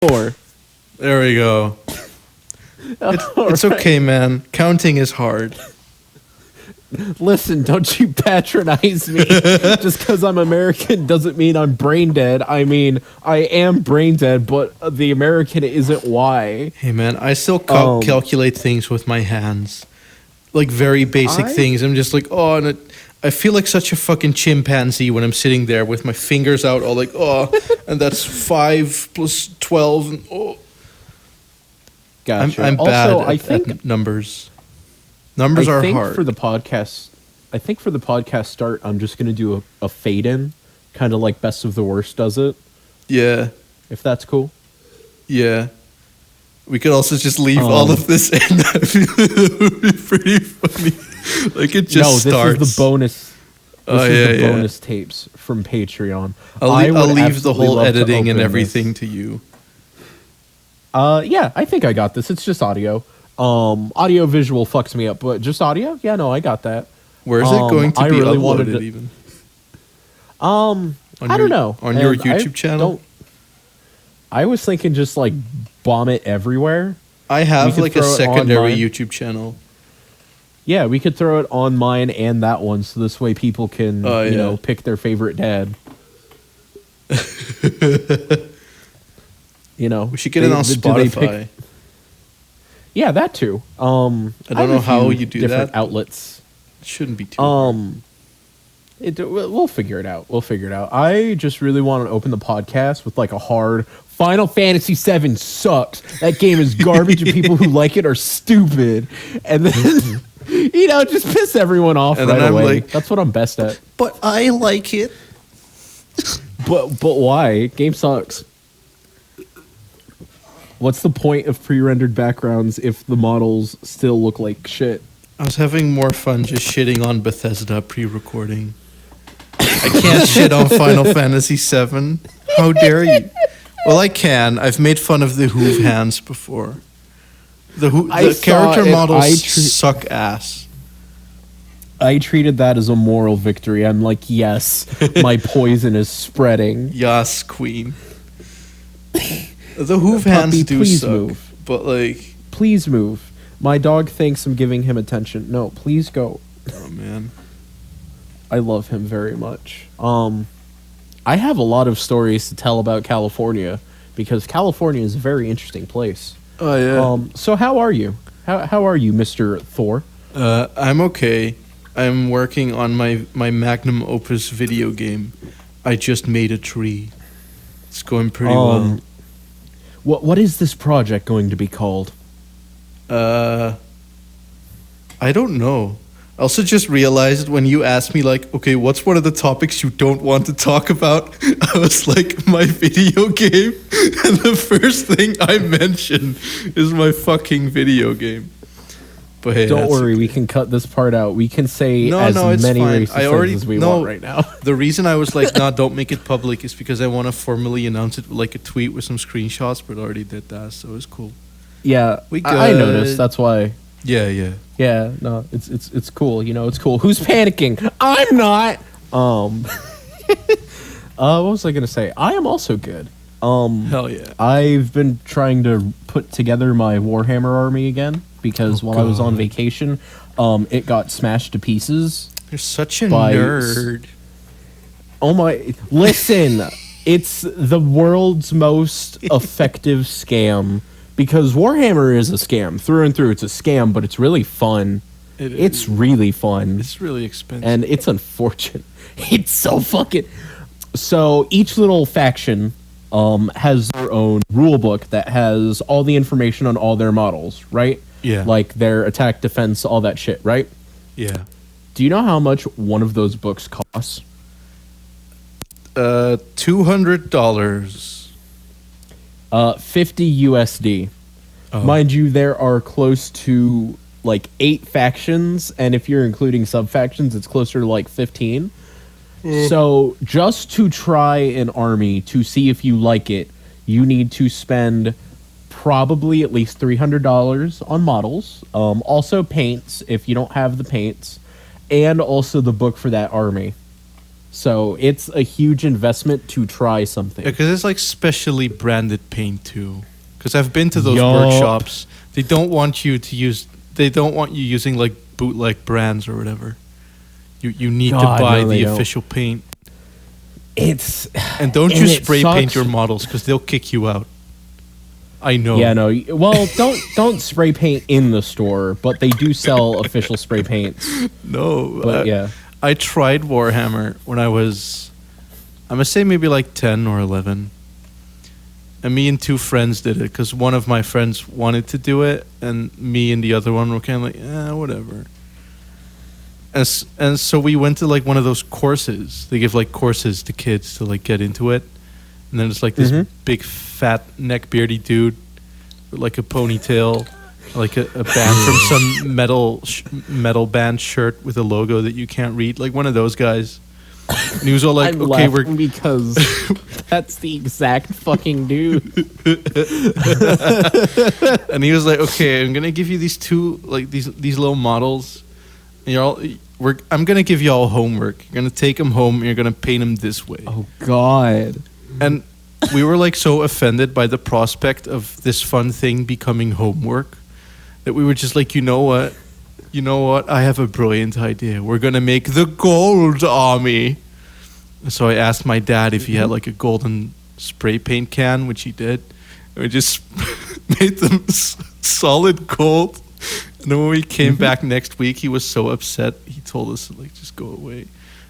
4. There we go. It's okay, man. Counting is hard. Listen, don't you patronize me. Just because I'm American doesn't mean I'm brain dead. I mean, I am brain dead, but the American isn't why. Hey, man, I still calculate things with my hands. Like, very basic things. I'm just like, oh, and I feel like such a fucking chimpanzee when I'm sitting there with my fingers out, all like, oh, and that's 5 plus 12. And, oh. Gotcha. I'm bad at numbers. Numbers are hard. For the podcast, I think for the podcast start, I'm just going to do a fade in, kind of like Best of the Worst does it. Yeah. If that's cool. Yeah. We could also just leave all of this in. That would be pretty funny. Like, it just starts. This is the bonus. Bonus tapes from Patreon. I'll leave the whole editing and everything to you. Yeah, I think I got this. It's just audio. Audio visual fucks me up, but just audio? Yeah, no, I got that. Where is it going to be uploaded even? I don't know. On your YouTube channel? I was thinking just like bomb it everywhere. I have like a secondary YouTube channel. Yeah, we could throw it on mine and that one, so this way people can, you know, pick their favorite dad. You know, we should get it on Spotify. Yeah, that too. I don't know how you do different that. Outlets. It shouldn't be too hard. We'll figure it out. I just really want to open the podcast with like a hard Final Fantasy VII sucks. That game is garbage, and people who like it are stupid. And then you know, just piss everyone off and right away. Like, that's what I'm best at. But I like it. But why? Game sucks. What's the point of pre-rendered backgrounds if the models still look like shit? I was having more fun just shitting on Bethesda pre-recording. I can't shit on Final Fantasy VII. How dare you? Well, I can. I've made fun of the Hoove hands before. The character models suck ass. I treated that as a moral victory. I'm like, yes, my poison is spreading. Yes, queen. The Hoove hands do suck. Move. But like... Please move. My dog thinks I'm giving him attention. No, please go. Oh, man. I love him very much. I have a lot of stories to tell about California because California is a very interesting place. Oh, yeah. So how are you? How are you, Mr. Thor? I'm okay. I'm working on my magnum opus video game. I just made a tree. It's going pretty well. What is this project going to be called? I don't know. I also just realized when you asked me, like, okay, what's one of the topics you don't want to talk about? I was like, my video game. And the first thing I mentioned is my fucking video game. But hey, don't worry, we can cut this part out. We can say as many racist things as we want right now. The reason I was like, nah, don't make it public is because I want to formally announce it with like a tweet with some screenshots, but I already did that, so it's cool. Yeah, I noticed. That's why. Yeah. Yeah, no, it's cool. You know, it's cool. Who's panicking? I'm not. What was I gonna say? I am also good. Hell yeah. I've been trying to put together my Warhammer army again because while I was on vacation, it got smashed to pieces. You're such a nerd. Oh my! Listen, it's the world's most effective scam. Because Warhammer is a scam. Through and through, it's a scam, but it's really fun. It's really fun. It's really expensive. And it's unfortunate. It's so fucking... So each little faction has their own rule book that has all the information on all their models, right? Yeah. Like their attack, defense, all that shit, right? Yeah. Do you know how much one of those books costs? $200. 50 USD. Oh. Mind you, there are close to like 8 factions, and if you're including sub-factions, it's closer to like 15. So just to try an army to see if you like it, you need to spend probably at least $300 on models, also paints if you don't have the paints, and also the book for that army. So it's a huge investment to try something. Yeah, because it's like specially branded paint too. Because I've been to those workshops. They don't want you using like bootleg brands or whatever. You need to buy the official paint. And don't you spray paint your models because they'll kick you out. I know. Yeah, no. Well, don't spray paint in the store, but they do sell official spray paints. No, but yeah. I tried Warhammer when I was, I'm gonna say maybe like 10 or 11. And me and two friends did it because one of my friends wanted to do it, and me and the other one were kind of like, whatever. And so we went to like one of those courses. They give like courses to kids to like get into it. And then it's like this big fat neck beardy dude with like a ponytail, like a band from some metal band shirt with a logo that you can't read, like one of those guys. And he was all like, "Okay, we're because that's the exact fucking dude." And he was like, "Okay, I'm gonna give you these two like these little models, and I'm gonna give you all homework. You're gonna take them home and you're gonna paint them this way." Oh God. And we were like so offended by the prospect of this fun thing becoming homework that we were just like, you know what? I have a brilliant idea. We're going to make the Gold Army. And so I asked my dad if he had like a golden spray paint can, which he did. And we just made them solid gold. And then when we came back next week, he was so upset. He told us to like just go away.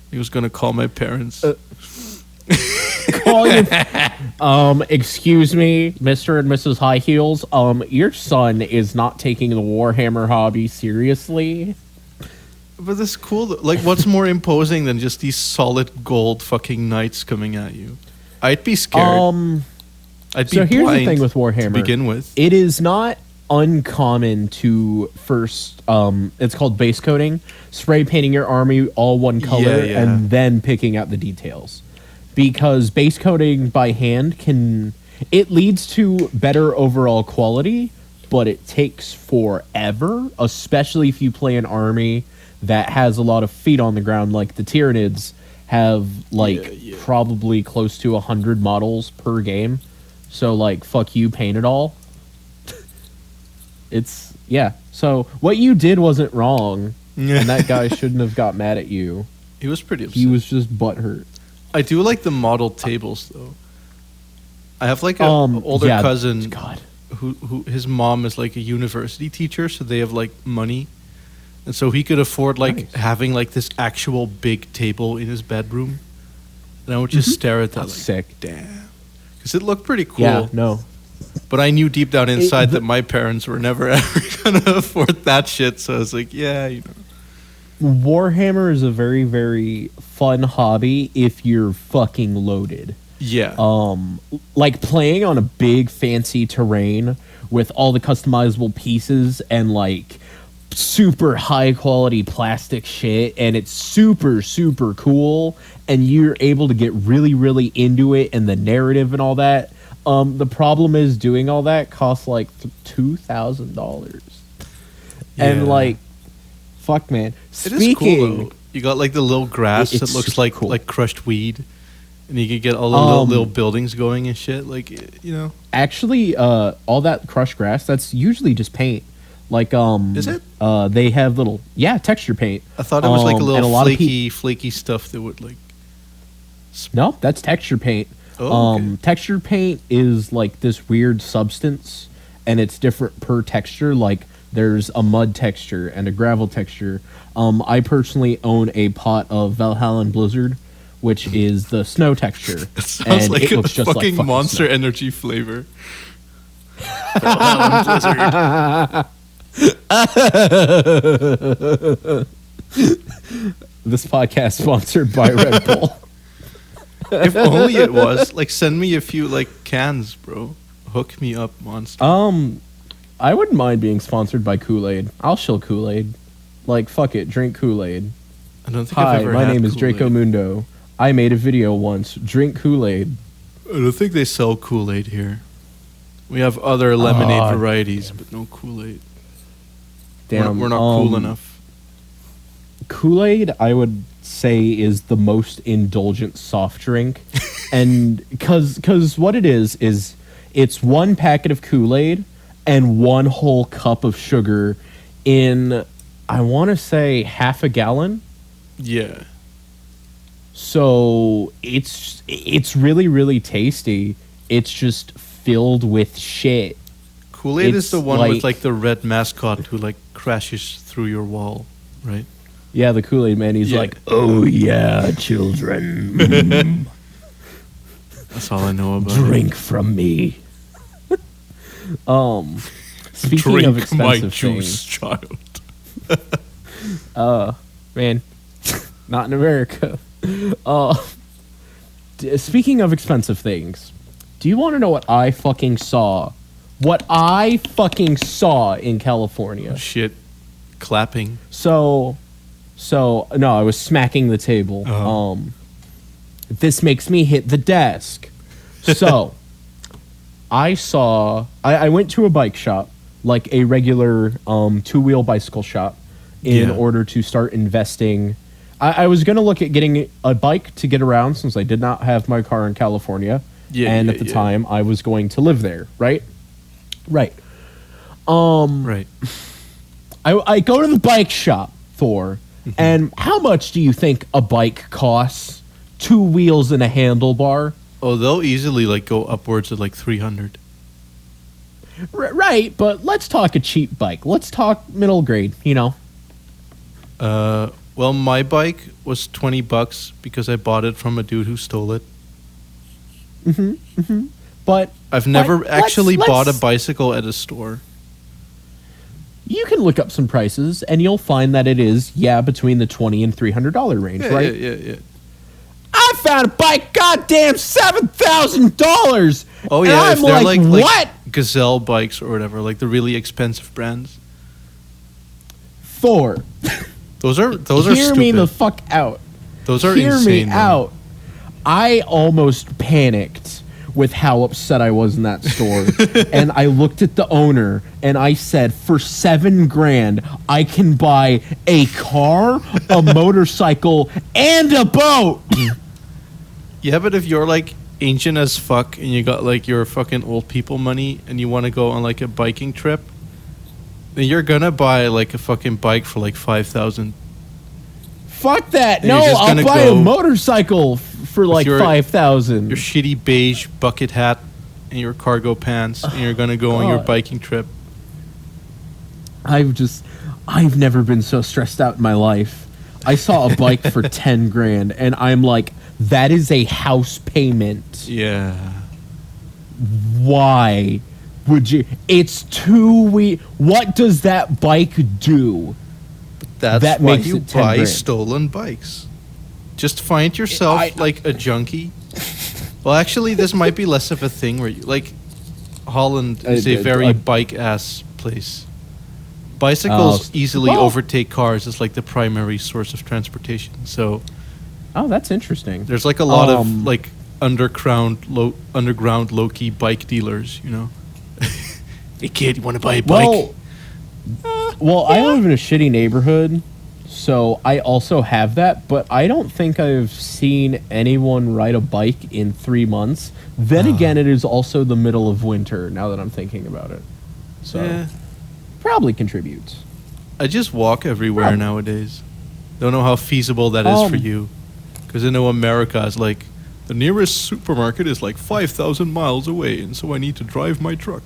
He was going to call my parents. Excuse me, Mr. and Mrs. High Heels. Your son is not taking the Warhammer hobby seriously. But that's cool. Like, what's more imposing than just these solid gold fucking knights coming at you? I'd be scared. I'd be so here's blind the thing with Warhammer. To begin with, it is not uncommon to first. It's called base coating, spray painting your army all one color, and then picking out the details. Because base coating by hand it leads to better overall quality, but it takes forever, especially if you play an army that has a lot of feet on the ground. Like the Tyranids have probably close to 100 models per game. So like, fuck you, paint it all. So what you did wasn't wrong, and that guy shouldn't have got mad at you. He was pretty upset. He was just butthurt. I do like the model tables though. I have like an older cousin who his mom is like a university teacher, so they have like money, and so he could afford like having like this actual big table in his bedroom. And I would just stare at that. That's sick. Damn, because it looked pretty cool. Yeah, no. But I knew deep down inside that my parents were never ever gonna afford that shit. So I was like, Warhammer is a very, very fun hobby if you're fucking loaded. Yeah. Like playing on a big fancy terrain with all the customizable pieces and like super high quality plastic shit, and it's super, super cool, and you're able to get really, really into it and the narrative and all that. The problem is doing all that costs like $2,000. And like, fuck, man. Speaking, it is cool, though. You got like the little grass that looks like cool. like crushed weed, and you can get all the little buildings going and shit. Like, you know. Actually, all that crushed grass, that's usually just paint. Like, is it? They have little texture paint. I thought it was like a little flaky stuff that would like. No, that's texture paint. Oh, okay. Texture paint is like this weird substance, and it's different per texture. Like, there's a mud texture and a gravel texture. I personally own a pot of Valhalla and Blizzard, which is the snow texture. It sounds like a fucking Monster snow. Energy flavor. Valhalla and Blizzard. This podcast sponsored by Red Bull. If only it was. Like, send me a few like cans, bro. Hook me up, Monster. I wouldn't mind being sponsored by Kool-Aid. I'll shill Kool-Aid. Like, fuck it, drink Kool-Aid. I don't think I've ever my had name is Kool-Aid. Draco Mundo. I made a video once. Drink Kool-Aid. I don't think they sell Kool-Aid here. We have other lemonade varieties, but no Kool-Aid. Damn, we're not cool enough. Kool-Aid, I would say is the most indulgent soft drink. And because what it is it's one packet of Kool-Aid and one whole cup of sugar in, I want to say, half a gallon. Yeah. So it's really, really tasty. It's just filled with shit. Kool-Aid is the one like, with like the red mascot who like crashes through your wall, right? Yeah, the Kool-Aid man. He's like, "Oh yeah, children, that's all I know about. Drink from me." Speaking Drink of expensive my things, juice, child. Man, not in America. Speaking of expensive things, do you want to know what I fucking saw? What I fucking saw in California. Shit, clapping. So no, I was smacking the table. Uh-huh. This makes me hit the desk. So I went to a bike shop, like a regular two-wheel bicycle shop, in order to start investing. I was going to look at getting a bike to get around since I did not have my car in California. And at the time, I was going to live there, right? Right. Right. I go to the bike shop, Thor, and how much do you think a bike costs? 2 wheels and a handlebar? Oh, they'll easily like go upwards of like 300. Right, but let's talk a cheap bike. Let's talk middle grade, you know. Well, my bike was $20 because I bought it from a dude who stole it. But I've never actually bought a bicycle at a store. You can look up some prices, and you'll find that it is, between the $20 and $300 range, right? Yeah. I found a bike, goddamn $7,000. Oh yeah, and if I'm they're like, like what? Gazelle bikes or whatever, like the really expensive brands. Thor. Those are Hear stupid. me the fuck out. Those are Hear insane. me out. I almost panicked with how upset I was in that store. And I looked at the owner and I said, for $7,000, I can buy a car, a motorcycle, and a boat. Yeah, but if you're like ancient as fuck and you got like your fucking old people money and you want to go on like a biking trip, then you're gonna buy like a fucking bike for like 5,000. Fuck that. And No, you're just I'll gonna buy a go motorcycle for like your- 5,000. Your shitty beige bucket hat and your cargo pants, and you're gonna go on your biking trip. I've never been so stressed out in my life. I saw a bike for $10,000 and I'm like, that is a house payment. Yeah. Why would you? It's 2 weeks. What does that bike do? That's That why makes you it buy $10,000. stolen bikes. Just find yourself like a junkie. Well, actually, this might be less of a thing where you like. Holland is a very bike-ass place. Bicycles easily overtake cars as like the primary source of transportation. So, that's interesting. there's like a lot of like underground low-key bike dealers. You know. Hey kid, you want to buy a bike? Well, I live in a shitty neighborhood, so I also have that, but I don't think I've seen anyone ride a bike in 3 months. Then again, it is also the middle of winter, now that I'm thinking about it. So, probably contributes. I just walk everywhere nowadays. Don't know how feasible that is for you. Because I know America is like, the nearest supermarket is like 5,000 miles away, and so I need to drive my truck.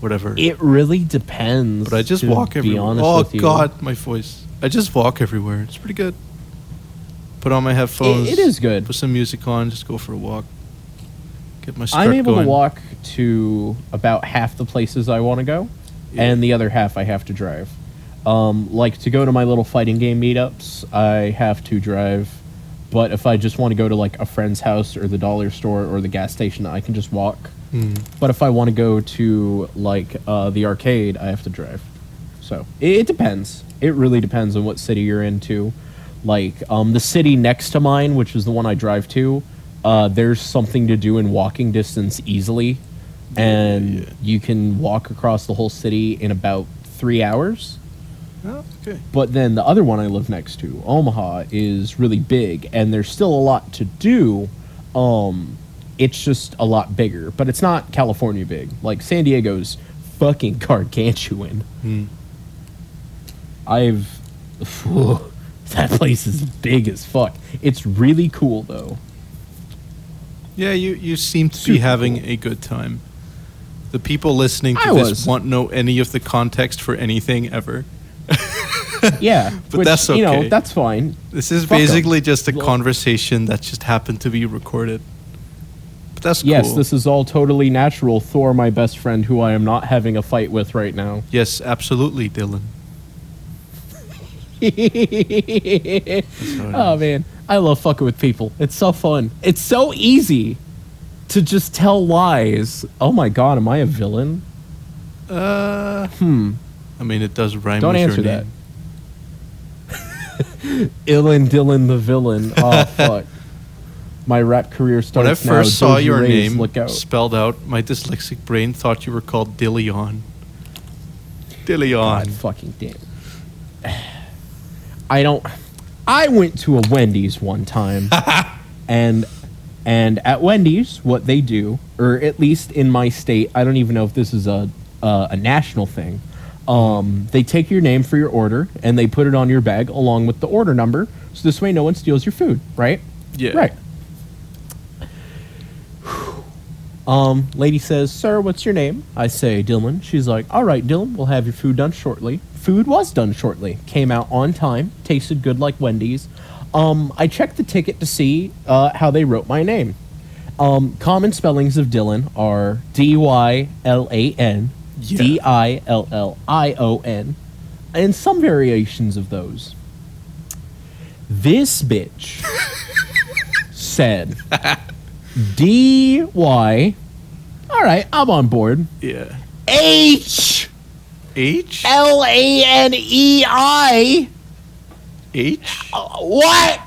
Whatever. It really depends. But I just walk everywhere. Oh, God, my voice. I just walk everywhere. It's pretty good. Put on my headphones. It is good. Put some music on, just go for a walk. Get my strut I'm able going. to walk to about half the places I want to go, and the other half I have to drive. Like to go to my little fighting game meetups, I have to drive. But if I just want to go to like a friend's house or the dollar store or the gas station, I can just walk. But if I want to go to like the arcade, I have to drive. So it depends. It really depends on what city you're into. Like the city next to mine, which is the one I drive to, there's something to do in walking distance easily, and you can walk across the whole city in about 3 hours. Oh, okay. But then the other one I live next to, Omaha, is really big, and there's still a lot to do. It's just a lot bigger, but it's not California big. Like San Diego's fucking gargantuan. That place is big as fuck. It's really cool though. Yeah, you seem to be having a good time. The people listening to this won't know any of the context for anything ever. Yeah, but that's okay. You know, that's fine. This is basically just a conversation that just happened to be recorded. But that's cool. Yes, this is all totally natural. Thor, my best friend, who I am not having a fight with right now. Yes, absolutely, Dylan. Oh man, I love fucking with people. It's so fun. It's so easy to just tell lies. Oh my god, am I a villain? I mean, it does rhyme Don't with answer your name. that. Illin Dylan the villain. Oh fuck. My rap career starts now. When I first saw Doji your Reyes, name look out. spelled out, my dyslexic brain thought you were called Dillion. Dillion. God fucking damn. I went to a Wendy's one time, and at Wendy's, what they do, or at least in my state, I don't even know if this is a national thing. They take your name for your order and they put it on your bag along with the order number, so this way no one steals your food, right? Yeah. Right. Lady says, "Sir, what's your name?" I say, "Dylan." She's like, "All right, Dylan, we'll have your food done shortly." Food was done shortly. Came out on time. Tasted good like Wendy's. I checked the ticket to see how they wrote my name. Common spellings of Dylan are D-Y-L-A-N, Yeah. D-I-L-L-I-O-N, and some variations of those. This bitch said D-Y. All right, I'm on board. Yeah. H. H? L-A-N-E-I. H? What?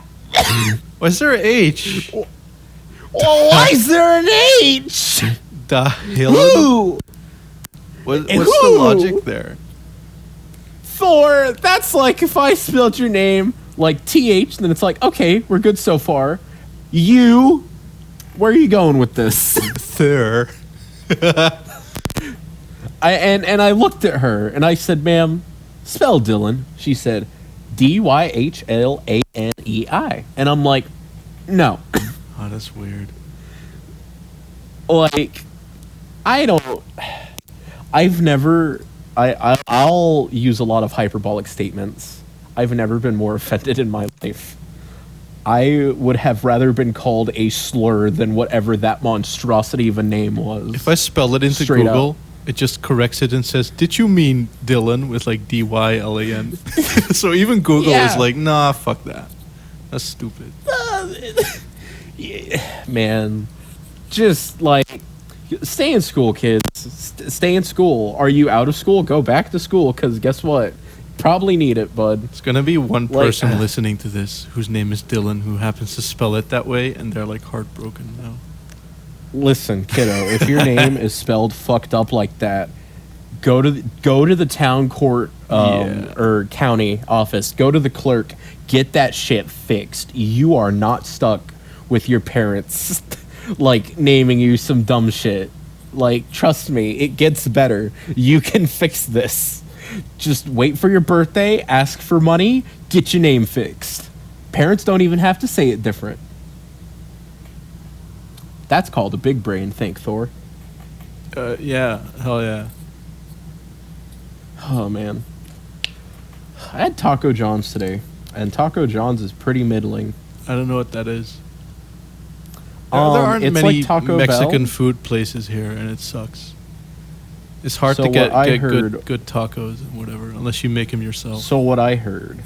Why is there an H? Well, why is there an H? The hell? Who? What's the logic there? Thor, that's like if I spelled your name like TH, then it's like, okay, we're good so far. You, where are you going with this? Thur. I looked at her and I said, "Ma'am, spell Dylan." She said, D-Y-H-L-A-N-E-I. And I'm like, no. Oh, that's weird. Like, I'll use a lot of hyperbolic statements. I've never been more offended in my life. I would have rather been called a slur than whatever that monstrosity of a name was. If I spell it into Straight Google, up. it just corrects it and says, "Did you mean Dylan?" with like D-Y-L-A-N. So even Google is like, nah, fuck that. That's stupid. Yeah, man, just like, stay in school, kids. Stay in school. Are you out of school? Go back to school, because guess what? Probably need it, bud. It's gonna be one person listening to this whose name is Dylan who happens to spell it that way, and they're like heartbroken now. Listen, kiddo, if your name is spelled fucked up like that, go to the town court or county office. Go to the clerk. Get that shit fixed. You are not stuck with your parents like naming you some dumb shit. Like, trust me, it gets better. You can fix this. Just wait for your birthday, ask for money, get your name fixed. Parents don't even have to say it different. That's called a big brain, think, Thor. Yeah, hell yeah. Oh, man. I had Taco John's today, and Taco John's is pretty middling. I don't know what that is. There aren't it's many like Taco Mexican Bell. food places here, and it sucks. It's hard So to get what I heard- good tacos and whatever, unless you make them yourself. So what I heard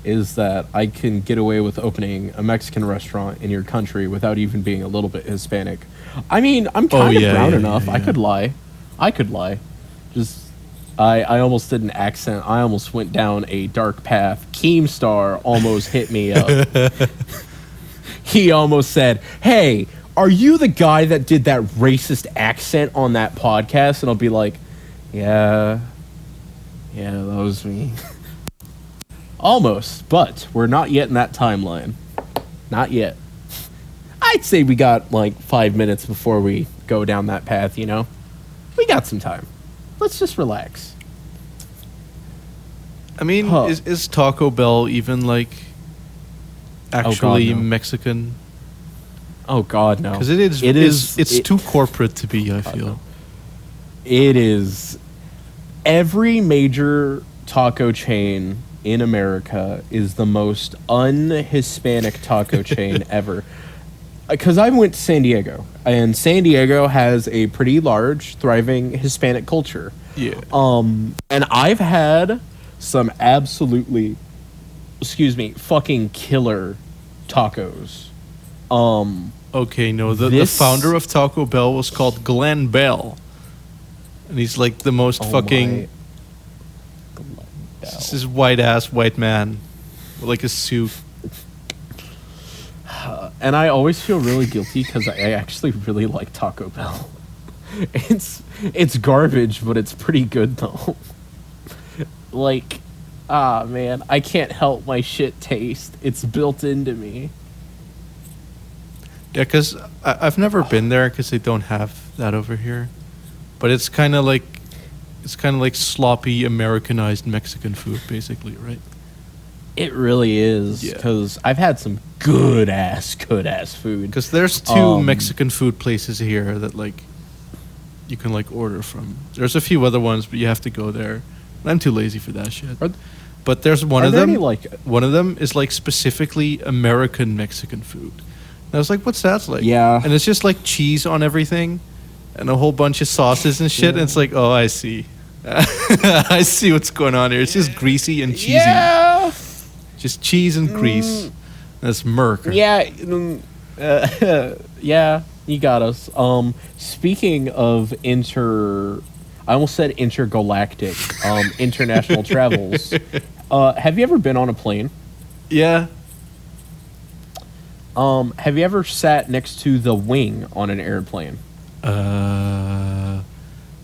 is that I can get away with opening a Mexican restaurant in your country without even being a little bit Hispanic. I mean, I'm kind of brown enough. I could lie. Just, I almost did an accent. I almost went down a dark path. Keemstar almost hit me up. He almost said, "Hey, are you the guy that did that racist accent on that podcast?" And I'll be like, yeah, that was me. Almost, but we're not yet in that timeline. Not yet. I'd say we got like 5 minutes before we go down that path, you know? We got some time. Let's just relax. I mean, is Taco Bell even like actually Mexican? Oh God, no. Because it's too corporate to be, I feel. It is. Every major taco chain in America is the most un-Hispanic taco chain ever. Because I went to San Diego, and San Diego has a pretty large, thriving Hispanic culture. Yeah. And I've had some absolutely, fucking killer tacos. Okay, no, the founder of Taco Bell was called Glenn Bell. And he's like the most fucking... This is white-ass white man with like a suit. And I always feel really guilty because I actually really like Taco Bell. It's garbage, but it's pretty good though. Like, man, I can't help my shit taste. It's built into me. Yeah, because I've never been there because they don't have that over here. But it's kind of like sloppy Americanized Mexican food, basically, right? It really is, because I've had some good ass food. Because there's two Mexican food places here that like you can like order from. There's a few other ones, but you have to go there. I'm too lazy for that shit. But there's one of them. One of them is like specifically American Mexican food. And I was like, what's that like? Yeah. And it's just like cheese on everything, and a whole bunch of sauces and shit. Yeah. And it's like, oh, I see. I see what's going on here. It's just greasy and cheesy. Yeah. Just cheese and grease. That's murk. Yeah. Yeah, you got us. Speaking of I almost said intergalactic, international travels. Have you ever been on a plane? Yeah. Have you ever sat next to the wing on an airplane?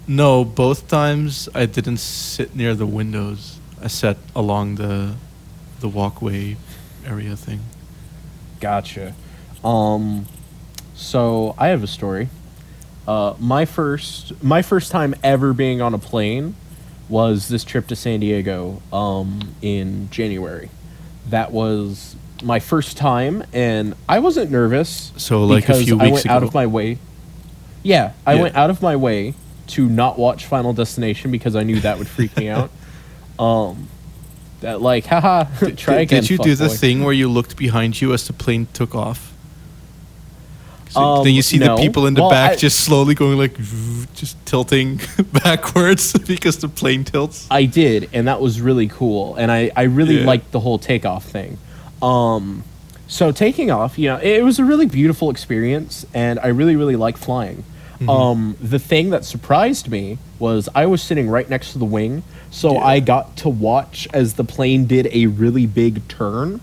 No, both times I didn't sit near the windows. I sat along the walkway area thing. Gotcha. So I have a story. My first time ever being on a plane was this trip to San Diego in January. That was my first time, and I wasn't nervous. So like a few weeks ago. I went out of my way. Yeah, I went out of my way to not watch Final Destination because I knew that would freak me out. That like, haha, try again. Did you do the thing where you looked behind you as the plane took off? Then you see the people in the back just slowly going like, just tilting backwards because the plane tilts. I did, and that was really cool, and I really liked the whole takeoff thing. So taking off, it was a really beautiful experience, and I really, really like flying. Mm-hmm. The thing that surprised me was I was sitting right next to the wing, so I got to watch as the plane did a really big turn,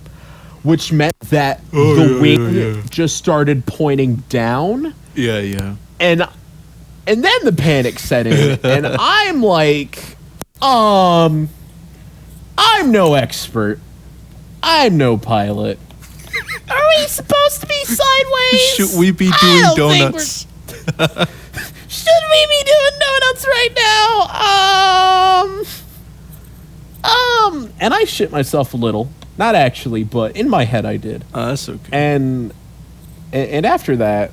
which meant that the wing just started pointing down. Yeah, yeah. And then the panic set in, and I'm like, I'm no expert. I'm no pilot. Are we supposed to be sideways? Should we be doing donuts? Should we be doing donuts right now? And I shit myself a little. Not actually, but in my head I did. That's okay. And after that,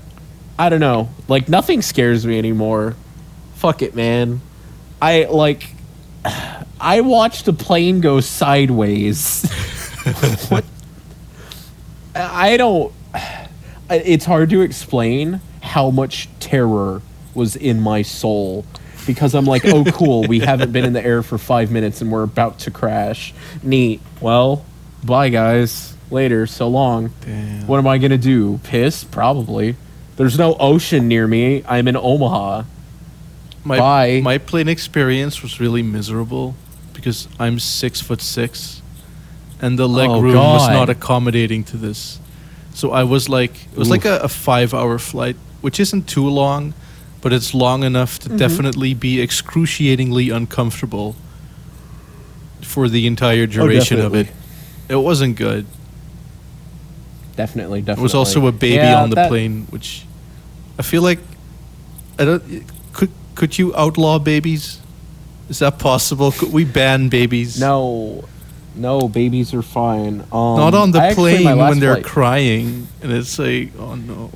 I don't know. Like, nothing scares me anymore. Fuck it, man. I watched a plane go sideways. What? It's hard to explain how much terror was in my soul, because I'm like, oh cool, we haven't been in the air for 5 minutes and we're about to crash. Neat. Well, bye guys. Later. So long. Damn. What am I gonna do? Piss? Probably. There's no ocean near me. I'm in Omaha. Bye. My plane experience was really miserable because I'm 6'6", and the leg room was not accommodating to this. So I was like, it was like a 5-hour flight, which isn't too long, but it's long enough to definitely be excruciatingly uncomfortable for the entire duration of it. It wasn't good. Definitely. It was also a baby on the plane, which I feel like I don't. Could you outlaw babies? Is that possible? Could we ban babies? No, babies are fine. Not on the plane when they're crying, and it's like, oh no.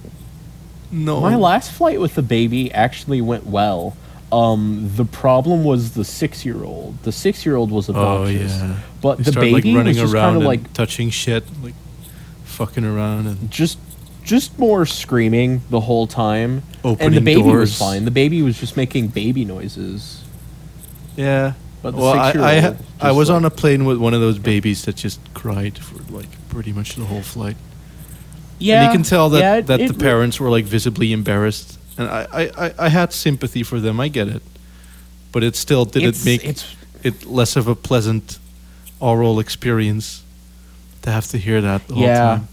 My last flight with the baby actually went well. The problem was the 6-year-old. The 6-year-old was obnoxious. Oh yeah. But the baby was just kind of like touching shit, like fucking around, and just more screaming the whole time. Opening and the baby doors. was fine. The baby was just making baby noises. Yeah. But the 6-year-old I was on a plane with one of those babies that just cried for like pretty much the whole flight. Yeah. And you can tell that the parents were like visibly embarrassed. And I had sympathy for them. I get it. But it still didn't make it less of a pleasant oral experience to have to hear that the whole time.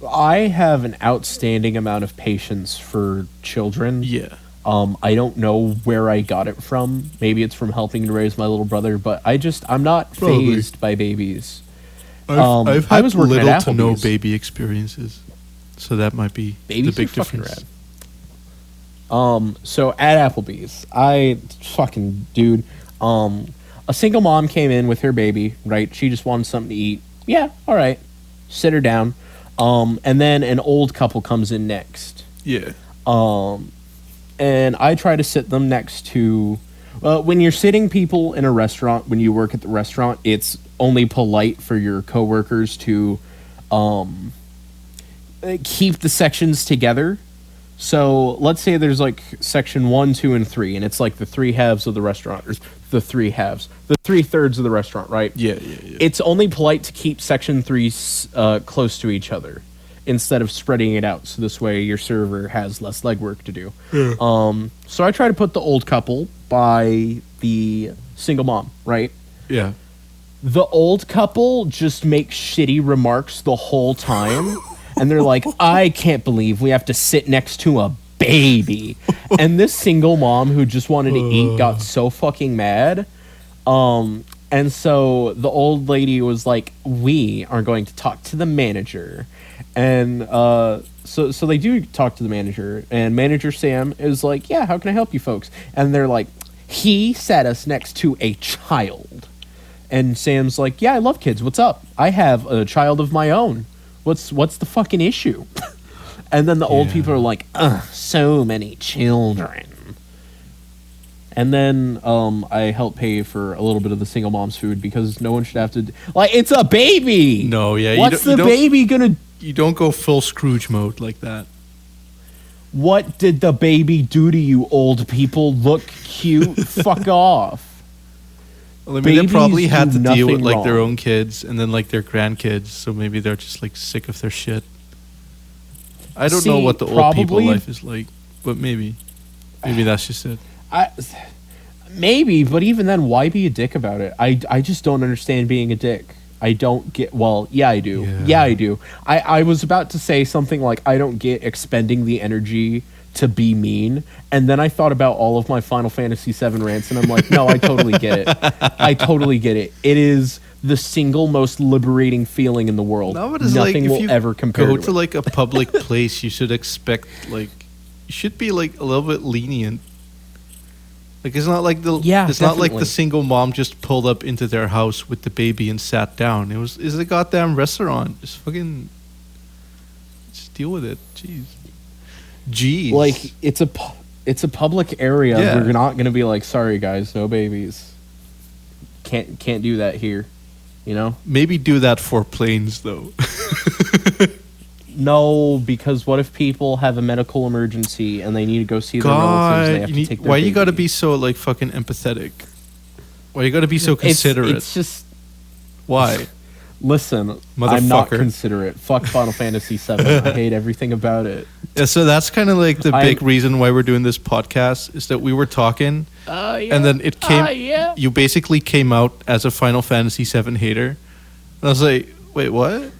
I have an outstanding amount of patience for children. Yeah. I don't know where I got it from. Maybe it's from helping to raise my little brother, but I'm not fazed by babies. I've had little to no baby experiences, so that might be babies the big are fucking difference. Rad. So at Applebee's, a single mom came in with her baby, right? She just wanted something to eat. Yeah, all right. Sit her down. And then an old couple comes in next. Yeah. And I try to sit them next to... when you're sitting people in a restaurant, when you work at the restaurant, it's only polite for your coworkers to keep the sections together. So let's say there's like section 1, 2, and 3, and it's like the 3 halves of the restaurant, or the 3 halves, the 3/3 of the restaurant, right? Yeah. It's only polite to keep section 3 close to each other instead of spreading it out, so this way your server has less legwork to do. Yeah. So I try to put the old couple by the single mom, right? Yeah. The old couple just make shitty remarks the whole time, and they're like, I can't believe we have to sit next to a baby. And this single mom who just wanted to eat got so fucking mad. And so the old lady was like, we are going to talk to the manager. And so they do talk to the manager, and Manager Sam is like, yeah, how can I help you folks? And they're like, he sat us next to a child. And Sam's like, yeah, I love kids. What's up? I have a child of my own. What's the fucking issue? And then the old people are like, so many children. And then I help pay for a little bit of the single mom's food because no one should have to... Like, it's a baby! No, yeah. What's the baby gonna... You don't go full Scrooge mode like that. What did the baby do to you, old people? Look cute? Fuck off. Well, I mean, they probably had to deal with like their own kids and then like their grandkids, so maybe they're just like sick of their shit. I don't know what the old people life is like, but maybe that's just it. Maybe, but even then, why be a dick about it? I just don't understand being a dick. I don't get... Well, yeah, I do. Yeah, I do. I was about to say something like, I don't get expending the energy to be mean, and then I thought about all of my Final Fantasy VII rants, and I'm like, no, I totally get it. I totally get it. It is the single most liberating feeling in the world. Nothing will ever compare to it. Go to like a public place, you should expect like... You should be like a little bit lenient. Like it's not like not like the single mom just pulled up into their house with the baby and sat down. It's a goddamn restaurant. Just fucking deal with it. Jeez. Like it's a public area. Yeah. We're not gonna be like, sorry guys, no babies. Can't do that here. You know? Maybe do that for planes though. No, because what if people have a medical emergency and they need to go see their relatives? They have to take their why baby. You gotta be so like fucking empathetic? Why you gotta be so considerate? It's just... Why? Listen, I'm not considerate. Fuck Final Fantasy VII. I hate everything about it. Yeah, so that's kind of like the big reason why we're doing this podcast is that we were talking, and then it came. You basically came out as a Final Fantasy VII hater, and I was like, wait, what?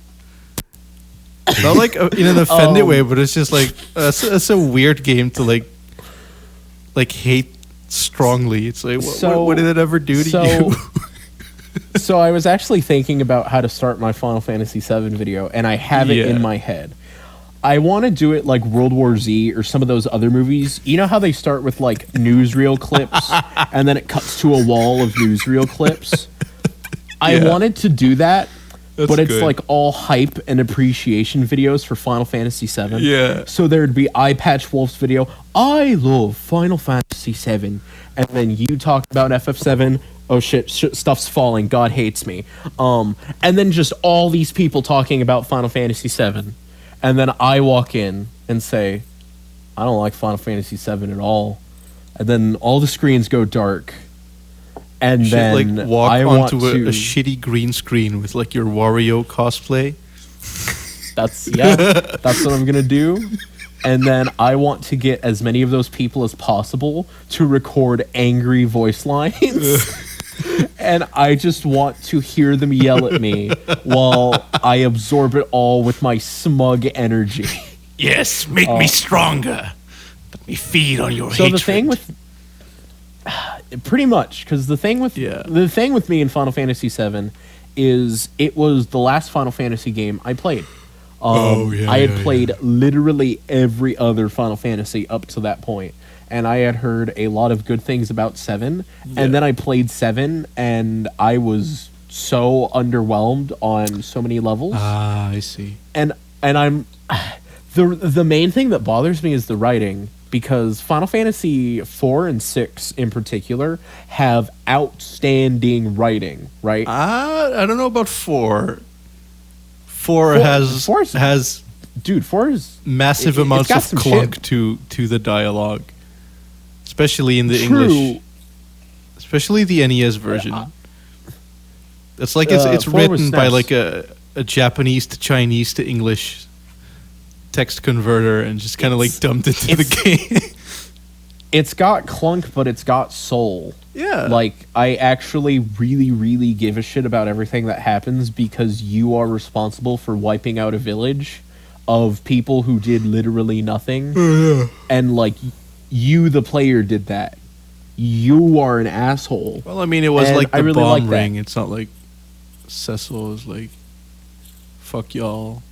Not like in an offended way, but it's just like that's a weird game to like hate strongly. It's like what did it ever do to you? So I was actually thinking about how to start my Final Fantasy VII video, and I have it in my head. I want to do it like World War Z or some of those other movies. You know how they start with like newsreel clips, and then it cuts to a wall of newsreel clips? I wanted to do that, but it's like all hype and appreciation videos for Final Fantasy VII. Yeah. So there'd be Eye Patch Wolf's video, I love Final Fantasy VII. And then you talk about FF7, oh shit, stuff's falling, God hates me. And then just all these people talking about Final Fantasy VII. And then I walk in and say, I don't like Final Fantasy VII at all. And then all the screens go dark. And You should then like walk I onto want to a shitty green screen with like your Wario cosplay. That's what I'm gonna do. And then I want to get as many of those people as possible to record angry voice lines. And I just want to hear them yell at me while I absorb it all with my smug energy. Yes, make me stronger. Let me feed on your So hatred. the thing with pretty much, because the thing with me in Final Fantasy VII is it was the last Final Fantasy game I played. I had played literally every other Final Fantasy up to that point, and I had heard a lot of good things about 7, and then I played 7, and I was so underwhelmed on so many levels. Ah, I see. And I'm the main thing that bothers me is the writing, because Final Fantasy 4 and 6 in particular have outstanding writing, right? I don't know about 4. 4 has dude, 4 is massive it's amounts got of some clunk shit. to the dialogue, especially in the True. English, especially the NES version. It's like it's 4 was written by SNES. like a Japanese to Chinese to English text converter and just kind of like dumped into the game. It's got clunk, but it's got soul. Yeah. Like, I actually really, really give a shit about everything that happens because you are responsible for wiping out a village of people who did literally nothing. And, like, you, the player, did that. You are an asshole. Well, I mean, it was And like the I really bomb like that. ring. It's not like Cecil is like, fuck y'all.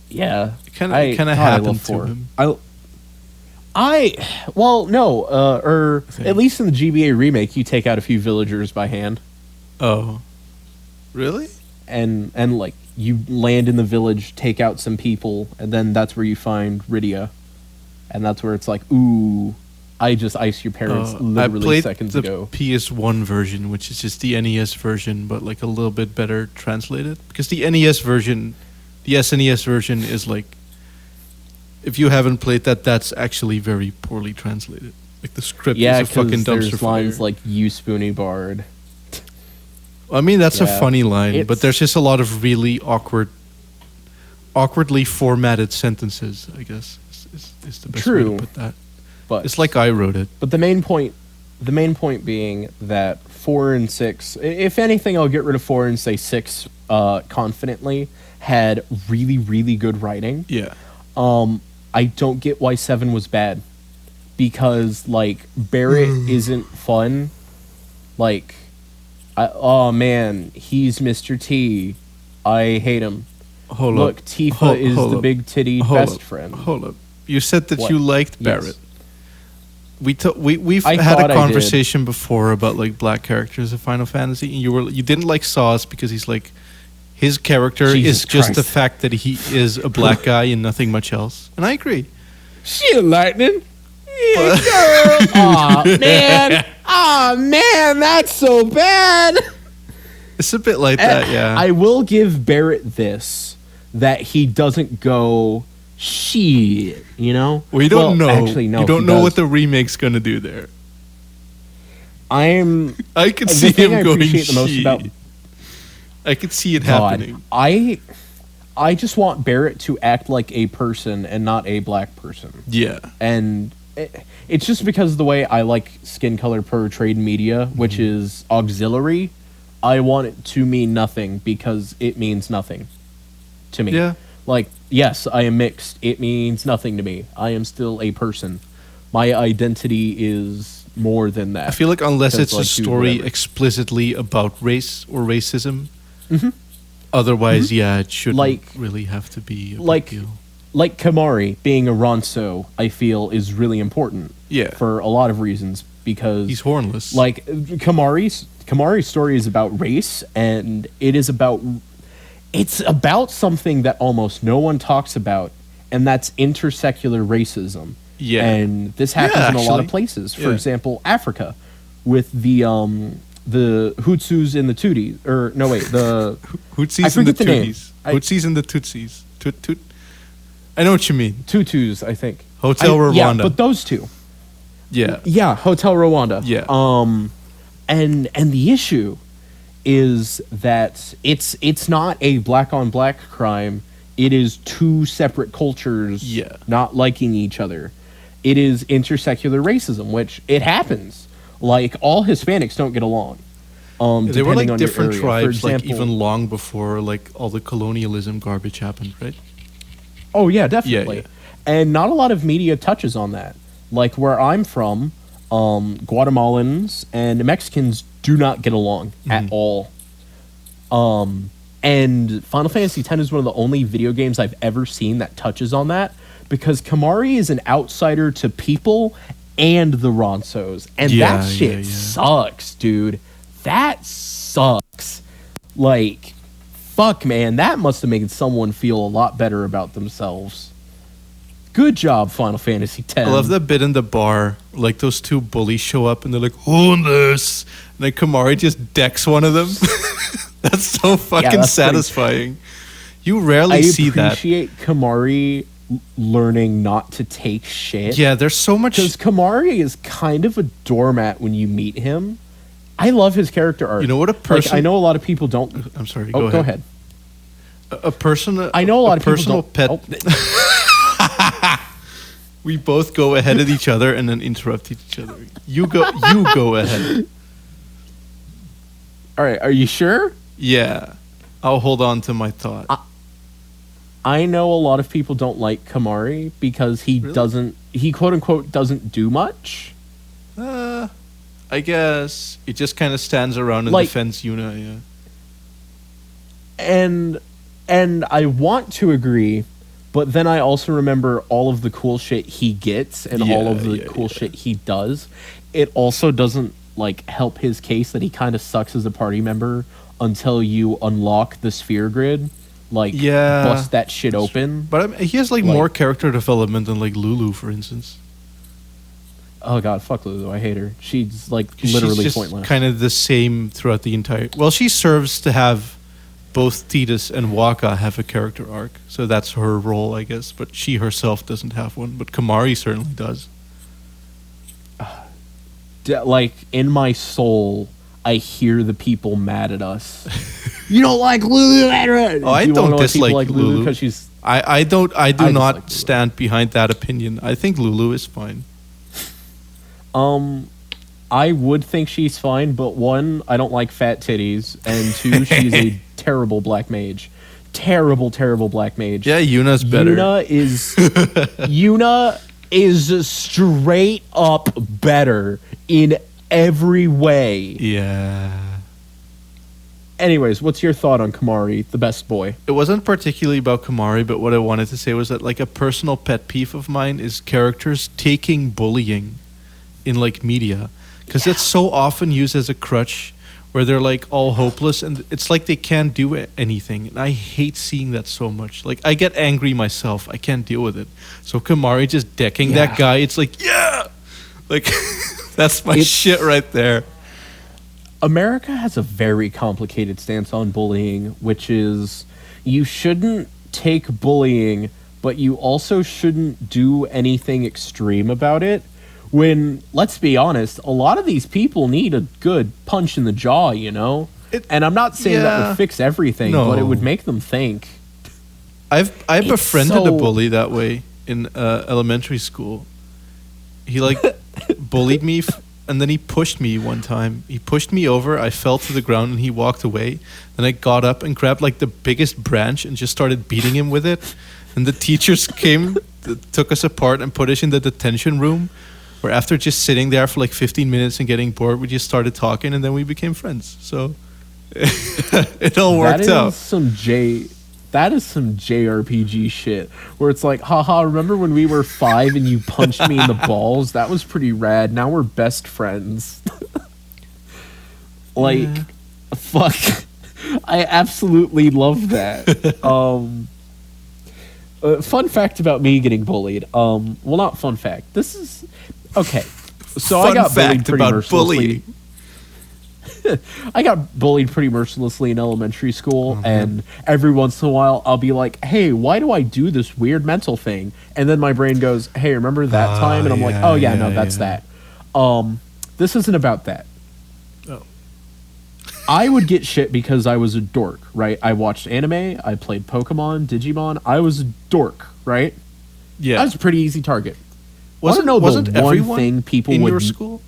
Yeah. It kind of happened to 4. him. Well, no, or at least in the GBA remake, you take out a few villagers by hand. Oh. Really? And like, you land in the village, take out some people, and then that's where you find Rydia. And that's where it's like, ooh, I just iced your parents literally I played seconds the ago. PS1 version, which is just the NES version, but like a little bit better translated. Because the NES version, the SNES version is like, if you haven't played that, that's actually very poorly translated. Like the script is a fucking dumpster there's fire. lines like, you spoony bard. I mean, that's a Yeah. funny line, but It's- there's just a lot of really awkwardly formatted sentences, I guess, is the best way True. to put that. But It's like I wrote it. But the main point being that 4 and 6, if anything, I'll get rid of 4 and say 6 confidently, had really, really good writing. Yeah. I don't get why 7 was bad. Because, like, Barrett isn't fun. Like, oh man, he's Mr. T. I hate him. Hold Look, up. Tifa is hold the up. big titty Hold best up. friend. Hold up. You said that What? you liked Yes. Barrett. We've I had thought a I did. conversation before about like black characters in Final Fantasy, and you didn't like Sauce because he's like his character Jesus is just the Christ. fact that he is a black guy and nothing much else. And I agree. Shit, lightning. Yeah, girl. Aw, man. Aw, man, that's so bad. It's a bit like that, yeah. I will give Barrett this, that he doesn't go, shit, you know? We don't know. Actually, no, you don't he know does. what the remake's gonna do there. I could the see thing him I going. appreciate the most about I could see it God, happening. I just want Barrett to act like a person and not a black person. Yeah. And it's just because of the way I like skin color portrayed in media, which is auxiliary. I want it to mean nothing because it means nothing to me. Yeah. Like, yes, I am mixed. It means nothing to me. I am still a person. My identity is more than that. I feel like unless it's a Because, like, dude, story whatever. explicitly about race or racism, otherwise, yeah, it shouldn't Like- really have to be a like- big deal. Like Kamari being a Ronso, I feel is really important. Yeah. For a lot of reasons, because He's hornless. like Kamari's story is about race, and it's about something that almost no one talks about, and that's intersecular racism. Yeah. And this happens Yeah, in a lot actually. of places. For Yeah. example, Africa, with the Hutsus and the Tutsis, or no wait, the I Hootsies and the forget the name. Tooties. Hootsies and the Tootsies. Toot. I know what you mean. Tutus, I think. Hotel Rwanda. Yeah, but those two. Yeah. Yeah, Hotel Rwanda. Yeah. And the issue is that it's not a black on black crime. It is two separate cultures Yeah. not liking each other. It is intersecular racism, which it happens. Like all Hispanics don't get along. There were depending like on your different area. tribes, For like example- even long before like all the colonialism garbage happened, right? Oh yeah, definitely. yeah. And not a lot of media touches on that. Like where I'm from, Guatemalans and Mexicans do not get along at all. And Final Fantasy X is one of the only video games I've ever seen that touches on that, because Kamari is an outsider to people and the Ronsos, and Yeah, that shit yeah. sucks, dude. That sucks. Like, fuck, man, that must have made someone feel a lot better about themselves. Good job, Final Fantasy X. I love that bit in the bar. Like those two bullies show up and they're like, "Who this?" And then Kamari just decks one of them. That's so fucking that's pretty- satisfying. You rarely I see that. appreciate Kamari learning not to take shit. Yeah, there's so much. Because Kamari is kind of a doormat when you meet him. I love his character arc. You know what a person? Like, I know a lot of people don't. I'm sorry. Oh, go ahead. A person. I know a lot of people personal don't. pet. Oh, We both go ahead of each other and then interrupt each other. You go. You go ahead. all right, are you sure? Yeah, I'll hold on to my thought. I know a lot of people don't like Kamari because he Really? doesn't. He quote unquote doesn't do much. I guess it just kind of stands around and Like- defends Yuna. Yeah. And I want to agree, but then I also remember all of the cool shit he gets and all of the cool shit he does. It also doesn't like help his case that he kind of sucks as a party member until you unlock the sphere grid, like Yeah, bust that shit open. But I mean, he has like more character development than like Lulu, for instance. Oh god, fuck Lulu, I hate her. She's like literally She's just pointless. kind of the same throughout the entire. Well, she serves to have both Tidus and Waka have a character arc, so that's her role, I guess. But she herself doesn't have one. But Kamari certainly does. Like in my soul, I hear the people mad at us. You don't like Lulu? Oh, I don't dislike Lulu. because she's. I do I not dislike Lulu. stand behind that opinion. I think Lulu is fine. I would think she's fine, but one, I don't like fat titties, and two, she's a terrible black mage. Terrible black mage. Yeah, Yuna's better. Yuna is straight up better in every way. Yeah. Anyways, what's your thought on Kamari, the best boy? It wasn't particularly about Kamari, but what I wanted to say was that like a personal pet peeve of mine is characters taking bullying in like media, because it's so often used as a crutch where they're like all hopeless and it's like they can't do anything, and I hate seeing that so much. Like I get angry myself, I can't deal with it. So Kamari just decking that guy, it's like like that's my shit right there. America has a very complicated stance on bullying, which is you shouldn't take bullying, but you also shouldn't do anything extreme about it. When, let's be honest, a lot of these people need a good punch in the jaw, you know? And I'm not saying that would fix everything, but it would make them think. I befriended a so- bully that way in elementary school. He like bullied me, and then he pushed me one time. He pushed me over. I fell to the ground, and he walked away. Then I got up and grabbed like the biggest branch and just started beating him with it. And the teachers came, took us apart, and put us in the detention room. where after just sitting there for like 15 minutes and getting bored, we just started talking and then we became friends. So it all worked out. That is some JRPG shit where it's like, haha, remember when we were 5 and you punched me in the balls? That was pretty rad. Now we're best friends. Like, fuck. I absolutely love that. Fun fact about me getting bullied. Well, not fun fact. This is... Okay. So I got bullied pretty mercilessly. I got bullied pretty mercilessly in elementary school, and every once in a while I'll be like, hey, why do I do this weird mental thing? And then my brain goes, hey, remember that time? And I'm like, oh yeah, that's that. This isn't about that. Oh. I would get shit because I was a dork, right? I watched anime, I played Pokemon, Digimon. I was a dork, right? Yeah. I was a pretty easy target. Wasn't the one thing people in would... your school?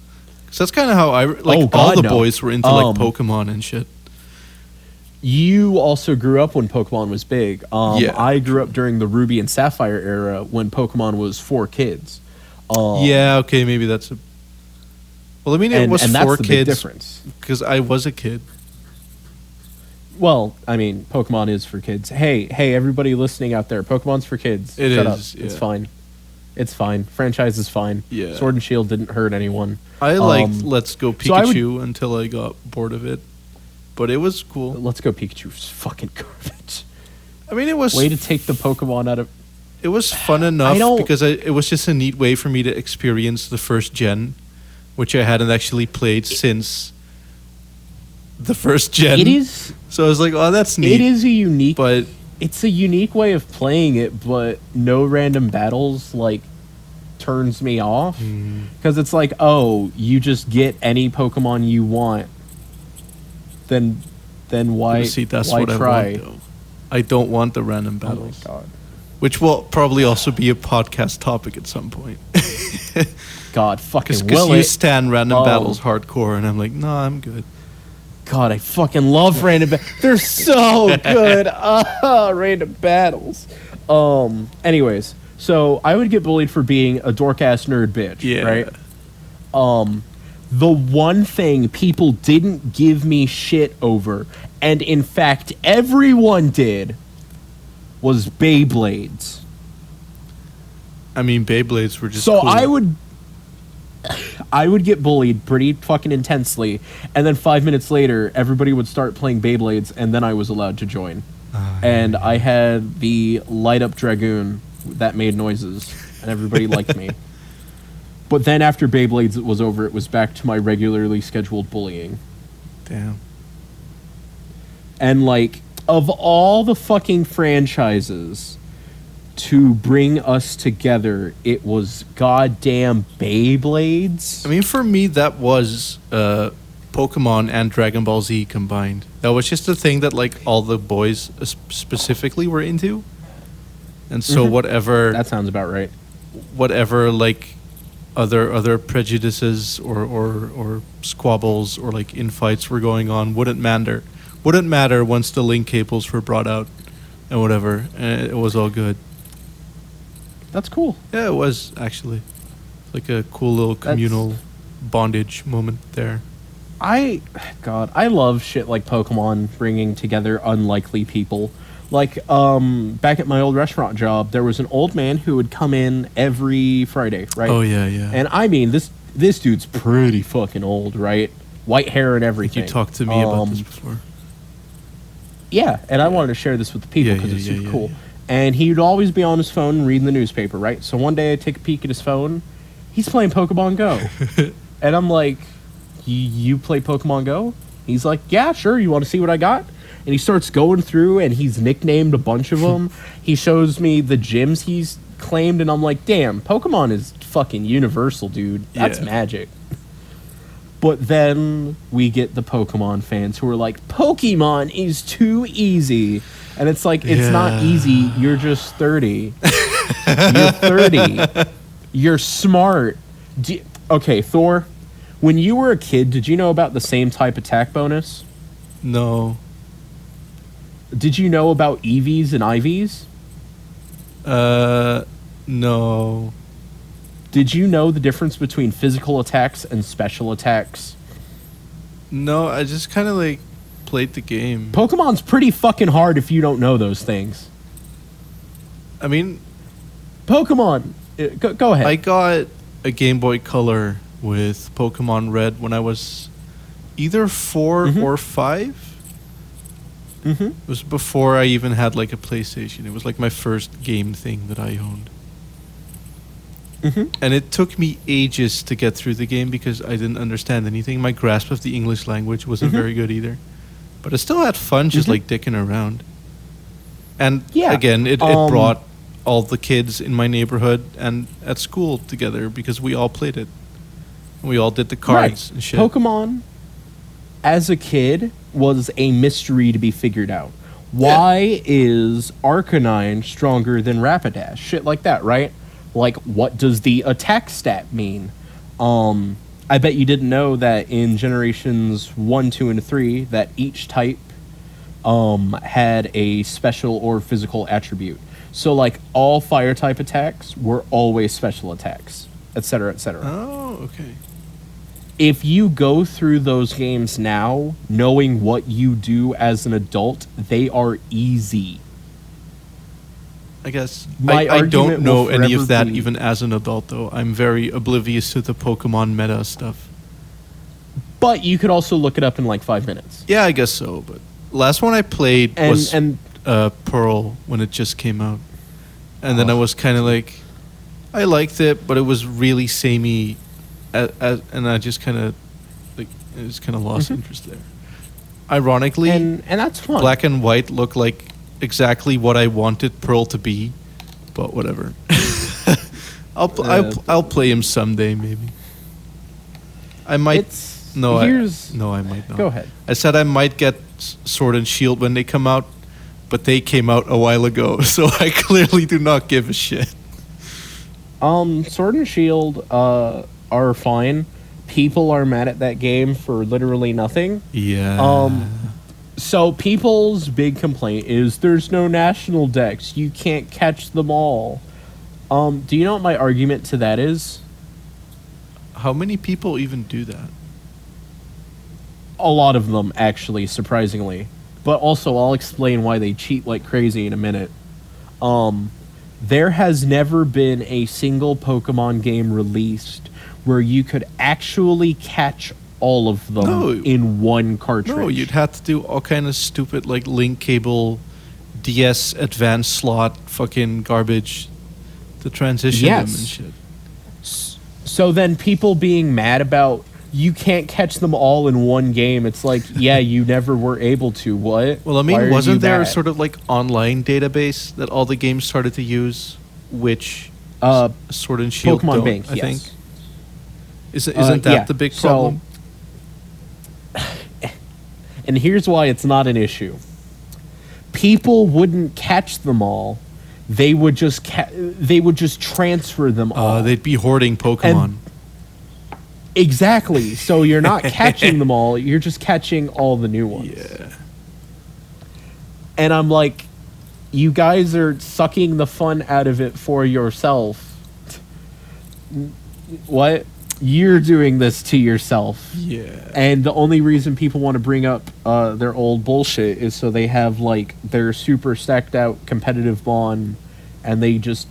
Because that's kind of how all the boys were into like Pokemon and shit. You also grew up when Pokemon was big. I grew up during the Ruby and Sapphire era when Pokemon was for kids. Yeah, okay, maybe that's a... Well, I mean, it was and for that's the kids big difference. Because I was a kid. Well, I mean, Pokemon is for kids. Hey, everybody listening out there, Pokemon's for kids. Shut up. Yeah. It's fine. It's fine. Franchise is fine. Yeah. Sword and Shield didn't hurt anyone. I liked Let's Go Pikachu until I got bored of it. But it was cool. Let's Go Pikachu was fucking garbage. I mean, it was... Way to take the Pokemon out of... It was fun enough because it was just a neat way for me to experience the first gen, which I hadn't actually played since the first gen. It is... So I was like, oh, that's neat. It is a unique... But... It's a unique way of playing it, but no random battles, like, turns me off. Because it's like, oh, you just get any Pokemon you want. Then why, see, that's why what try? I want, though. I don't want the random battles. Oh, my God. Which will probably also be a podcast topic at some point. God, fucking will Because it. you stand random battles hardcore, and I'm like, no, I'm good. God, I fucking love random battles. They're so good. Random battles. Anyways, so I would get bullied for being a dork-ass nerd bitch, right? The one thing people didn't give me shit over, and in fact everyone did, was Beyblades. I mean, Beyblades were just so cool. I would get bullied pretty fucking intensely, and then 5 minutes later, everybody would start playing Beyblades, and then I was allowed to join. And I had the light-up Dragoon that made noises, and everybody liked me. But then after Beyblades was over, it was back to my regularly scheduled bullying. Damn. And, like, of all the fucking franchises to bring us together, it was goddamn Beyblades. I mean, for me, that was Pokemon and Dragon Ball Z combined. That was just the thing that, like, all the boys specifically were into. And so whatever... That sounds about right. Whatever, like, other prejudices or squabbles or, like, infights were going on wouldn't matter. Wouldn't matter once the link cables were brought out and whatever. And it was all good. That's cool. Yeah, it was, actually. Like a cool little communal bondage moment there. I love shit like Pokemon bringing together unlikely people. Like, back at my old restaurant job, there was an old man who would come in every Friday, right? Oh, yeah, yeah. And I mean, this dude's pretty fucking old, right? White hair and everything. You talked to me about this before. Yeah, and I wanted to share this with the people because it's super cool. Yeah. And he'd always be on his phone reading the newspaper, right? So one day I take a peek at his phone. He's playing Pokemon Go. And I'm like, you play Pokemon Go? He's like, yeah, sure. You want to see what I got? And he starts going through, and he's nicknamed a bunch of them. He shows me the gyms he's claimed, and I'm like, damn, Pokemon is fucking universal, dude. That's magic. But then we get the Pokemon fans who are like, Pokemon is too easy. And it's like, it's not easy. You're just 30. You're 30. You're smart. Okay, Thor, when you were a kid, did you know about the same type attack bonus? No. Did you know about EVs and IVs? No. Did you know the difference between physical attacks and special attacks? No, I just kind of like played the game. Pokemon's pretty fucking hard if you don't know those things. I mean, Pokemon, go ahead. I got a Game Boy Color with Pokemon Red when I was either 4 or 5. It was before I even had like a PlayStation. It was like my first game thing that I owned. And it took me ages to get through the game because I didn't understand anything. My grasp of the English language wasn't very good either. But I still had fun just like dicking around. And again, it brought all the kids in my neighborhood and at school together because we all played it. And we all did the cards and shit. Pokemon, as a kid, was a mystery to be figured out. Why is Arcanine stronger than Rapidash? Shit like that, right? Like, what does the attack stat mean? I bet you didn't know that in generations 1, 2, and 3, that each type had a special or physical attribute. So, like, all fire type attacks were always special attacks, etc., etc. Oh, okay. If you go through those games now, knowing what you do as an adult, they are easy. I guess My I don't argument know will any of forever that be- even as an adult, though. I'm very oblivious to the Pokemon meta stuff. But you could also look it up in like 5 minutes. Yeah, I guess so. But last one I played was And Pearl when it just came out, and then I was kind of like, I liked it, but it was really samey, and I just kind of like I just kind of lost interest there. Ironically, and that's fun. Black and White look like exactly what I wanted Pearl to be, but whatever. I'll play him someday, maybe. I might. I might not. Go ahead. I said I might get Sword and Shield when they come out, but they came out a while ago, so I clearly do not give a shit. Sword and Shield are fine. People are mad at that game for literally nothing. Yeah. So people's big complaint is there's no national decks. You can't catch them all. Do you know what my argument to that is? How many people even do that? A lot of them, actually, surprisingly. But also, I'll explain why they cheat like crazy in a minute. There has never been a single Pokemon game released where you could actually catch all of them in one cartridge. No, you'd have to do all kind of stupid, like, link cable, DS advanced slot fucking garbage to transition them and shit. So then people being mad about you can't catch them all in one game, it's like, yeah, you never were able to. What? Well, I mean, wasn't there a sort of like online database that all the games started to use, which Sword and Shield Pokemon don't, Bank, I yes. think? Isn't that the big problem? And here's why it's not an issue. People wouldn't catch them all. They would just transfer them all. They'd be hoarding Pokemon. Exactly. So you're not catching them all. You're just catching all the new ones. Yeah. And I'm like, you guys are sucking the fun out of it for yourself. What? You're doing this to yourself. Yeah. And the only reason people want to bring up their old bullshit is so they have like their super stacked out competitive bond and they just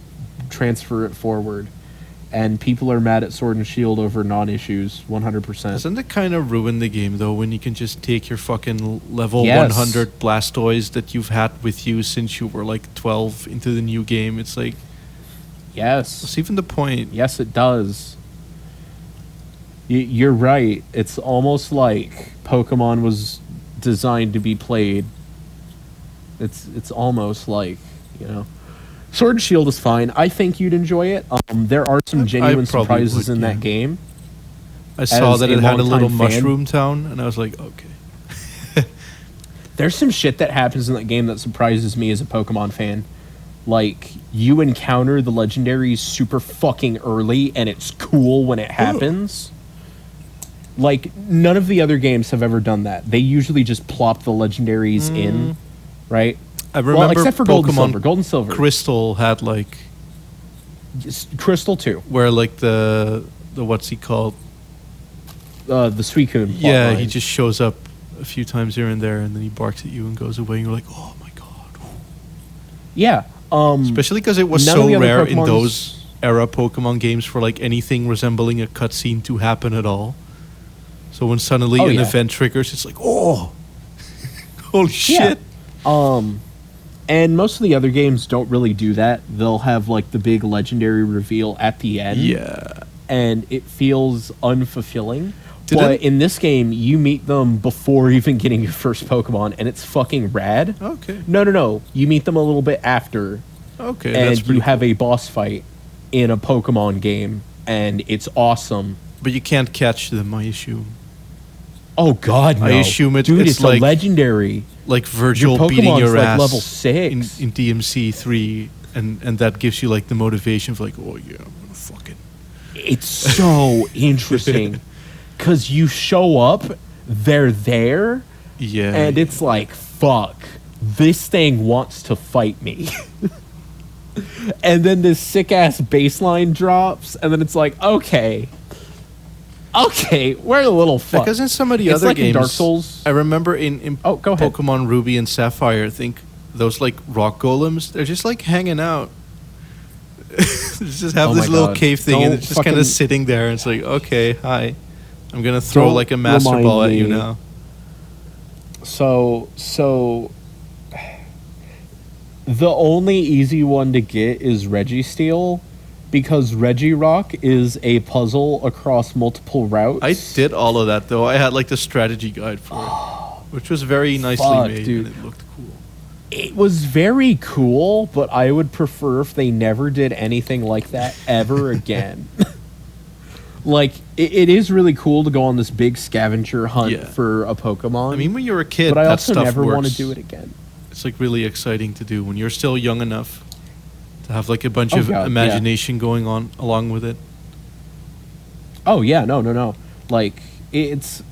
transfer it forward. And people are mad at Sword and Shield over non-issues, 100%. Doesn't it kind of ruin the game, though, when you can just take your fucking level 100 Blastoise that you've had with you since you were, like, 12 into the new game? It's like... Yes. What's even the point? Yes, it does. You're right. It's almost like Pokemon was designed to be played. It's almost like, you know... Sword and Shield is fine. I think you'd enjoy it. There are some genuine surprises in that game. I saw that it had a little fan. mushroom town, and I was like, okay. There's some shit that happens in that game that surprises me as a Pokemon fan. Like, you encounter the legendaries super fucking early, and it's cool when it happens. Like, none of the other games have ever done that. They usually just plop the legendaries in, right? I remember except for Pokemon Gold and Silver. Crystal had like Crystal 2. Where like the what's he called? The Suicune. Yeah, plotline. he just shows up a few times here and there, and then he barks at you and goes away, and you're like, oh my god. Yeah. Especially because it was none of so the other rare in Pokemons- those era Pokemon games for like anything resembling a cutscene to happen at all. So when suddenly Oh, an yeah. event triggers, it's like, oh, holy shit. And most of the other games don't really do that. They'll have like the big legendary reveal at the end. Yeah. And it feels unfulfilling. Did but it- in this game, you meet them before even getting your first Pokemon, and it's fucking rad. Okay. No. You meet them a little bit after, Okay. That's and pretty you have a boss fight in a Pokemon game, and it's awesome. But you can't catch them, I assume. Oh God, no! I assume Dude, it's it's like- a legendary. Like Virgil Your beating Pokemon's your like ass level 6. in DMC 3, and that gives you like the motivation for like, oh yeah, I'm gonna fucking. It's so interesting because you show up, they're there, Yeah. and it's like, fuck, this thing wants to fight me. And then this sick ass baseline drops, and then it's like, okay, we're a little fucked. Because in some of the It's other like in games, Dark Souls. I remember in Oh, go ahead. Pokemon Ruby and Sapphire, I think those like rock golems, they're just like hanging out. They just have Oh this my little God. cave thing, and Don't it's just kind fucking- of sitting there. And it's like, okay, hi, I'm gonna throw Don't like a master remind ball at you me. now. So the only easy one to get is Registeel, because Regirock is a puzzle across multiple routes. I did all of that though. I had like the strategy guide for it, which was very nicely Fuck, made, dude. and it looked cool. It was very cool, but I would prefer if they never did anything like that ever again. Like, it is really cool to go on this big scavenger hunt Yeah. for a Pokemon. I mean, when you're a kid, but I that also stuff never works. want to do it again. It's like really exciting to do when you're still young enough to have like a bunch Oh, of God, yeah. imagination going on along with it. Oh yeah, no. Like it's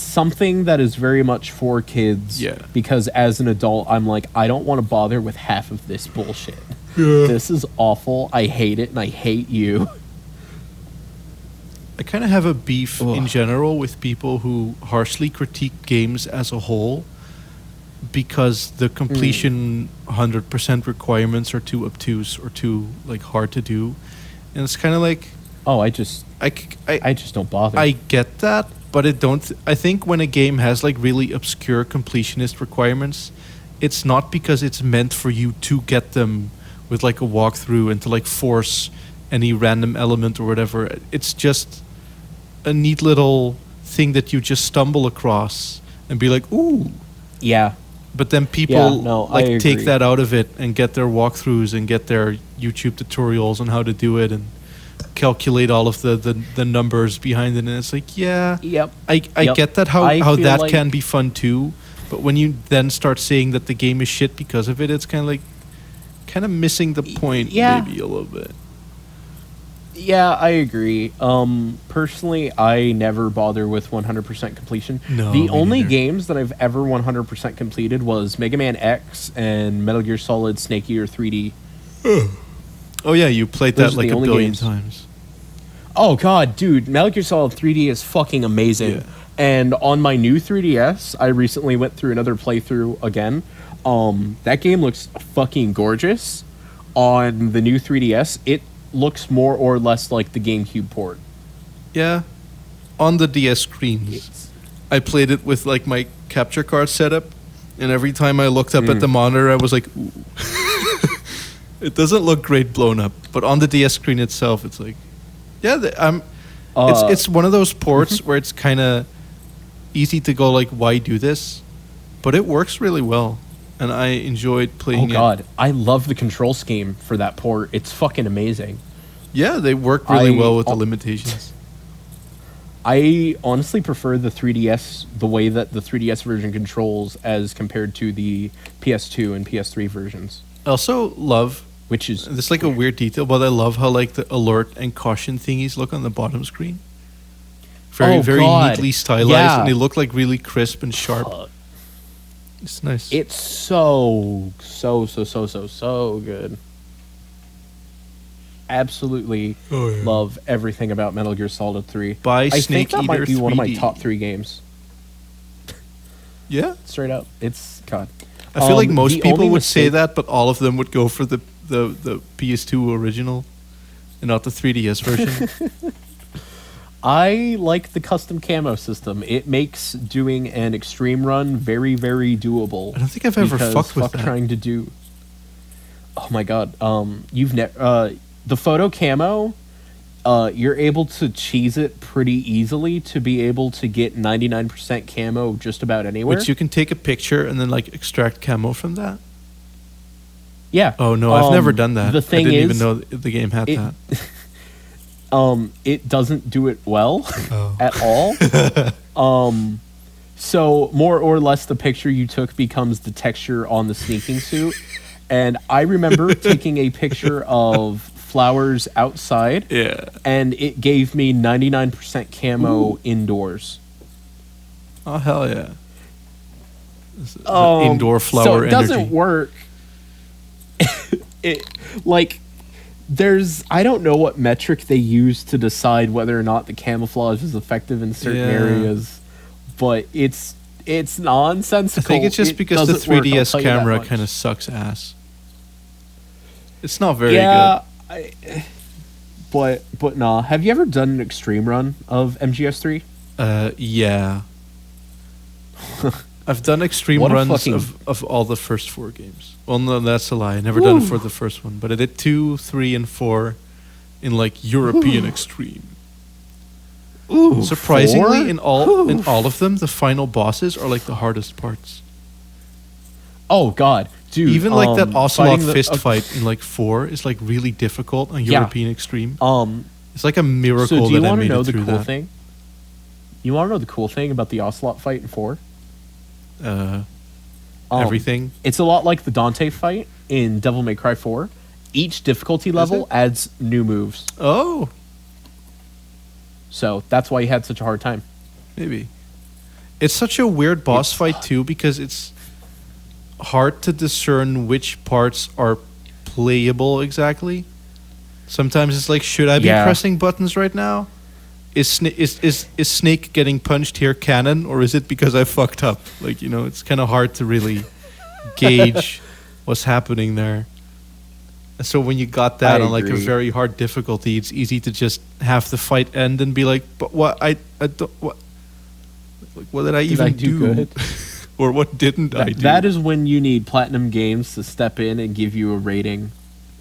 something that is very much for kids. Yeah. Because as an adult, I'm like, I don't want to bother with half of this bullshit. This is awful. I hate it, and I hate you. I kind of have a beef in Ugh. general with people who harshly critique games as a whole because the completion 100% requirements are too obtuse or too like hard to do, and it's kind of like Oh, I just I don't bother. I get that, but it don't. I think when a game has like really obscure completionist requirements, it's not because it's meant for you to get them with like a walkthrough and to like force any random element or whatever. It's just a neat little thing that you just stumble across and be like, ooh. yeah. But then people Yeah, no, I like take agree. that out of it and get their walkthroughs and get their YouTube tutorials on how to do it and calculate all of the numbers behind it, and it's like, yeah, Yep. I Yep. get that how I feel that like- can be fun too, but when you then start saying that the game is shit because of it, it's kind of missing the point Yeah. maybe a little bit. Yeah, I agree. Personally, I never bother with 100% completion. No, the me only neither. games that I've ever 100% completed was Mega Man X and Metal Gear Solid Snake Eater 3D. Oh yeah, you played Those that are like the a only billion games. times. Oh god, dude, Metal Gear Solid 3D is fucking amazing. Yeah. And on my new 3DS, I recently went through another playthrough again. That game looks fucking gorgeous. On the new 3DS, it looks more or less like the GameCube port. Yeah, on the DS screens, I played it with like my capture card setup, and every time I looked up at the monitor, I was like, ooh. It doesn't look great blown up, but on the DS screen itself, it's like, yeah, it's one of those ports where it's kind of easy to go like, why do this? But it works really well, and I enjoyed Oh playing it. god, I love the control scheme for that port. It's fucking amazing. Yeah, they work really well with the I- limitations. I honestly prefer the 3DS, the way that the 3DS version controls as compared to the PS2 and PS3 versions, I also love, which is this is like a weird detail, but I love how like the alert and caution thingies look on the bottom screen. Very, Oh, very God. neatly stylized, Yeah. and they look like really crisp and sharp. It's nice. It's so good. absolutely love everything about Metal Gear Solid 3. Buy I Snake think that Eater might be one of my 3D. top 3 games. Yeah, Straight up. It's God. I feel like most the people only would say mistake- that, but all of them would go for the PS2 original and not the 3DS version. I like the custom camo system. It makes doing an extreme run very, very doable. I don't think I've ever because fucked with fuck that. trying to do. Oh my god. The photo camo. You're able to cheese it pretty easily to be able to get 99% camo just about anywhere. Which you can take a picture and then like extract camo from that. Yeah. Oh no, I've never done that. The thing I didn't is, even know the game had that. It doesn't do it well Oh. at all. So more or less the picture you took becomes the texture on the sneaking suit. And I remember taking a picture of flowers outside. Yeah. And it gave me 99% camo indoors. Oh hell yeah. This is the indoor flower so it doesn't energy. work. I don't know what metric they use to decide whether or not the camouflage is effective in certain areas, but it's nonsensical. I think it's just It because the doesn't work, I'll 3DS tell you that camera much. kind of sucks ass. It's not very yeah, but nah. Have you ever done an extreme run of MGS3? good. Yeah. I've done extreme What a runs fucking- of all the first 4 games. Well, no, that's a lie. I never done it for the first one, but I did 2, 3, and 4 in like European extreme. Ooh, Surprisingly, 4? in all of them, the final bosses are like the hardest parts. Oh god, dude! Even like that Ocelot fighting the- fist fight in like 4 is like really difficult on European extreme. It's like a miracle So do you that I want to made know it the through cool that. thing? You want to know the cool thing about the Ocelot fight in 4? Everything. It's a lot like the Dante fight in Devil May Cry 4. Each difficulty level it? adds new moves. Oh, So that's why you had such a hard time. maybe. It's such a weird boss fight too because it's hard to discern which parts are playable exactly. Sometimes it's like, should I be Yeah. pressing buttons right now? Is Snake getting punched here canon, or is it because I fucked up? Like, you know, it's kind of hard to really gauge what's happening there. And so when you got that I on like a agree. very hard difficulty, it's easy to just have the fight end and be like, but what I don't what like what did I even I do good? or what didn't I do? That is when you need Platinum Games to step in and give you a rating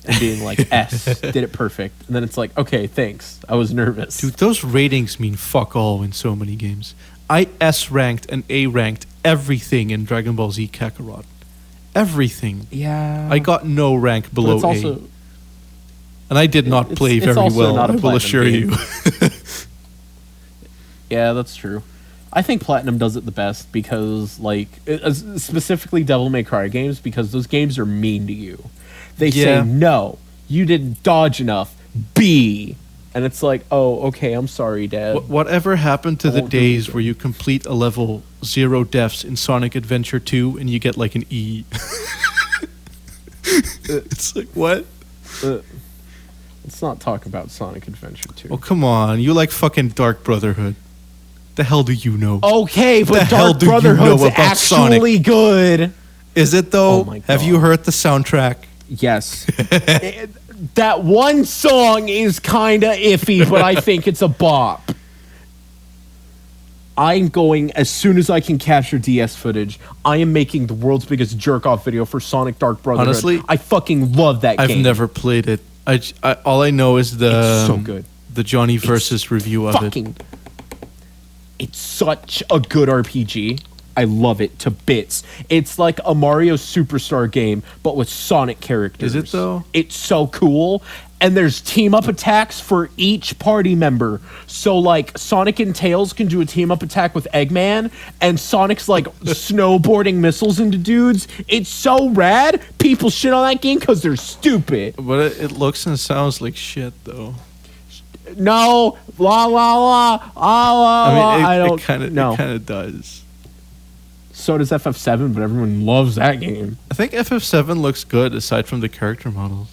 and being like, S, did it perfect. And then it's like, okay, thanks. I was nervous. Dude, those ratings mean fuck all in so many games. I S ranked and A ranked everything in Dragon Ball Z Kakarot. Everything. Yeah. I got no rank But below it's also, A. And I did not it's- play it's very also well, not a I will platinum assure game. you. Yeah, that's true. I think Platinum does it the best because, like, specifically Devil May Cry games, because those games are mean to you. They Yeah. say, no, you didn't dodge enough. B. And it's like, oh, okay, I'm sorry, Dad. Whatever happened to the Won't do days it. where you complete a level 0 deaths in Sonic Adventure 2 and you get like an E? It's like, what? Let's not talk about Sonic Adventure 2. Oh, come on. You like fucking Dark Brotherhood. The hell do you know? Okay, The but hell Dark do you know Brotherhood's about actually good. Is it though? Oh my Have you God. heard the soundtrack? Yes. That one song is kind of iffy, but I think it's a bop. I'm going, as soon as I can capture DS footage, I am making the world's biggest jerk-off video for Sonic Dark Brotherhood. Honestly, I fucking love that I've game. never played it. All I know is the It's so good. the Johnny versus review of it. Fucking... It's such a good RPG. I love it to bits. It's like a Mario Superstar game, but with Sonic characters. Is it, though? It's so cool. And there's team-up attacks for each party member. So, like, Sonic and Tails can do a team-up attack with Eggman, and Sonic's, like, snowboarding missiles into dudes. It's so rad. People shit on that game because they're stupid. But it looks and sounds like shit, though. No, la la la, I mean, don't. it kind of does. So does FF7, but everyone loves that game. I think FF7 looks good aside from the character models.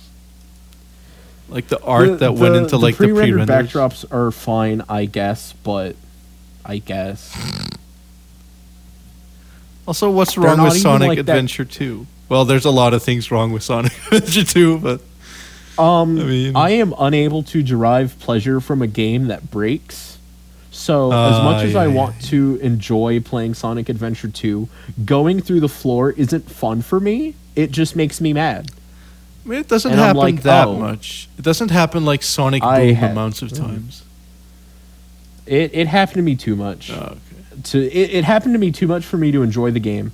Like the art that went into like the pre-rendered pre-renders. backdrops are fine, I guess, but I guess. Also, what's They're wrong not with even Sonic like that- Adventure 2? Well, there's a lot of things wrong with Sonic Adventure 2, but I am unable to derive pleasure from a game that breaks. So, as much as I want to enjoy playing Sonic Adventure 2, going through the floor isn't fun for me. It just makes me mad. I mean, it doesn't And I'm happen like, that oh. much. It doesn't happen like Sonic I Boom ha- amounts of times. It happened to me too much. Oh, okay. It happened to me too much for me to enjoy the game.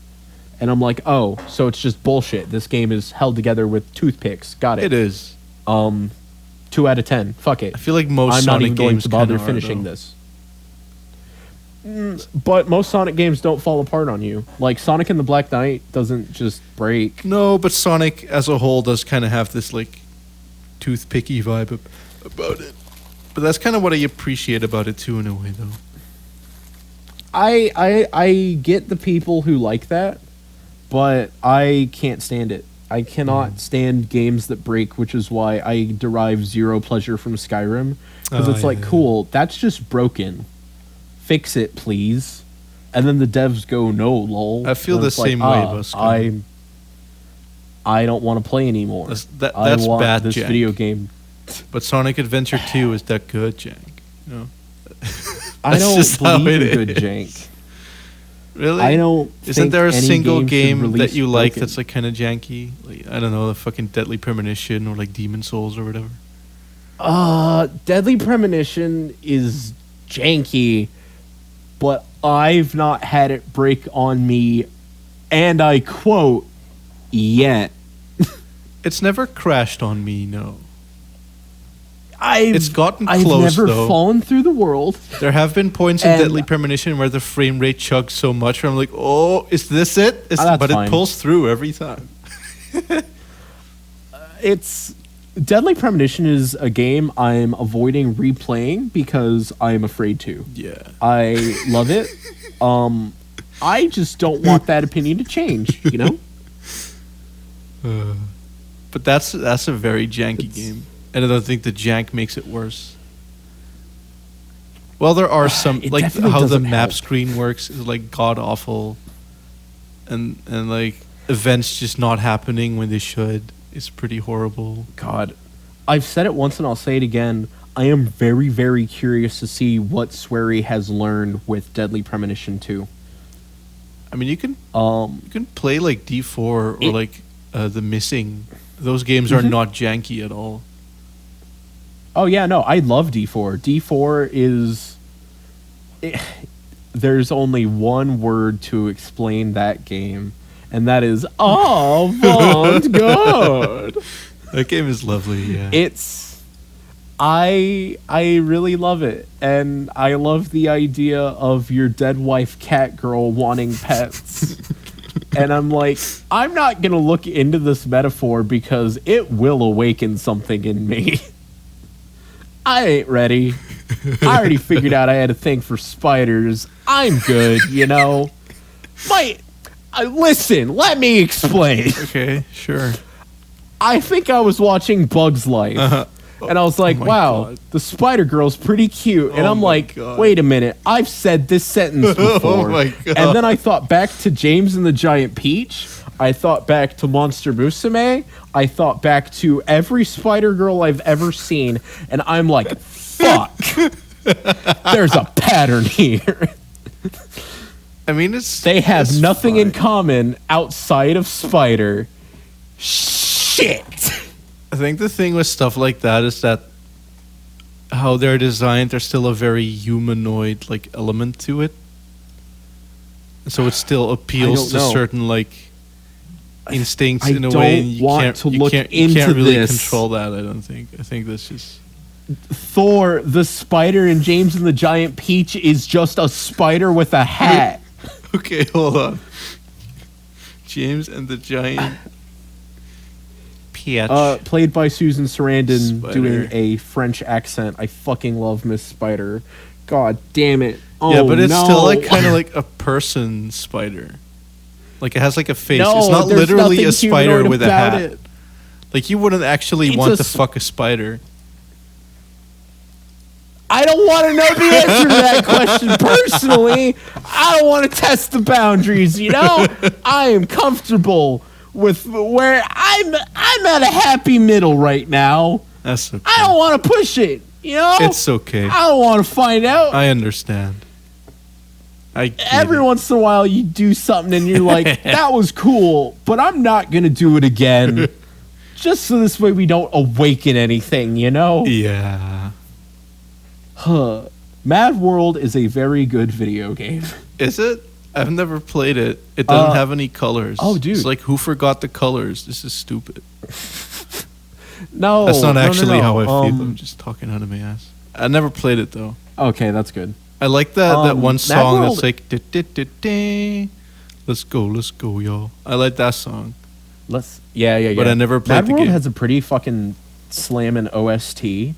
And I'm like, oh, so it's just bullshit. This game is held together with toothpicks. Got it. It is. 2 out of 10. Fuck it. I feel like most I'm Sonic not even going games to bother kinda are, finishing though. this. But most Sonic games don't fall apart on you. Like Sonic and the Black Knight doesn't just break. No, but Sonic as a whole does kind of have this like toothpicky vibe about it. But that's kind of what I appreciate about it too, in a way, though. I get the people who like that, but I can't stand it. I cannot stand games that break, which is why I derive zero pleasure from Skyrim. Because it's like, cool, that's just broken. Fix it, please. And then the devs go, no, lol. I feel And the it's like, same way about Skyrim. I don't want to play anymore. That's I want bad, this Jack. video game. But Sonic Adventure 2 is that good, Jack. You know? I don't just how believe it in good is. jank. Really? I don't. Isn't think there a any single should game that release you like broken. that's like kind of janky? Like, I don't know, the fucking Deadly Premonition or like Demon Souls or whatever. Deadly Premonition is janky, but I've not had it break on me, and I quote, yet. It's never crashed on me, no. I've It's gotten I've close, never though. fallen through the world. There have been points in And- Deadly Premonition where the frame rate chugs so much where I'm like, oh, is this it? that's But fine. it pulls through every time. It's Deadly Premonition is a game I'm avoiding replaying because I'm afraid to. Yeah. I love it. I just don't want that opinion to change, you know? But that's a very janky game. And I don't think the jank makes it worse. Well, there are some, It like definitely how the doesn't map help. screen works is like god awful. And like events just not happening when they should is pretty horrible. God, I've said it once and I'll say it again. I am very, very curious to see what Swery has learned with Deadly Premonition 2. I mean, you can play like D4 or It- like The Missing. Those games are not janky at all. Oh yeah, no, I love D4. D4 is... there's only one word to explain that game, and that is avant-garde. That game is lovely, yeah. It's... I really love it, and I love the idea of your dead wife cat girl wanting pets. And I'm like, I'm not going to look into this metaphor because it will awaken something in me. I ain't ready. I already figured out I had a thing for spiders. I'm good, you know? Listen, let me explain. Okay, sure. I think I was watching Bug's Life. And I was like, my wow, God. the spider girl's pretty cute. And Oh I'm my like, God. wait a minute, I've said this sentence before. my God. And then I thought back to James and the Giant Peach. I thought back to Monster Musume. I thought back to every spider girl I've ever seen. And I'm like, fuck. There's a pattern here. I mean, it's They have it's nothing in fine. common outside of spider. Shit. I think the thing with stuff like that is that how they're designed, there's still a very humanoid like element to it. So it still appeals don't to know. certain like instincts I in a way. And don't you want can't, to you look can't, you into can't really this. control that. I don't think. I think that's just Thor, the spider in James and the Giant Peach is just a spider with a hat. okay. Hold on. James and the Giant Peach. Played by Susan Sarandon Spider. doing a French accent. I fucking love Miss Spider. God damn it. Oh, yeah, but it's no. still like kind of like a person spider. Like it has like a face. No, it's not there's literally nothing a spider humanoid with a about hat. it. Like, you wouldn't actually It's want a to s- fuck a spider. I don't want to know the answer to that question personally. I don't want to test the boundaries, you know? I am comfortable with where I'm at a happy middle right now. That's okay. I don't want to push it, you know? It's okay. I don't want to find out. I understand. Every once in a while you do something and you're like, that was cool, but I'm not going to do it again. Just so this way we don't awaken anything, you know? Yeah. Huh. MadWorld is a very good video game. Is it? I've never played it. It doesn't have any colors. Oh, dude. It's like, who forgot the colors? This is stupid. No. That's not actually no. how I feel. I'm just talking out of my ass. I never played it, though. Okay, that's good. I like that one song MadWorld- that's like, let's go, yo. I like that song. Yeah. But I never played the MadWorld game. has a pretty fucking slamming OST.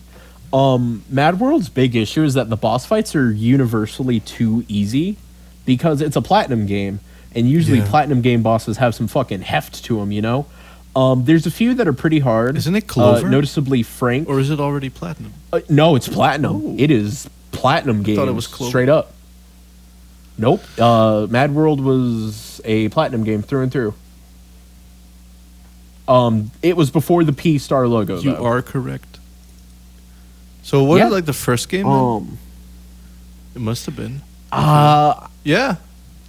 MadWorld's big issue is that the boss fights are universally too easy because it's a platinum game, and usually Yeah. platinum game bosses have some fucking heft to them, you know? There's a few that are pretty hard. Isn't it Clover? Noticeably Frank. Or is it already platinum? No, it's platinum. Oh. It is platinum game. thought it was Clover. Straight up. Nope. MadWorld was a platinum game through and through. It was before the P Star logo. You though. are correct. So what Yeah. like the first game then? It must have been. Yeah.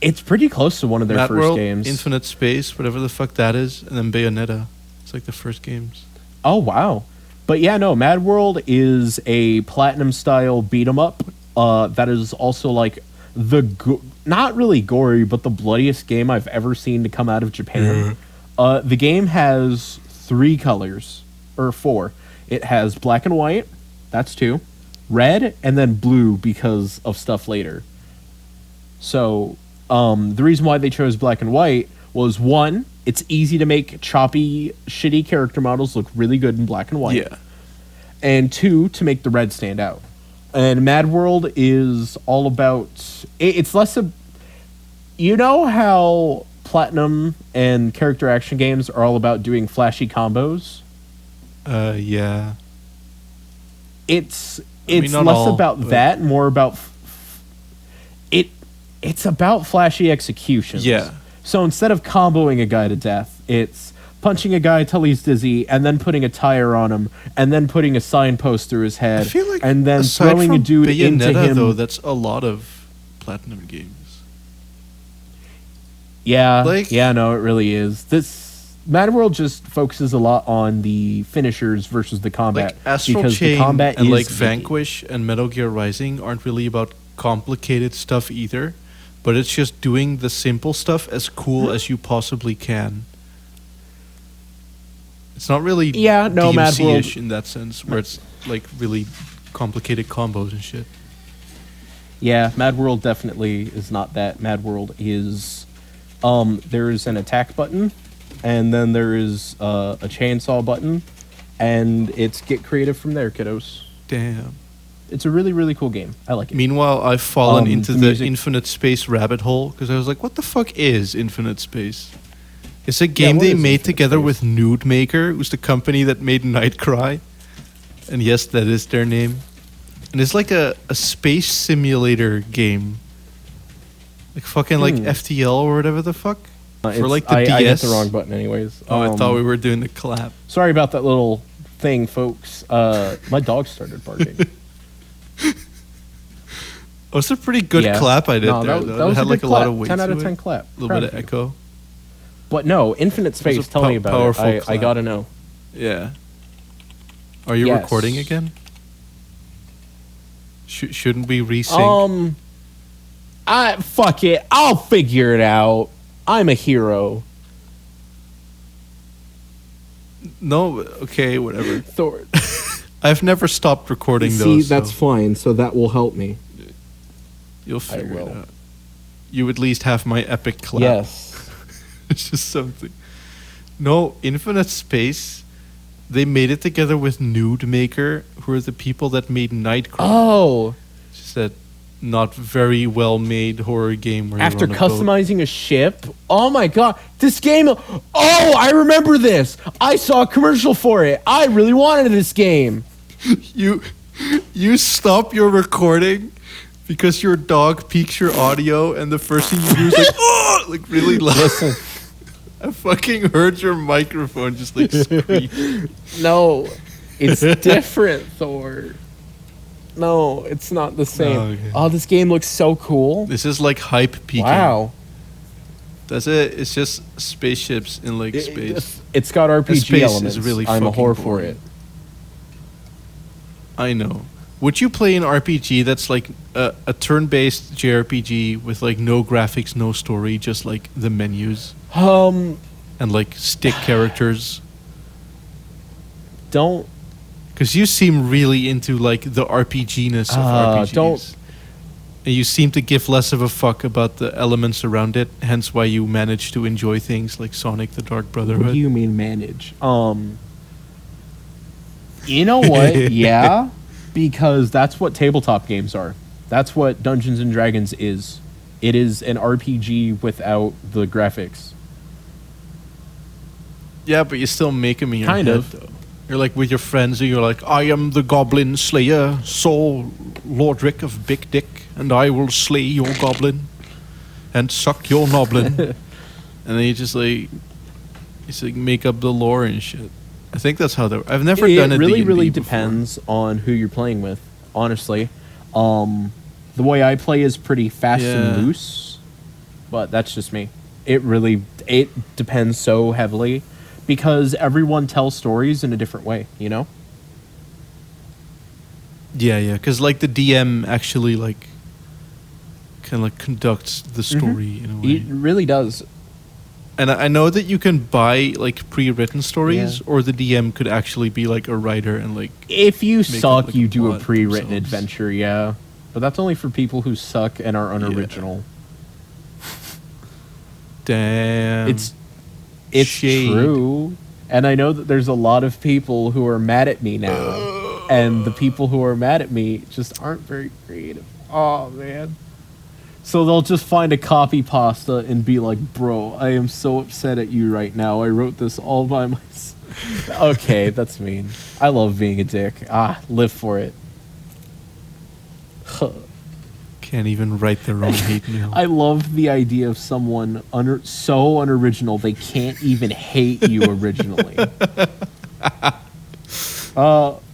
It's pretty close to one of their first MadWorld, games. Infinite Space, whatever the fuck that is, and then Bayonetta. It's like the first games. Oh wow. But yeah, no, MadWorld is a platinum style beat 'em up. That is also like not really gory, but the bloodiest game I've ever seen to come out of Japan. The game has 3 colors or 4. It has black and white, that's 2, red, and then blue because of stuff later. So the reason why they chose black and white was 1, it's easy to make choppy, shitty character models look really good in black and white. Yeah. And 2, to make the red stand out. And MadWorld is all about... It's less of... You know how Platinum and character action games are all about doing flashy combos? Yeah. It's not less all, about but- that, more about... It's about flashy executions. Yeah. So instead of comboing a guy to death, it's punching a guy till he's dizzy, and then putting a tire on him, and then putting a signpost through his head, I feel like and then aside throwing a from dude Bayonetta, into him. though, that's a lot of platinum games. Yeah, Like- no, it really is. This MadWorld just focuses a lot on the finishers versus the combat, Like Astral because Chain the combat and is like the- Vanquish and Metal Gear Rising aren't really about complicated stuff either, but it's just doing the simple stuff as cool as you possibly can. It's not really Yeah, no, DMC-ish MadWorld- in that sense, where it's like really complicated combos and shit. Yeah, MadWorld definitely is not that. MadWorld is there's an attack button, and then there is a chainsaw button, and it's get creative from there, kiddos. Damn. It's a really, really cool game. I like it. Meanwhile, I've fallen into the the music- Infinite Space rabbit hole because I was like, what the fuck is Infinite Space? It's a game what they is made Infinite together Space? with Nude Maker, who's the company that made Nightcry. And yes, that is their name. And it's like a space simulator game. Like fucking like FTL or whatever the fuck. For It's- like the I DS. hit the wrong button anyways. Oh, I thought we were doing the clap. Sorry about that little thing, folks. My dog started barking. Oh, it's a pretty good Yeah. clap I did No, there. that Though. It was had a like good a lot clap. of weight 10 out of to 10 it. clap. A little Proud bit of of you. echo. But no, Infinite Space. a Tell me about powerful it. I clap. gotta know. Yeah. Are you Yes. recording again? Shouldn't we resync? Fuck it. I'll figure it out. I'm a hero. No, okay, whatever. Thor. I've never stopped recording See, those. that's so fine. So that will help me. you'll figure will. it out. You at least have my epic clap. Yes. It's just something. No, Infinite Space, they made it together with Nude Maker, who are the people that made Nightcrawler. Oh. Just that not very well made horror game where After you're on a boat. customizing a ship, oh my god, this game, oh, I remember this. I saw a commercial for it. I really wanted this game. You stop your recording because your dog peaks your audio, and the first thing you do is like, oh, like really loud. Listen. I fucking heard your microphone just like scream. No, it's different, Thor. No, it's not the same. Oh, okay. Oh, this game looks so cool. This is like hype peaking. Wow. That's it. It's just spaceships in like space. It's got RPG Space is elements. really I'm a fucking whore for boring. it. I know. Would you play an RPG that's like a turn-based JRPG with like no graphics, no story, just like the menus and like stick characters? Don't. Because you seem really into like the RPG-ness of RPGs. Don't. And you seem to give less of a fuck about the elements around it, hence why you manage to enjoy things like Sonic the Dark Brotherhood. What do you mean manage? You know what? Yeah, because that's what tabletop games are. That's what Dungeons and Dragons is. It is an RPG without the graphics. Yeah, but you still make them in your Kind head, of. though. You're like with your friends and you're like, I am the Goblin Slayer, Saul Lordrick of Big Dick, and I will slay your goblin and suck your noblin. And then you just like make up the lore and shit. I think that's how they're. I've never done it. It really, really before. depends on who you're playing with, honestly. The way I play is pretty fast and loose, but that's just me. It depends so heavily because everyone tells stories in a different way, you know? Yeah, because like the DM actually like kind of like conducts the story in a way. It really does. And I know that you can buy like pre-written stories, or the DM could actually be like a writer and like. If you up, suck, like, you a do a plot pre-written themselves. adventure, yeah. But that's only for people who suck and are unoriginal. Damn. It's Shade. true. And I know that there's a lot of people who are mad at me now. And the people who are mad at me just aren't very creative. Oh, man. So they'll just find a copy pasta and be like, bro, I am so upset at you right now. I wrote this all by myself. Okay, that's mean. I love being a dick. Live for it. Can't even write their own hate mail. I love the idea of someone so unoriginal they can't even hate you originally.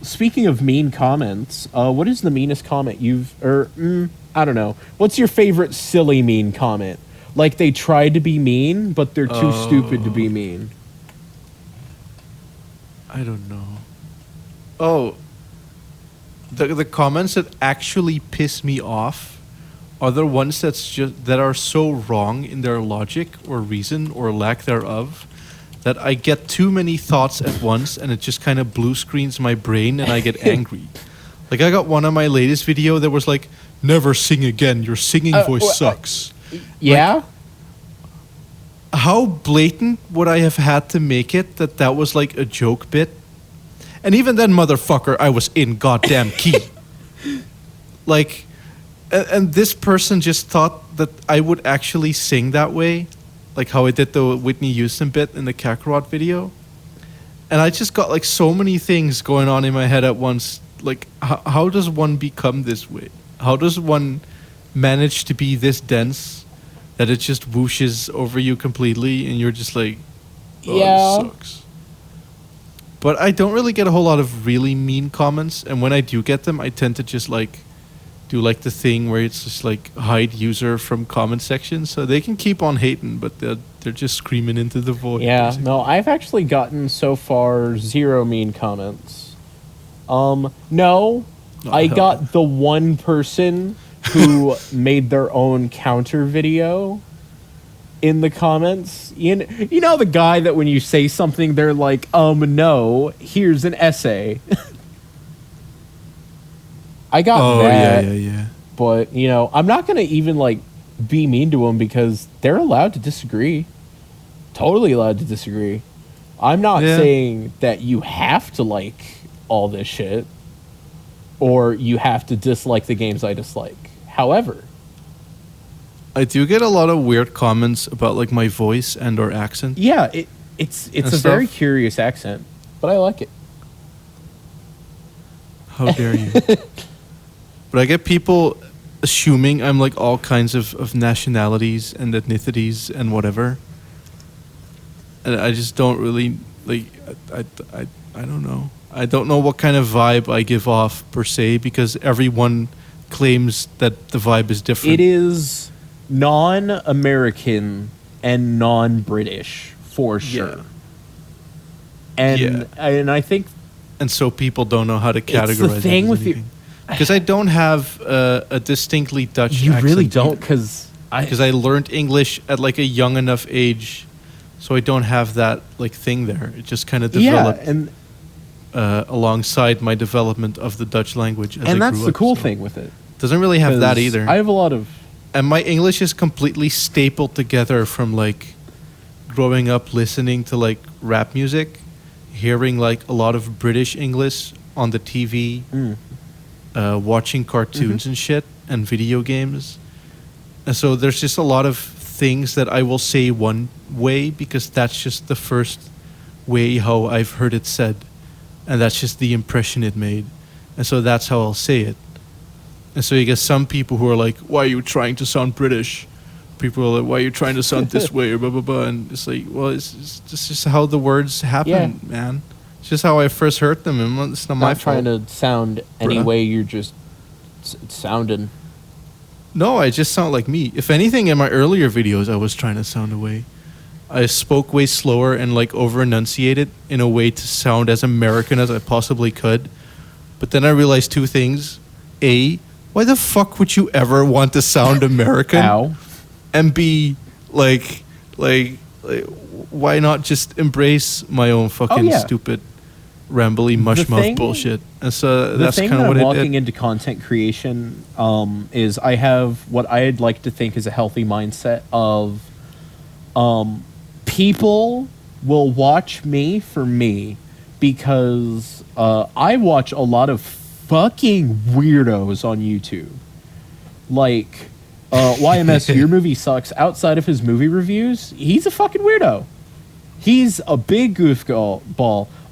Speaking of mean comments, what is the meanest comment I don't know. What's your favorite silly mean comment? Like they tried to be mean, but they're too stupid to be mean. I don't know. Oh, the comments that actually piss me off are the ones that are so wrong in their logic or reason or lack thereof that I get too many thoughts at once and it just kind of blue screens my brain and I get angry. Like I got one on my latest video that was like, "Never sing again. Your singing voice sucks." Yeah? Like, how blatant would I have had to make it that was like a joke bit? And even then, motherfucker, I was in goddamn key. Like, and this person just thought that I would actually sing that way, like how I did the Whitney Houston bit in the Kakarot video. And I just got like so many things going on in my head at once. Like, how does one become this way? How does one manage to be this dense that it just whooshes over you completely and you're just like, oh, Yeah. this sucks. But I don't really get a whole lot of really mean comments, and when I do get them, I tend to just like do like the thing where it's just like hide user from comment section, so they can keep on hating, but they're just screaming into the void. Yeah, basically. no, I've actually gotten so far 0 mean comments. No, I got the one person who made their own counter video in the comments. You know the guy that when you say something, they're like, no, here's an essay. I got that. Yeah. But, I'm not going to even, like, be mean to them because they're allowed to disagree. Totally allowed to disagree. I'm not saying that you have to like all this shit or you have to dislike the games I dislike. However, I do get a lot of weird comments about like my voice and or accent. yeah, it's a very curious accent, but I like it. How dare you? But I get people assuming I'm like all kinds of nationalities and ethnicities and whatever. And I just don't really like. I don't know. I don't know what kind of vibe I give off per se because everyone claims that the vibe is different. It is non-American and non-British for sure. And I think, and so people don't know how to categorize. it's the thing with you, because I don't have a distinctly Dutch. You accent really don't, because I learned English at like a young enough age, so I don't have that like thing there. It just kind of developed alongside my development of the Dutch language. And that's the cool thing with it. Doesn't really have that either. I have a lot of, and my English is completely stapled together from like growing up listening to like rap music, hearing like a lot of British English on the TV, watching cartoons and shit, and video games. And so there's just a lot of things that I will say one way because that's just the first way how I've heard it said. And that's just the impression it made. And so that's how I'll say it. And so you get some people who are like, why are you trying to sound British? People are like, why are you trying to sound this way? Or blah, blah, blah. And it's like, well, it's just how the words happen, man. It's just how I first heard them. And it's not my fault. Not trying to sound any way you're just sounding. No, I just sound like me. If anything, in my earlier videos, I was trying to sound away. I spoke way slower and like over-enunciated in a way to sound as American as I possibly could. But then I realized two things. A, why the fuck would you ever want to sound American? Ow. And B, like, why not just embrace my own fucking stupid, rambly mush-mouth bullshit? And so that's kind of what I'm walking into content creation is I have what I'd like to think is a healthy mindset of people will watch me for me because I watch a lot of fucking weirdos on YouTube. Like, YMS, your movie sucks. Outside of his movie reviews, he's a fucking weirdo. He's a big goofball.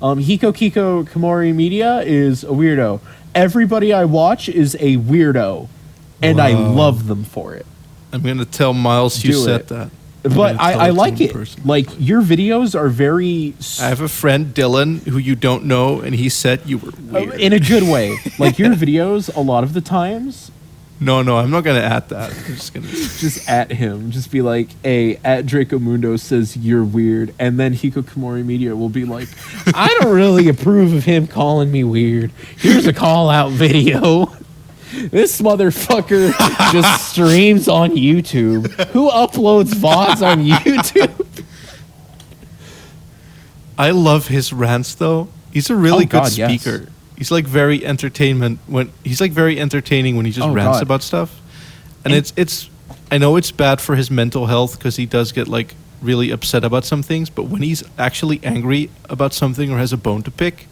Hiko Kiko Komori Media is a weirdo. Everybody I watch is a weirdo, and I love them for it. I'm going to tell Miles you said that. But I like it. Like, your videos are very... I have a friend, Dylan, who you don't know, and he said you were weird. In a good way. Like, your videos, a lot of the times... No, I'm not going to at that. I'm just going to... Just at him. Just be like, hey, at Draco Mundo says you're weird. And then Hiko Komori Media will be like, I don't really approve of him calling me weird. Here's a call-out video. This motherfucker just streams on YouTube. Who uploads VODs on YouTube? I love his rants, though. He's a really good speaker. Yes. He's like very entertaining when he just rants about stuff. And it's I know it's bad for his mental health because he does get like really upset about some things, but when he's actually angry about something or has a bone to pick,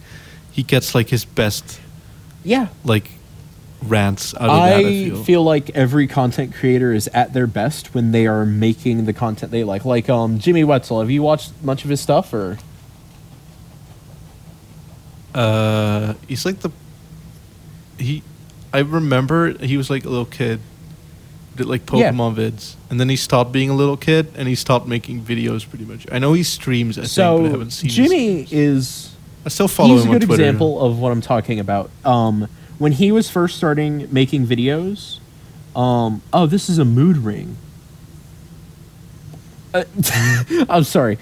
he gets like his best like rants out of that. I feel like every content creator is at their best when they are making the content they like. Like Jimmy Wetzel, have you watched much of his stuff or? He's like I remember he was like a little kid, did like Pokemon vids, and then he stopped being a little kid and he stopped making videos pretty much. I know he streams, I think, but I haven't seen Jimmy is... I still follow him on Twitter. He's a good example of what I'm talking about. When he was first starting making videos, this is a mood ring. I'm sorry.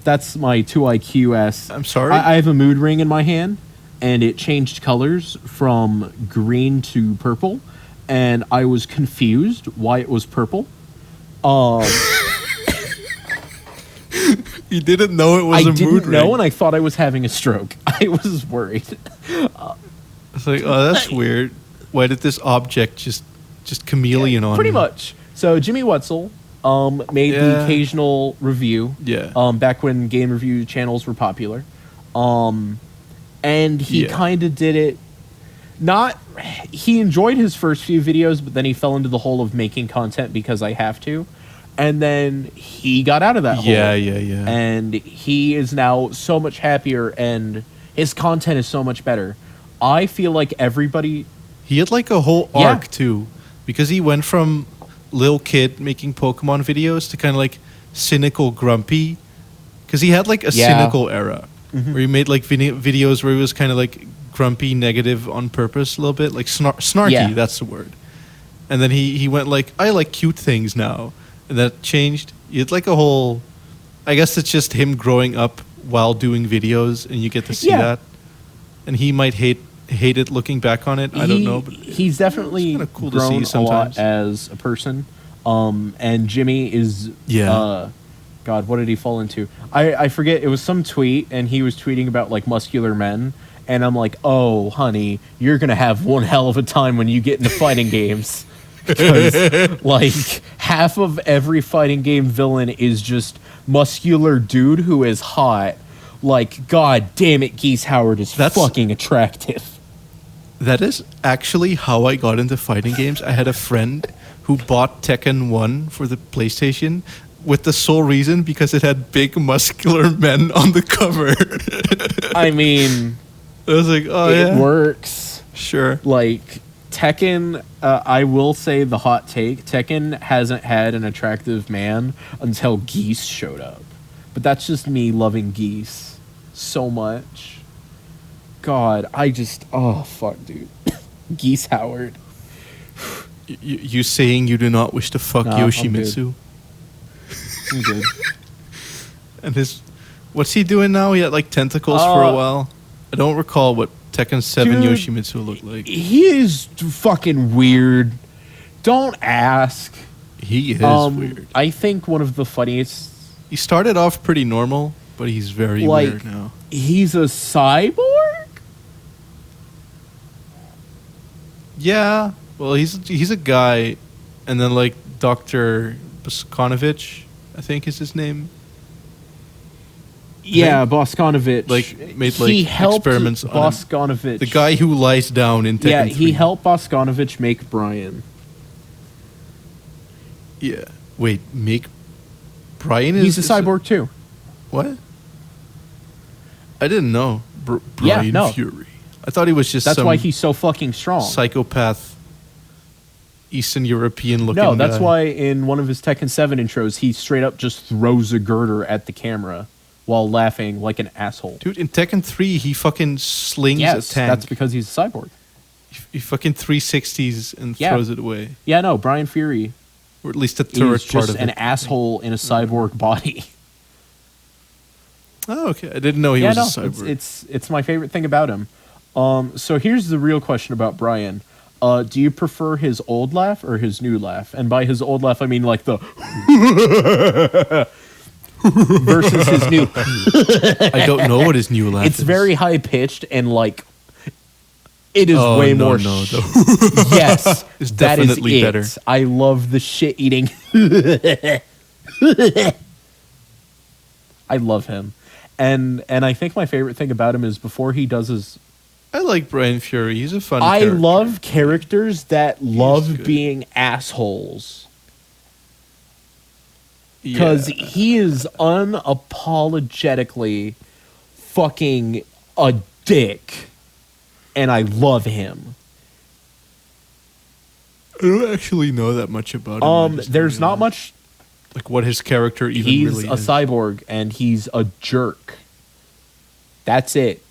That's my 2IQ-S. I'm sorry? I have a mood ring in my hand, and it changed colors from green to purple, and I was confused why it was purple. You didn't know it was a mood ring? I didn't know, and I thought I was having a stroke. I was worried. It's like, oh, that's weird. Why did this object just chameleon on pretty me? much. So Jimmy Wetzel made the occasional review. Back when game review channels were popular. And he kind of did it. he enjoyed his first few videos, but then he fell into the hole of making content because I have to. And then he got out of that hole. Yeah. And he is now so much happier, and his content is so much better. I feel like everybody... He had like a whole arc too, because he went from little kid making Pokemon videos to kind of like cynical grumpy, because he had like a cynical era where he made like videos where he was kind of like grumpy, negative on purpose a little bit, like snarky, that's the word. And then he went like, I like cute things now. And that changed. It's like a whole... I guess it's just him growing up while doing videos, and you get to see that. And he might hate it looking back on it. I don't know. But he's definitely it's cool grown to see sometimes. a lot as a person. And Jimmy is... God, what did he fall into? I forget. It was some tweet, and he was tweeting about like muscular men. And I'm like, oh, honey, you're going to have one hell of a time when you get into fighting games. Because, like, half of every fighting game villain is just muscular dude who is hot. Like, god damn it, Geese Howard is fucking attractive. That is actually how I got into fighting games. I had a friend who bought Tekken 1 for the PlayStation with the sole reason because it had big muscular men on the cover. I mean... I was like, oh, it works. Sure. Like... Tekken, I will say the hot take, Tekken hasn't had an attractive man until Geese showed up. But that's just me loving Geese so much. God, oh, fuck, dude. Geese Howard. You saying you do not wish to fuck Yoshimitsu? I'm good. And what's he doing now? He had like tentacles for a while. I don't recall what Tekken 7 Dude, Yoshimitsu looked like. He is fucking weird. Don't ask. He is weird. I think one of the funniest... He started off pretty normal, but he's very weird now. He's a cyborg? Yeah. Well, he's a guy, and then like Dr. Boskonovich, I think is his name. Yeah, Boskonovich. Like made like experiments on Boskonovich. The guy who lies down in Tekken 3. Yeah, he helped Boskonovich make Brian. Yeah. Wait, make Brian He's a cyborg too. What? I didn't know. Brian Fury. I thought he was just That's why he's so fucking strong. Psychopath Eastern European looking guy. No, that's why in one of his Tekken 7 intros, he straight up just throws a girder at the camera while laughing like an asshole. Dude, in Tekken 3, he fucking slings a tank. That's because he's a cyborg. He fucking 360s and throws it away. Yeah, no, Brian Fury. Or at least the turret part of it. He's just an asshole in a cyborg body. Oh, okay. I didn't know he was a cyborg. It's my favorite thing about him. So here's the real question about Brian. Do you prefer his old laugh or his new laugh? And by his old laugh, I mean like the... versus his new... I don't know what his new laugh is. It's very high-pitched and like... It is way more... Yes, it's definitely that is better. I love the shit-eating... I love him. And I think my favorite thing about him is before he does his... I like Brian Fury. He's a fun character. I love characters that love being assholes. Because he is unapologetically fucking a dick. And I love him. I don't actually know that much about him. There's not much... Like what his character even really is. He's a cyborg and he's a jerk. That's it.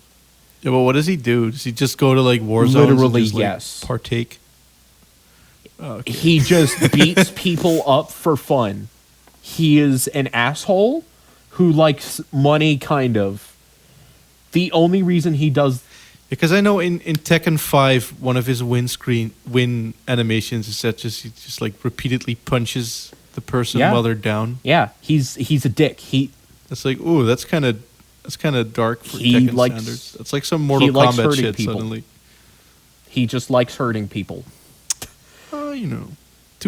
Yeah, but what does he do? Does he just go to like war zones? Literally, and just, yes. Partake? Oh, okay. He just beats people up for fun. He is an asshole who likes money, kind of. The only reason he does... Because I know in Tekken 5, one of his win animations is that he just like repeatedly punches the person while they're down. Yeah, he's a dick. That's like, ooh, that's kind of dark for Tekken standards. That's like some Mortal Kombat shit suddenly. He just likes hurting people. Oh, to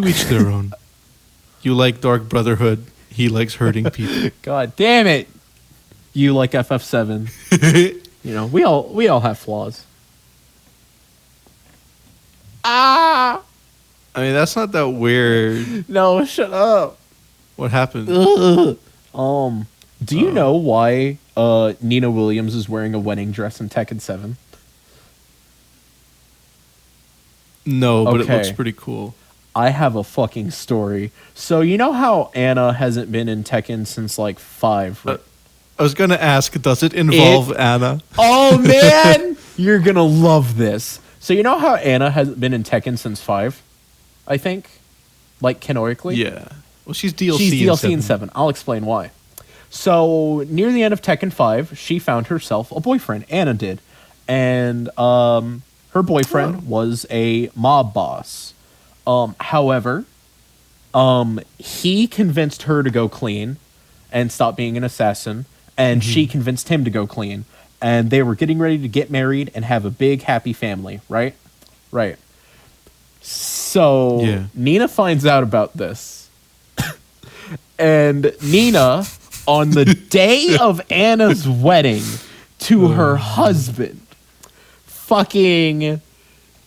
each their own. You like Dark Brotherhood. He likes hurting people. God damn it! You like FF7. We all have flaws. Ah! I mean, that's not that weird. No, shut up. What happened? Ugh. Do you know why Nina Williams is wearing a wedding dress in Tekken 7? No, but Okay. it looks pretty cool. I have a fucking story. So you know how Anna hasn't been in Tekken since like 5, right? I was gonna ask, does it involve Anna? Oh man, you're gonna love this. So you know how Anna hasn't been in Tekken since 5, I think, like canonically. Yeah. Well, she's DLC. She's DLC in 7. I'll explain why. So near the end of Tekken 5, she found herself a boyfriend. Anna did, and her boyfriend was a mob boss. However, he convinced her to go clean and stop being an assassin, and she convinced him to go clean. And they were getting ready to get married and have a big, happy family, right? Right. So Nina finds out about this. And Nina, on the day of Anna's wedding to her husband, fucking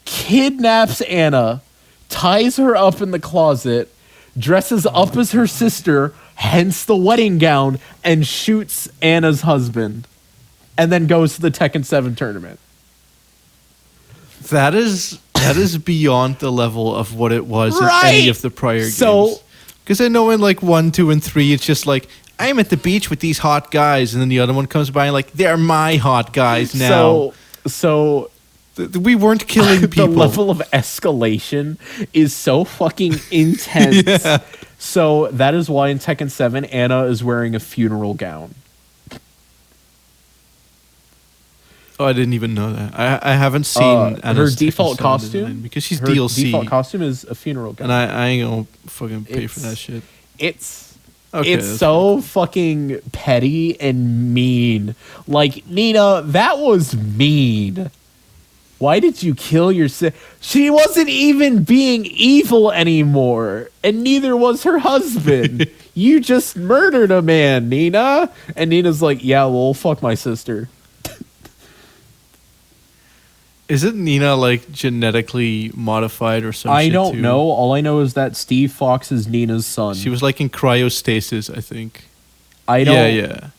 kidnaps Anna, ties her up in the closet, dresses up as her sister, hence the wedding gown, and shoots Anna's husband, and then goes to the Tekken 7 tournament. That is beyond the level of what it was in any of the prior games. Because I know in like 1, 2, and 3, it's just like, I'm at the beach with these hot guys, and then the other one comes by and like, they're my hot guys now. So we weren't killing people. The level of escalation is so fucking intense. Yeah. So that is why in Tekken 7, Anna is wearing a funeral gown. Oh, I didn't even know that. I haven't seen her default costume because she's her DLC. Default costume is a funeral gown, and I ain't gonna fucking pay for that shit. It's so fucking petty and mean. Like, Nina, that was mean. Why did you kill your sister? She wasn't even being evil anymore, and neither was her husband. You just murdered a man, Nina. And Nina's like, yeah, well, fuck my sister. Isn't Nina like genetically modified or something? I don't know. All I know is that Steve Fox is Nina's son. She was like in cryostasis, I think. I don't. Yeah.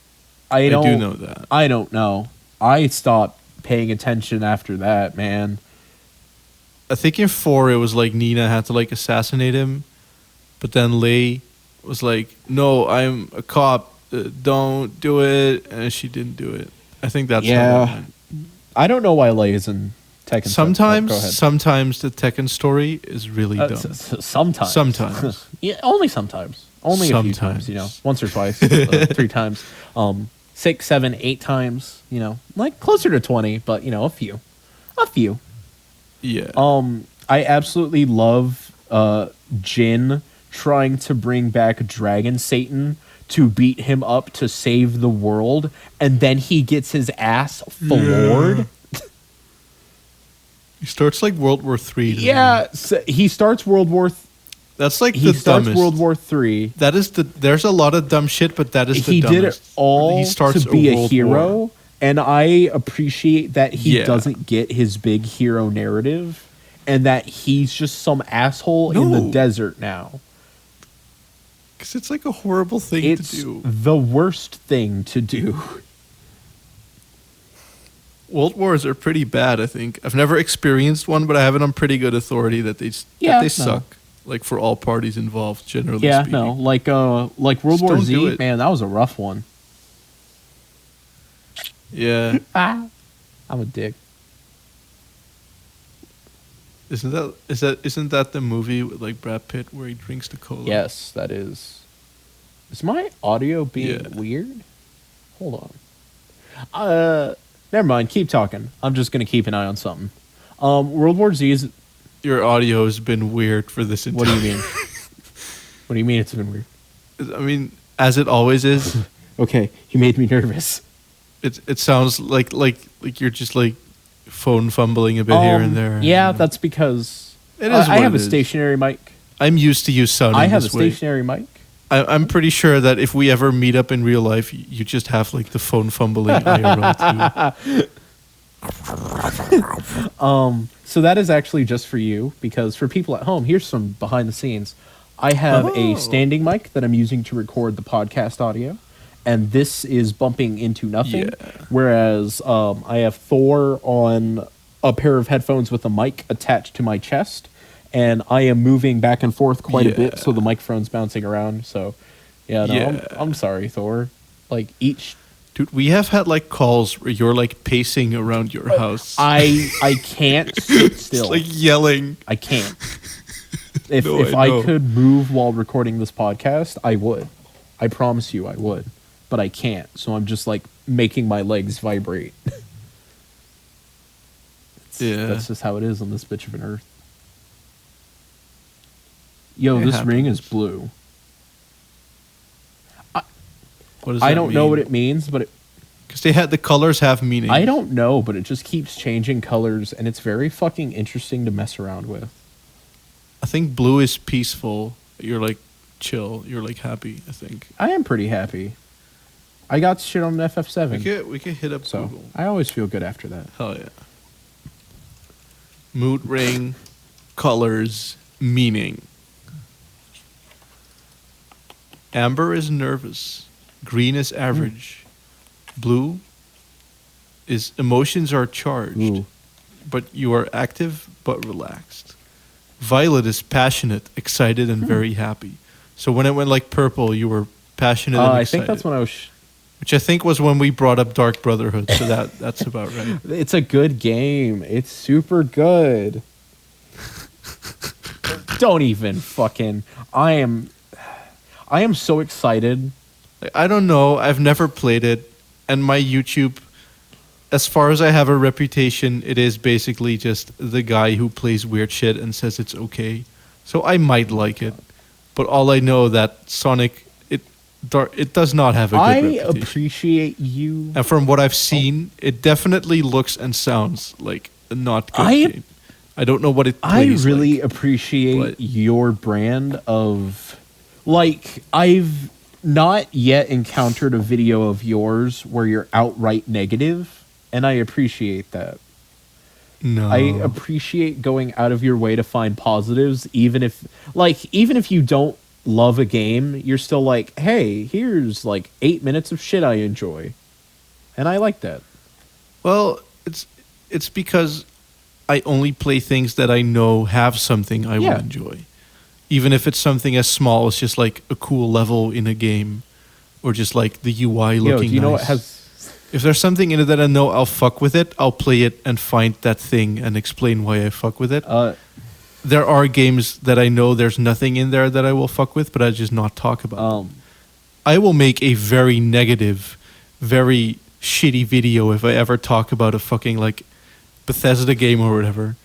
I do know that. I don't know. I stopped paying attention after that, man. I think in 4 it was like Nina had to like assassinate him, but then Lei was like, "No, I'm a cop. Don't do it," and she didn't do it. I think that's how that went. I don't know why Lei is in Tekken. Sometimes the Tekken story is really dumb. Sometimes. Yeah, only sometimes. Only a few times, you know, once or twice, 3 times, 6, 7, 8 times, you know, like closer to 20, but you know, a few. Yeah. I absolutely love Jin trying to bring back Dragon Satan to beat him up to save the world, and then he gets his ass floored. Yeah. He starts like World War III. Yeah, so he starts World War. That's like he the starts dumbest. World War III. That is there's a lot of dumb shit, but that is the dumbest. He did it all he starts to be a hero, war. and I appreciate that he doesn't get his big hero narrative, and that he's just some asshole in the desert now. Because it's like a horrible thing to do. The worst thing to do. World wars are pretty bad, I think. I've never experienced one, but I have it on pretty good authority that they suck. Like for all parties involved, generally speaking. Yeah, no. Like World War Z, man, that was a rough one. Yeah. I'm a dick. Isn't that the movie with like Brad Pitt where he drinks the cola? Yes, that is. Is my audio being weird? Hold on. Never mind. Keep talking. I'm just gonna keep an eye on something. World War Z is. Your audio has been weird for this entire. What do you mean? What do you mean it's been weird? I mean, as it always is. Okay, you made me nervous. It sounds like you're just like phone fumbling a bit here and there. Yeah, that's because I have a stationary mic. I'm used to you sounding I have this a way. stationary mic. I'm pretty sure that if we ever meet up in real life, you just have like the phone fumbling IRL too. So that is actually just for you, because for people at home, here's some behind the scenes. I have a standing mic that I'm using to record the podcast audio, and this is bumping into nothing. Yeah. Whereas I have Thor on a pair of headphones with a mic attached to my chest, and I am moving back and forth quite a bit, so the microphone's bouncing around. So, I'm sorry, Thor. Like each. Dude, we have had like calls where you're like pacing around your house. I can't sit still. It's like yelling. I can't. If I could move while recording this podcast, I would. I promise you I would. But I can't. So I'm just like making my legs vibrate. That's just how it is on this bitch of an earth. Yo, this ring is blue. What does that I don't know what it means, but because the colors have meaning. I don't know, but it just keeps changing colors, and it's very fucking interesting to mess around with. I think blue is peaceful. You're like chill. You're like happy. I think I am pretty happy. I got shit on an FF7. We could hit up Google. I always feel good after that. Hell yeah. Mood ring, colors, meaning. Amber is nervous. Green is average. Blue is emotions are charged, but you are active but relaxed. Violet is passionate, excited, and very happy. So when it went like purple, you were passionate and excited. I think that's when I was... Which I think was when we brought up Dark Brotherhood, so that's about right. It's a good game. It's super good. Don't even fucking... I am so excited. I don't know. I've never played it. And my YouTube, as far as I have a reputation, it is basically just the guy who plays weird shit and says it's okay. So I might like it. But all I know that Sonic, it does not have a good reputation. I appreciate you. And from what I've seen, it definitely looks and sounds like a not good game. I don't know what it plays I really like, appreciate your brand of... Like, I've not yet encountered a video of yours where you're outright negative, and I appreciate that. No. I appreciate going out of your way to find positives, even if you don't love a game, you're still like, hey, here's like 8 minutes of shit I enjoy. And I like that. Well, it's because I only play things that I know have something I will enjoy. Even if it's something as small as just like a cool level in a game, or just like the UI looking do you know nice. what has... If there's something in it that I know I'll fuck with it, I'll play it and find that thing and explain why I fuck with it. There are games that I know there's nothing in there that I will fuck with, but I just not talk about. I will make a very negative, very shitty video if I ever talk about a fucking like Bethesda game or whatever.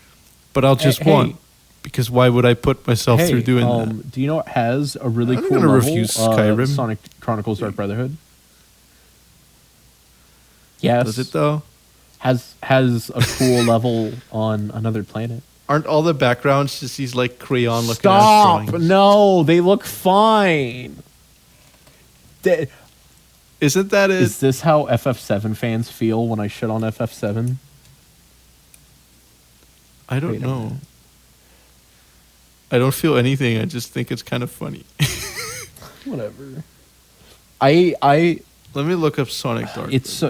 But I'll just want. Because why would I put myself through doing that? Do you know it has a really I'm cool gonna level? review Skyrim. Sonic Chronicles Dark Brotherhood. Yes. Does it though? Has a cool level on another planet. Aren't all the backgrounds just these like crayon looking Stop! drawings? No, they look fine. Isn't that it? Is this how FF7 fans feel when I shit on FF7? I don't know. I don't feel anything. I just think it's kind of funny. Whatever. I Let me look up Sonic Dark. It's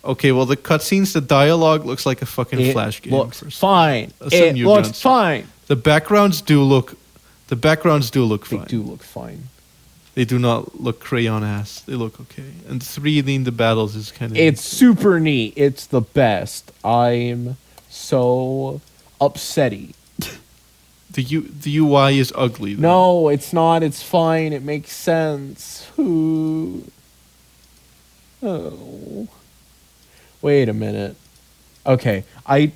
okay. Well, the cutscenes, the dialogue looks like a fucking Flash game. Looks fine. It looks fine. The backgrounds do look. The backgrounds do look fine. They do look fine. They do not look crayon ass. They look okay. And 3D in the battles is kind of. It's super neat. It's the best. I'm so upsetty. The UI is ugly, though. No, it's not. It's fine. It makes sense. Ooh. Oh. Wait a minute. Okay, Can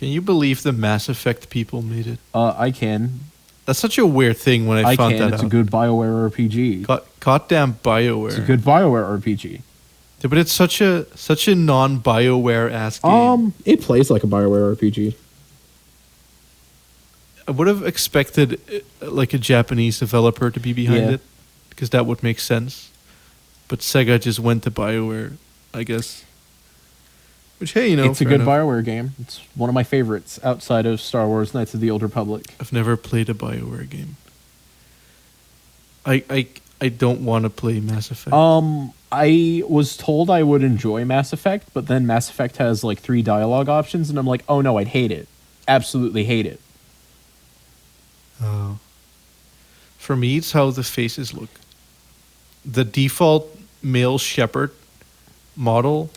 you believe the Mass Effect people made it? I can. That's such a weird thing when I found that out. It's a good BioWare RPG. Goddamn BioWare. It's a good BioWare RPG. Yeah, but it's such a non-BioWare ass game. It plays like a BioWare RPG. I would have expected like a Japanese developer to be behind it, because that would make sense. But Sega just went to BioWare, I guess. Which, hey, it's a fair good enough. BioWare game. It's one of my favorites outside of Star Wars: Knights of the Old Republic. I've never played a BioWare game. I don't want to play Mass Effect. I was told I would enjoy Mass Effect, but then Mass Effect has like 3 dialogue options, and I'm like, oh no, I'd hate it. Absolutely hate it. Oh. For me, it's how the faces look. The default male Shepard model,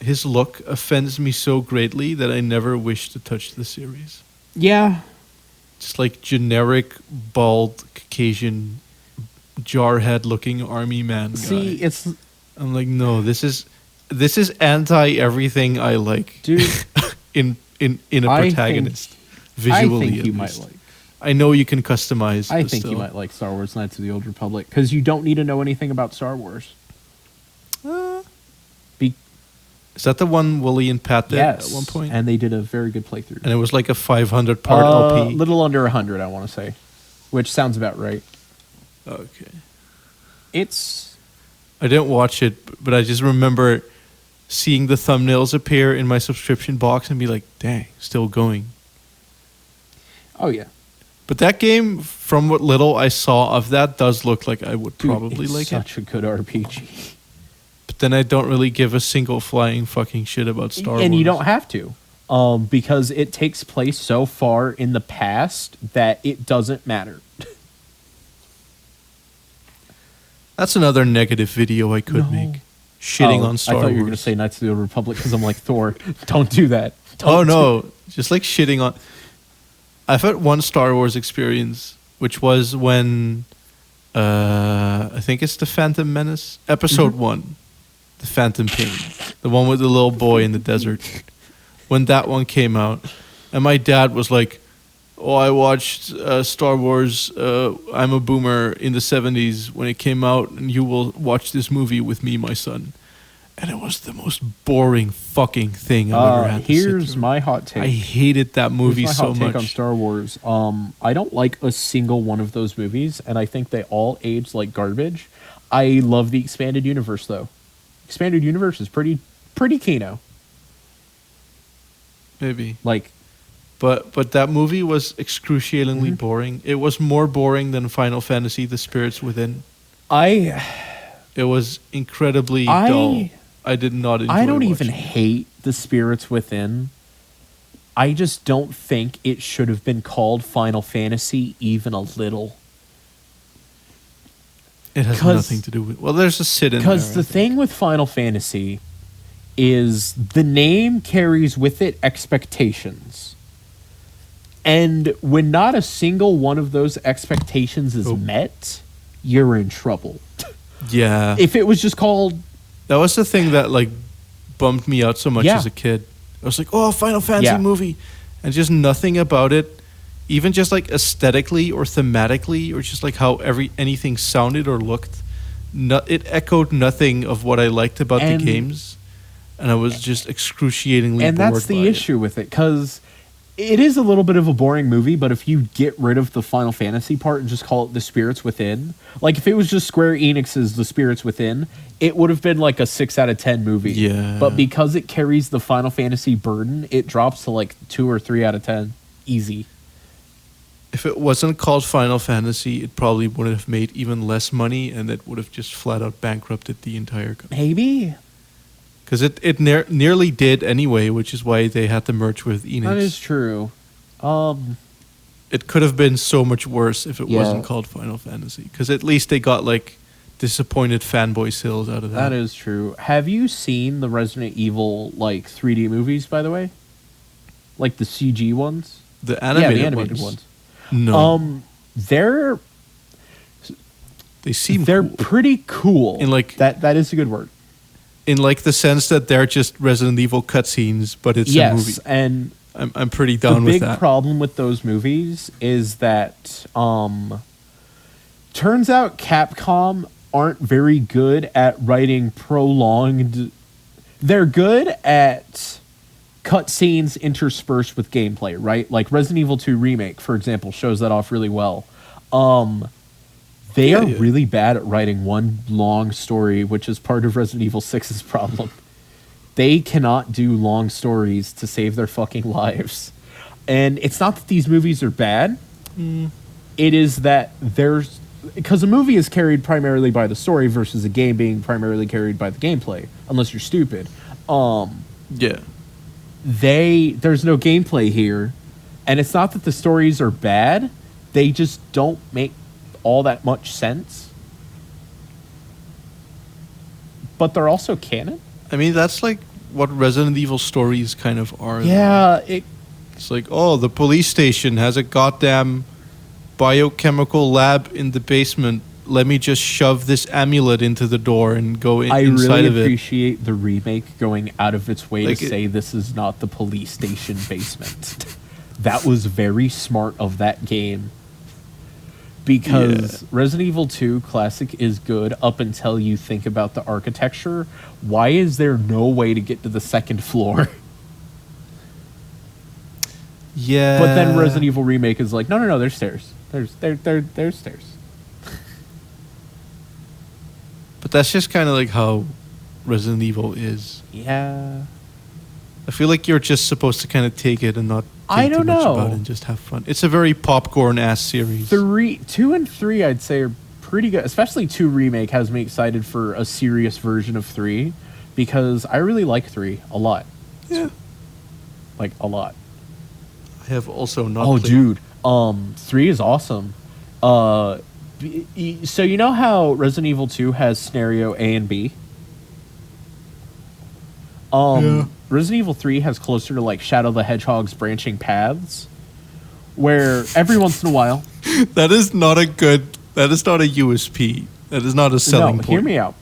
his look offends me so greatly that I never wish to touch the series. Yeah. Just like generic, bald, Caucasian, jarhead-looking army man guy. See, I'm like, no, this is anti everything I like, dude. in a protagonist. Visually, I think at you least. might like. I know you can customize. I but think still. you might like Star Wars: Knights of the Old Republic because you don't need to know anything about Star Wars. Is that the one Wooly and Pat did Yes, at one point? and they did a very good playthrough. And it was like a 500 part LP. A little under 100, I want to say, which sounds about right. Okay. I I didn't watch it, but I just remember seeing the thumbnails appear in my subscription box and be like, dang, still going. Oh, yeah. But that game, from what little I saw of that, does look like I would Dude, probably it's like it. such a good RPG. But then I don't really give a single flying fucking shit about Star Wars. And you don't have to, because it takes place so far in the past that it doesn't matter. That's another negative video I could make. Shitting on Star I thought Wars. you were going to say Knights of the Old Republic because I'm like, Thor, don't do that. Oh no, just like shitting on. I've had one Star Wars experience, which was when I think it's the Phantom Menace, Episode 1, the Phantom Pain, the one with the little boy in the desert. When that one came out, and my dad was like, "Oh, I watched Star Wars. I'm a boomer in the '70s when it came out, and you will watch this movie with me, my son." And it was the most boring fucking thing I've ever had to sit Here's through. my hot take. I hated that movie Here's my so hot take much. on Star Wars. I don't like a single one of those movies, and I think they all age like garbage. I love the expanded universe, though. Expanded universe is pretty kino. Maybe. Like, But that movie was excruciatingly boring. It was more boring than Final Fantasy: The Spirits Within. It was incredibly dull. I did not enjoy I don't even watching it. hate The Spirits Within. I just don't think it should have been called Final Fantasy even a little. It has nothing to do with... Well, there's a sit in there. Because the thing with Final Fantasy is the name carries with it expectations. And when not a single one of those expectations is met, you're in trouble. Yeah. If it was just called... That was the thing that, like, bummed me out so much as a kid. I was like, oh, Final Fantasy movie. And just nothing about it, even just, like, aesthetically or thematically or just, like, how anything sounded or looked, it echoed nothing of what I liked about the games. And I was just excruciatingly bored And that's the issue with it, because it is a little bit of a boring movie, but if you get rid of the Final Fantasy part and just call it The Spirits Within, like if it was just Square Enix's The Spirits Within, it would have been like a 6 out of 10 movie. Yeah. But because it carries the Final Fantasy burden, it drops to like 2 or 3 out of 10. Easy. If it wasn't called Final Fantasy, it probably would have made even less money, and it would have just flat out bankrupted the entire company. Maybe. Because it nearly did anyway, which is why they had to merge with Enix. That is true. It could have been so much worse if it wasn't called Final Fantasy. Because at least they got, like, disappointed fanboy sales out of that. That is true. Have you seen the Resident Evil, like, 3D movies, by the way? Like the CG ones? The animated, ones. No. They seem they're cool. pretty cool. In like that is a good word. In like the sense that they're just Resident Evil cutscenes, but it's a movie. Yes, and I'm pretty down with that. The big problem with those movies is that turns out Capcom aren't very good at writing prolonged. They're good at cutscenes interspersed with gameplay, right? Like Resident Evil 2 Remake, for example, shows that off really well. They are really bad at writing one long story, which is part of Resident Evil 6's problem. they cannot do long stories to save their fucking lives. And it's not that these movies are bad. It is that there's... Because a movie is carried primarily by the story versus a game being primarily carried by the gameplay. Unless you're stupid. Yeah. There's no gameplay here. And it's not that the stories are bad. They just don't make all that much sense. But they're also canon. I mean, that's like what Resident Evil stories kind of are. Yeah, it's like, oh, the police station has a goddamn biochemical lab in the basement. Let me just shove this amulet into the door and go inside of it. I really appreciate the remake going out of its way to say this is not the police station basement. That was very smart of that game. Because Resident Evil 2 Classic is good up until you think about the architecture. Why is there no way to get to the second floor? Yeah. But then Resident Evil Remake is like, no, there's stairs. There's stairs. But that's just kind of like how Resident Evil is. Yeah. I feel like you're just supposed to kind of take it and not think too much about it and just have fun. It's a very popcorn-ass series. 2 and 3, I'd say, are pretty good. Especially 2 Remake has me excited for a serious version of 3 because I really like 3 a lot. Yeah. Like, a lot. I have also not played. Dude. 3 is awesome. So you know how Resident Evil 2 has scenario A and B? Resident Evil 3 has closer to like Shadow the Hedgehog's branching paths, where every once in a while... That is not a USP. That is not a selling point. Hear me out.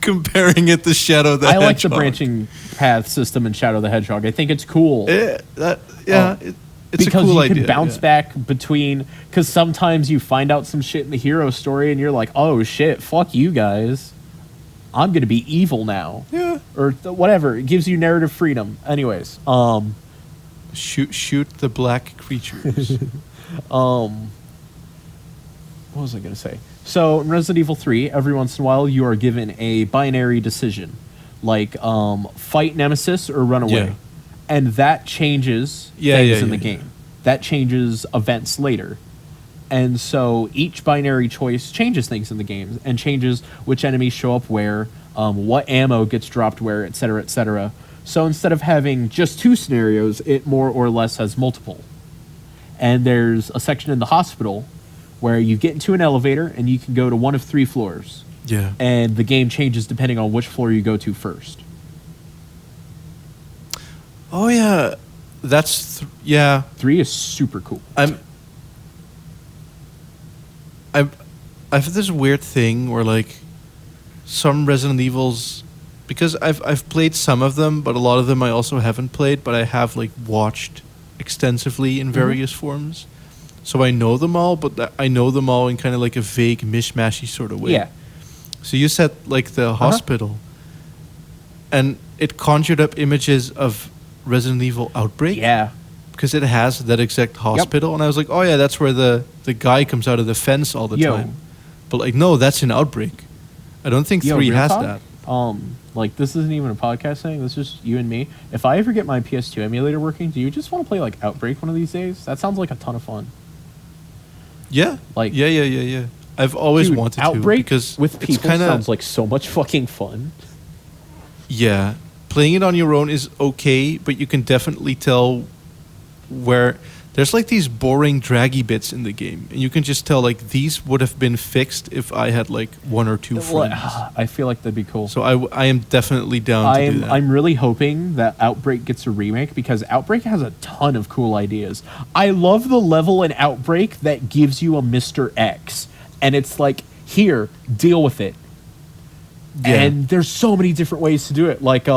Comparing it to Shadow the Hedgehog. I like the branching path system in Shadow the Hedgehog. I think it's cool. It's because a cool idea. You can bounce back between... Because sometimes you find out some shit in the hero story and you're like, oh shit, fuck you guys. I'm going to be evil now. Yeah. Or whatever. It gives you narrative freedom. Anyways. Shoot the black creatures. What was I going to say? So in Resident Evil 3, every once in a while, you are given a binary decision. Like, fight Nemesis or run away. Yeah. And that changes things in the game. That changes events later. And so each binary choice changes things in the game and changes which enemies show up where, what ammo gets dropped where, etc., etc. So instead of having just 2 scenarios, it more or less has multiple. And there's a section in the hospital where you get into an elevator and you can go to one of 3 floors. Yeah. And the game changes depending on which floor you go to first. Oh, yeah. That's... 3 is super cool. I have this weird thing where like some Resident Evils, because I've played some of them, but a lot of them I also haven't played, but I have like watched extensively in various forms, so I know them all. But I know them all in kind of like a vague mishmashy sort of way. Yeah. So you said like the hospital, and it conjured up images of Resident Evil Outbreak. Yeah. Because it has that exact hospital. Yep. And I was like, oh yeah, that's where the guy comes out of the fence all the time. But like, no, that's in Outbreak. I don't think 3 has that. Like, this isn't even a podcast thing. This is just you and me. If I ever get my PS2 emulator working, do you just want to play like Outbreak one of these days? That sounds like a ton of fun. Yeah. Like, yeah. I've always wanted Outbreak to. Because with people sounds like so much fucking fun. Yeah. Playing it on your own is okay, but you can definitely tell where there's like these boring draggy bits in the game, and you can just tell like these would have been fixed if I had like 1 or 2 friends. I feel like that'd be cool. So I am definitely down to do that. I'm really hoping that Outbreak gets a remake because Outbreak has a ton of cool ideas. I love the level in Outbreak that gives you a Mr. X, and it's like, here, deal with it. Yeah. And there's so many different ways to do it. Like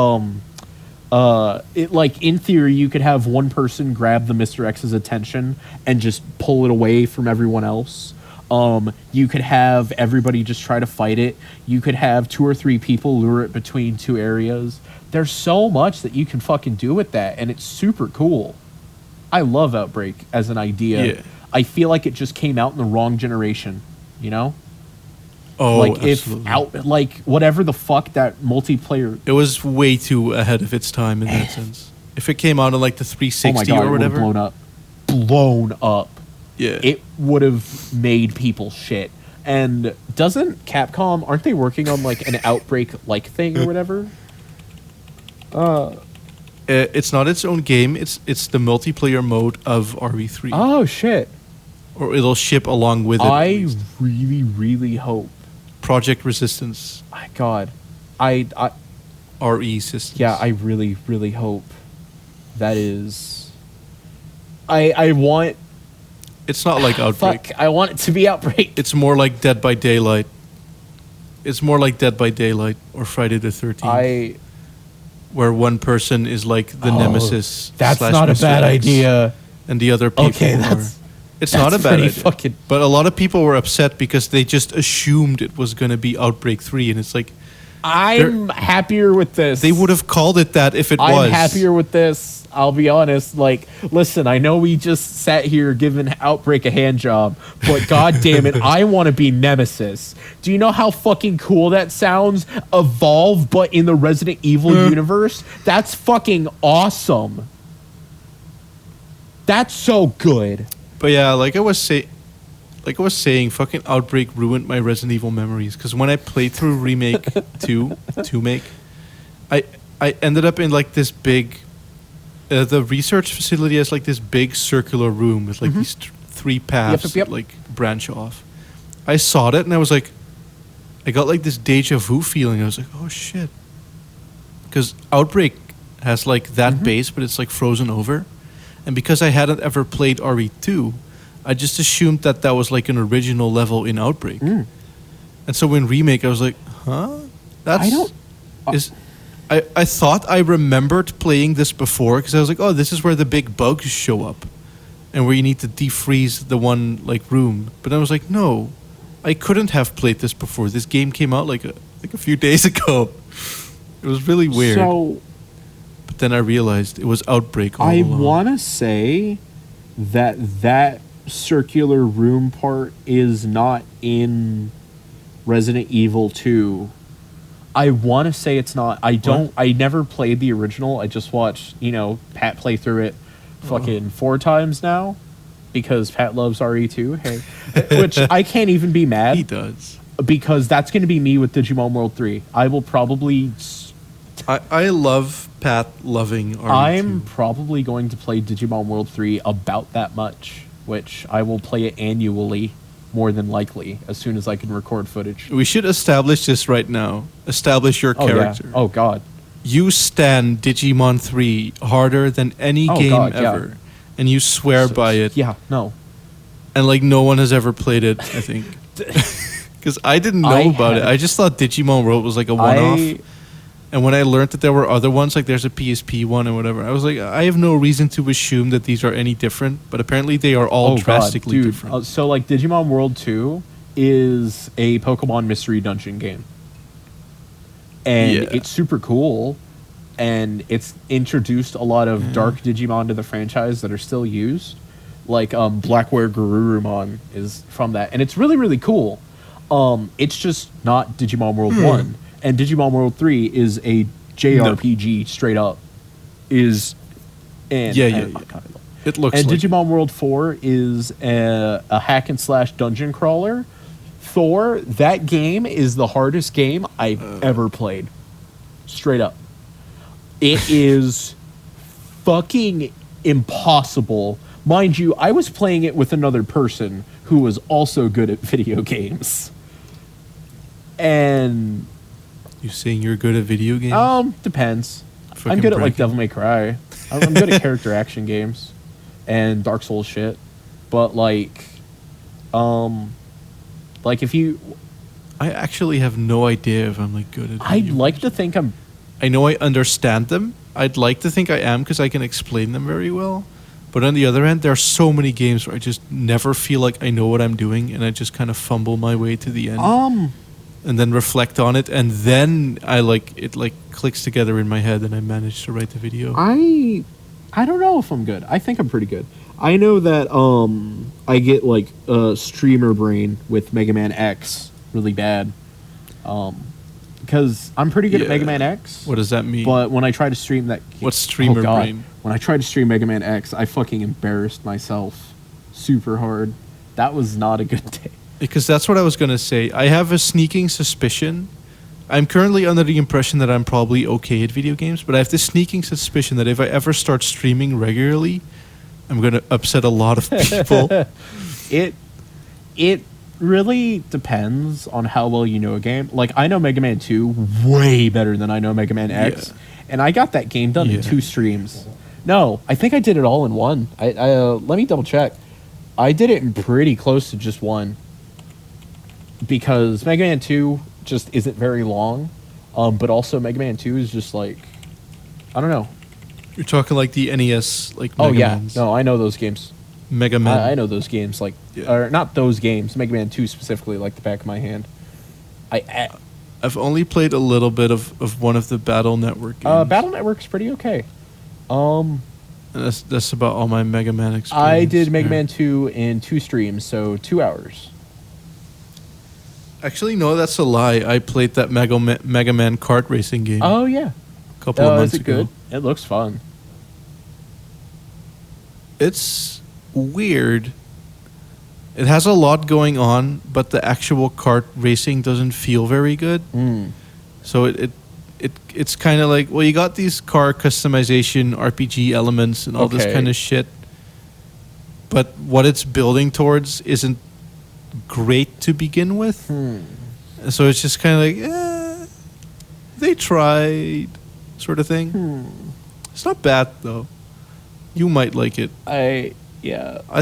in theory, you could have one person grab the Mr. X's attention and just pull it away from everyone else. You could have everybody just try to fight it. You could have 2 or 3 people lure it between 2 areas. There's so much that you can fucking do with that, and it's super cool. I love Outbreak as an idea. Yeah. I feel like it just came out in the wrong generation, you know? Oh, like absolutely. like whatever the fuck that multiplayer. It was way too ahead of its time in that sense. If it came out on like the Oh my 360 god, or it would have whatever, blown up. yeah. It would have made people shit. And doesn't Capcom, aren't they working on like an Outbreak like thing or whatever? It's not its own game. It's the multiplayer mode of RE3, Oh shit. or it'll ship along with it. I really, really hope. Project Resistance My God, I RE systems. yeah, I really, really hope that is. I want. It's not like Outbreak. Fuck, I want it to be Outbreak. It's more like Dead by Daylight. It's more like Dead by Daylight or Friday the 13th, where one person is like the nemesis. That's slash not a Mr. bad X, idea. and the other people Okay, are. It's not a bad pretty idea. fucking. But a lot of people were upset because they just assumed it was going to be Outbreak 3, and it's like I'm happier with this. they would have called it that if it was. I'm happier with this. I'll be honest. Like, listen, I know we just sat here giving Outbreak a hand job, but god damn it, I want to be Nemesis. Do you know how fucking cool that sounds? Evolve, but in the Resident Evil universe? That's fucking awesome. That's so good. But yeah, like I was saying, fucking Outbreak ruined my Resident Evil memories. Because when I played through Remake 2, I ended up in like this big. The research facility has like this big circular room with like these three paths Yep. that like branch off. I saw that and I was like, I got like this deja vu feeling. I was like, oh shit. Because Outbreak has like that base, but it's like frozen over. And because I hadn't ever played RE2, I just assumed that that was like an original level in Outbreak. And so in Remake, I was like, huh? I thought I remembered playing this before because I was like, oh, this is where the big bugs show up and where you need to defreeze the one like room. But I was like, no, I couldn't have played this before. This game came out like a few days ago. It was really weird. So, but then I realized it was Outbreak all I along. want to say that circular room part is not in Resident Evil 2. I want to say it's not. I don't. I never played the original. I just watched, Pat play through it fucking 4 times now because Pat loves RE2. Hey, which I can't even be mad. He does. Because that's going to be me with Digimon World 3. I will probably... I love Pat loving RE2. I'm probably going to play Digimon World 3 about that much, which I will play it annually, more than likely, as soon as I can record footage. We should establish this right now. Establish your character. Yeah. Oh, God. You stand Digimon 3 harder than any game ever. And you swear by it. Yeah, no. And like no one has ever played it, I think. Because I didn't know about it. I just thought Digimon World was like a one-off. And when I learned that there were other ones, like there's a PSP one and whatever, I was like, I have no reason to assume that these are any different. But apparently they are all drastically different. So like Digimon World 2 is a Pokemon Mystery Dungeon game. And it's super cool. And it's introduced a lot of dark Digimon to the franchise that are still used. Like Blackware Garurumon is from that. And it's really, really cool. It's just not Digimon World 1. And Digimon World 3 is a JRPG straight up. It looks and like Digimon World 4 is a hack and slash dungeon crawler. Thor, that game is the hardest game I've ever played. Straight up. It is fucking impossible. Mind you, I was playing it with another person who was also good at video games. And... You saying you're good at video games? Depends. I'm good at like Devil May Cry. I'm good at character action games and Dark Souls shit. But like if you... I actually have no idea if I'm like good at I'd like to think I'm... I know I understand them. I'd like to think I am because I can explain them very well. But on the other hand, there are so many games where I just never feel like I know what I'm doing and I just kind of fumble my way to the end. And then reflect on it, and then it clicks together in my head, and I manage to write the video. I don't know if I'm good. I think I'm pretty good. I know that I get like streamer brain with Mega Man X really bad. Because I'm pretty good at Mega Man X. What does that mean? But when I try to stream that... What's streamer brain? When I tried to stream Mega Man X, I fucking embarrassed myself super hard. That was not a good day. Because that's what I was going to say. I have a sneaking suspicion. I'm currently under the impression that I'm probably okay at video games, but I have this sneaking suspicion that if I ever start streaming regularly, I'm going to upset a lot of people. It really depends on how well you know a game. Like, I know Mega Man 2 way better than I know Mega Man X, and I got that game done in 2 streams. No, I think I did it all in one. Let me double check. I did it in pretty close to just one. Because Mega Man 2 just isn't very long, but also Mega Man 2 is just like, I don't know. You're talking like the NES, like Mega Mans. No, I know those games. Mega Man. I know those games, like, or not those games, Mega Man 2 specifically, like the back of my hand. I've only played a little bit of one of the Battle Network games. Battle Network's pretty okay. And that's about all my Mega Man experience. I did Mega Man 2 in 2 streams, so 2 hours. Actually, no, that's a lie. I played that Mega Man kart racing game. Oh, yeah. A couple of months is it ago. good? It looks fun. It's weird. It has a lot going on, but the actual kart racing doesn't feel very good. So it's kind of like, well, you got these car customization RPG elements and all this kind of shit, but what it's building towards isn't great to begin with. So it's just kind of like, they tried, sort of thing. It's not bad though. You might like it. I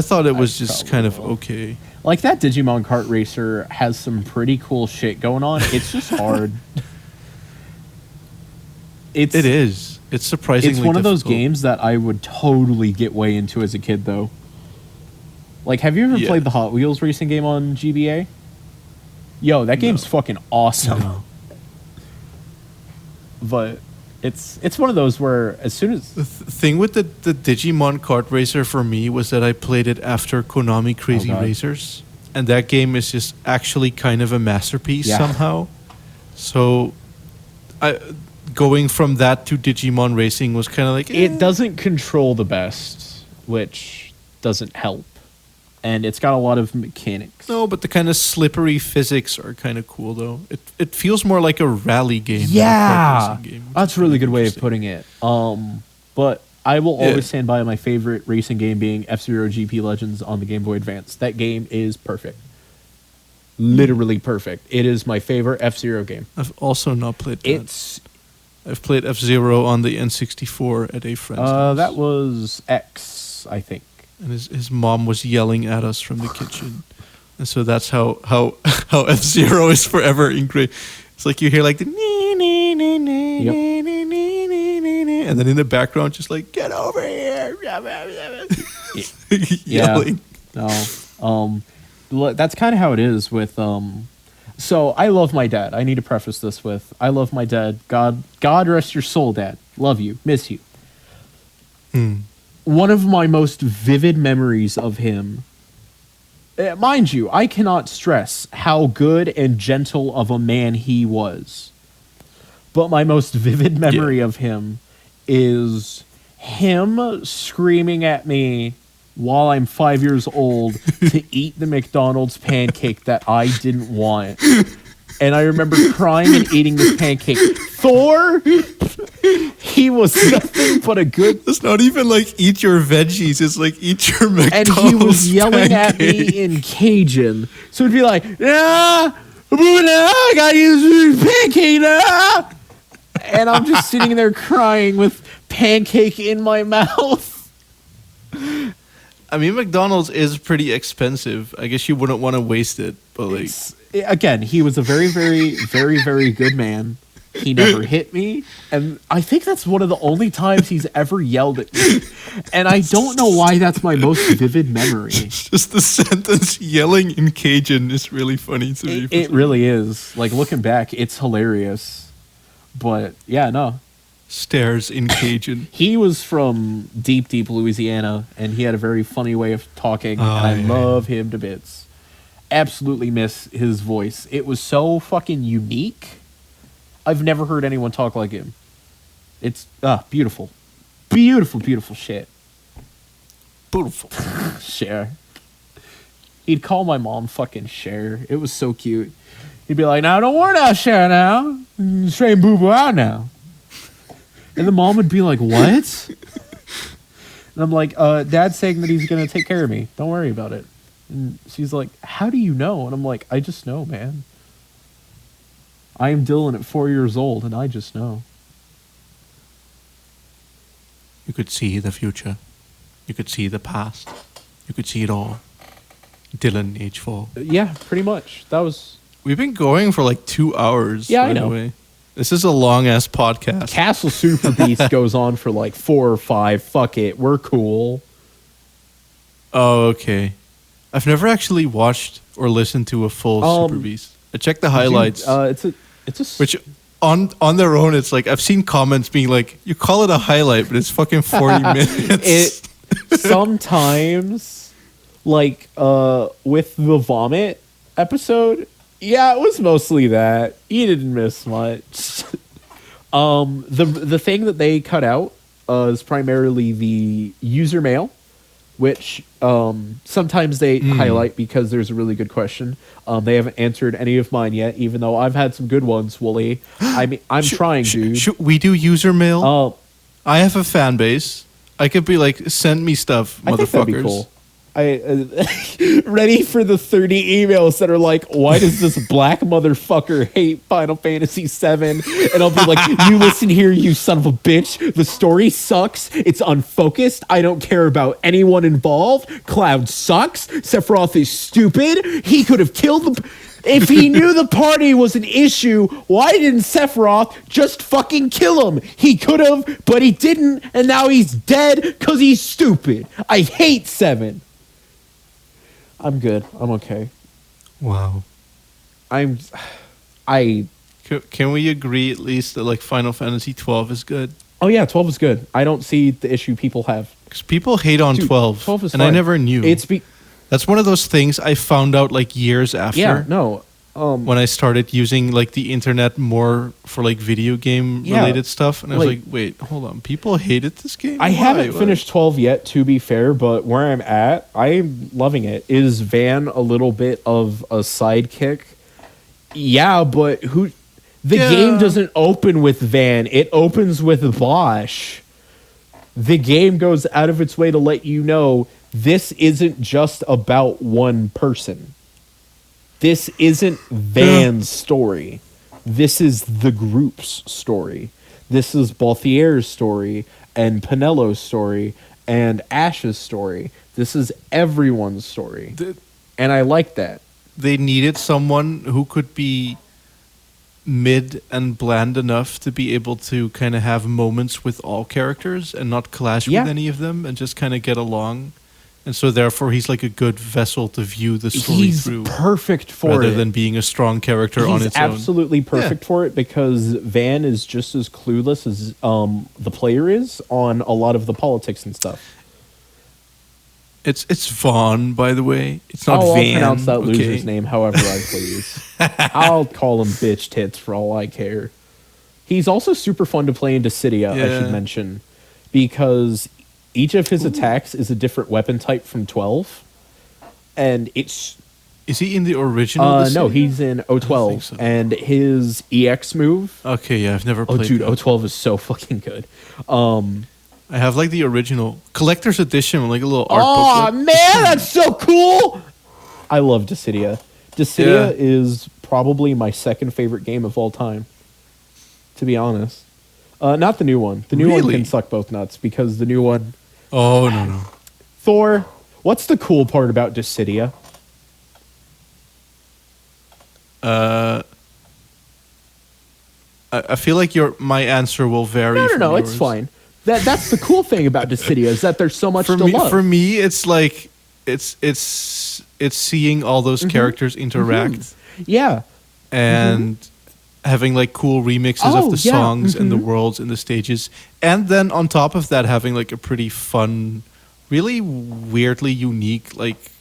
thought it was just kind of okay. Like, that Digimon kart racer has some pretty cool shit going on. It's just hard. It is. It's surprisingly It's one of those difficult. games that I would totally get way into as a kid, though. Like, have you ever played the Hot Wheels racing game on GBA? Yo, that game's fucking awesome. No. But it's one of those where as soon as... The thing with the Digimon kart racer for me was that I played it after Konami Crazy Racers. And that game is just actually kind of a masterpiece somehow. So going from that to Digimon racing was kind of like... It doesn't control the best, which doesn't help. And it's got a lot of mechanics. No, but the kind of slippery physics are kind of cool, though. It feels more like a rally game than a kart racing game. That's a really good way of putting it. But I will always stand by my favorite racing game being F-Zero GP Legends on the Game Boy Advance. That game is perfect. Literally perfect. It is my favorite F-Zero game. I've also not played that. I've played F-Zero on the N64 at a friend's house. That was X, I think. And his mom was yelling at us from the kitchen. And so that's how F-Zero is forever engraved. It's like you hear like the and then in the background just like, get over here. Yelling. No. That's kind of how it is with so I love my dad. I need to preface this with I love my dad. God rest your soul, Dad. Love you. Miss you. One of my most vivid memories of him, mind you, I cannot stress how good and gentle of a man he was. But my most vivid memory of him is him screaming at me while I'm 5 years old to eat the McDonald's pancake that I didn't want. And I remember crying and eating this pancake. Thor, he was nothing but a good... It's not even like eat your veggies. It's like eat your McDonald's And he was yelling pancake. at me in Cajun. So it'd be like, I gotta use this pancake now. And I'm just sitting there crying with pancake in my mouth. I mean, McDonald's is pretty expensive. I guess you wouldn't want to waste it, but like... Again, he was a very, very, very, very good man. He never hit me. And I think that's one of the only times he's ever yelled at me. And I don't know why that's my most vivid memory. Just the sentence yelling in Cajun is really funny to me. It really is. Like, looking back, it's hilarious. But, yeah, no. Stares in Cajun. He was from deep, deep Louisiana, and he had a very funny way of talking, and I love him to bits. absolutely miss his voice. It was so fucking unique. I've never heard anyone talk like him. It's beautiful. Beautiful, beautiful shit. Beautiful. Cher. He'd call my mom fucking Cher. It was so cute. He'd be like, now don't worry now, Cher now. Straighten boo-boo out now. And the mom would be like, what? And I'm like, Dad's saying that he's going to take care of me. Don't worry about it. And she's like, how do you know? And I'm like, I just know, man. I am Dylan at 4 years old, and I just know. You could see the future. You could see the past. You could see it all. Dylan, age 4. Yeah, pretty much. That was... We've been going for like 2 hours. Yeah, I know. Way. This is a long-ass podcast. Castle Super Beast goes on for like 4 or 5. Fuck it. We're cool. Oh, okay. I've never actually watched or listened to a full Super Beast. I checked the highlights. Dude, it's a... Which... On their own, it's like, I've seen comments being like, you call it a highlight, but it's fucking 40 minutes. Sometimes, like, with the vomit episode, yeah, it was mostly that. You didn't miss much. The thing that they cut out is primarily the user mail, which sometimes they highlight because there's a really good question. They haven't answered any of mine yet, even though I've had some good ones, Wooly. I mean, I'm trying, dude. Should we do user mail? I have a fan base. I could be like, send me stuff, motherfuckers. I think that'd be cool. Ready for the 30 emails that are like, why does this black motherfucker hate Final Fantasy VII? And I'll be like, you listen here, you son of a bitch. The story sucks. It's unfocused. I don't care about anyone involved. Cloud sucks. Sephiroth is stupid. He could have killed the... If he knew the party was an issue, why didn't Sephiroth just fucking kill him? He could have, but he didn't, and now he's dead because he's stupid. I hate 7. I'm good. I'm okay. Wow. Can we agree at least that like Final Fantasy 12 is good? Oh yeah, 12 is good. I don't see the issue people have. Because people hate on 12. 12 is and fine. I never knew. That's one of those things I found out like years after. Yeah, no. When I started using like the internet more for like video game related stuff, and I was like, wait, hold on, people hated this game. I haven't finished 12 yet, to be fair, but where I'm at, I'm loving it. Is Van a little bit of a sidekick? Yeah, but the game doesn't open with Van. It opens with Bosch. The game goes out of its way to let you know this isn't just about one person. This isn't Van's story. This is the group's story. This is Balthier's story and Penelo's story and Ash's story. This is everyone's story. And I like that. They needed someone who could be mid and bland enough to be able to kind of have moments with all characters and not clash with any of them and just kind of get along. And so therefore he's like a good vessel to view the story through. He's perfect for it. Rather than being a strong character on its own. He's absolutely perfect for it because Van is just as clueless as the player is on a lot of the politics and stuff. It's Vaughn, by the way. It's not Van. I'll pronounce that loser's name however I please. I'll call him bitch tits for all I care. He's also super fun to play in Dissidia, I should mention, because each of his attacks is a different weapon type from 12, and it's... Is he in the original? No, he's in 012, so. And his EX move... Okay, yeah, I've never played that. 012 is so fucking good. I have like the original collector's edition, like a little art booklet. Oh man, that's so cool! I love Dissidia. Dissidia is probably my second favorite game of all time, to be honest. Not the new one. The new one can suck both nuts because the new one... Oh, no. Thor, what's the cool part about Dissidia? I feel like my answer will vary. No, it's fine. That's the cool thing about Dissidia is that there's so much to love. For me, it's like it's seeing all those characters interact. Yeah, and having like cool remixes of the songs and the worlds and the stages, and then on top of that, having like a pretty fun, really weirdly unique like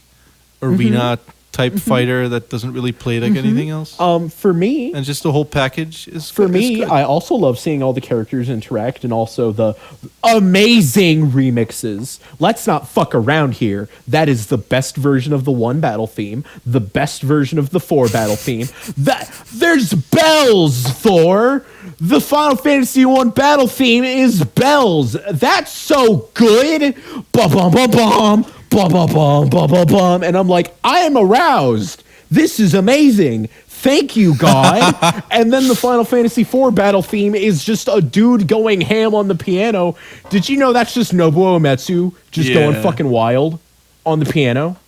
arena type fighter that doesn't really play like anything else. For me, And just the whole package is For is me, good. I also love seeing all the characters interact and also the amazing remixes. Let's not fuck around here. That is the best version of the 1 battle theme, the best version of the 4 battle theme. There's bells, Thor. The Final Fantasy 1 battle theme is bells. That's so good. Bum bum bum bum. Bum bum bum bum bum bum. And I'm like, I am aroused. This is amazing. Thank you, God. And then the Final Fantasy IV battle theme is just a dude going ham on the piano. Did you know that's just Nobuo Uematsu just going fucking wild on the piano?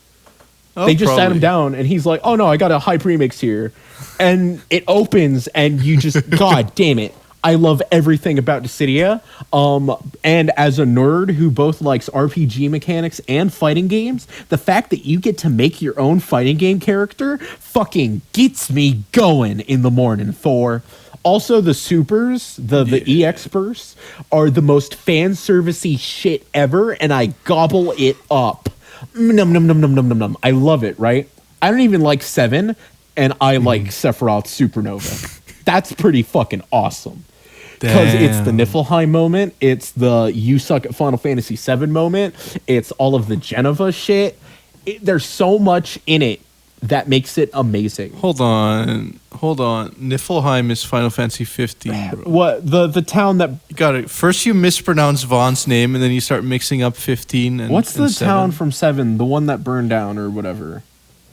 They just sat him down and he's like, oh no, I got a hype remix here. And it opens and you just, God damn it. I love everything about Dissidia. And as a nerd who both likes RPG mechanics and fighting games, the fact that you get to make your own fighting game character fucking gets me going in the morning, Thor. Also, the supers, the EX bursts, are the most fan servicey shit ever, and I gobble it up. Num num num num num num num. I love it, right? I don't even like 7, and I like Sephiroth Supernova. That's pretty fucking awesome. Because it's the Niflheim moment, it's the you suck at Final Fantasy VII moment, it's all of the Geneva shit. There's so much in it that makes it amazing. Hold on. Niflheim is Final Fantasy 15, bro. What the town that You got it. First you mispronounce Vaughn's name, and then you start mixing up 15 and what's the and 7. town from 7, the one that burned down or whatever?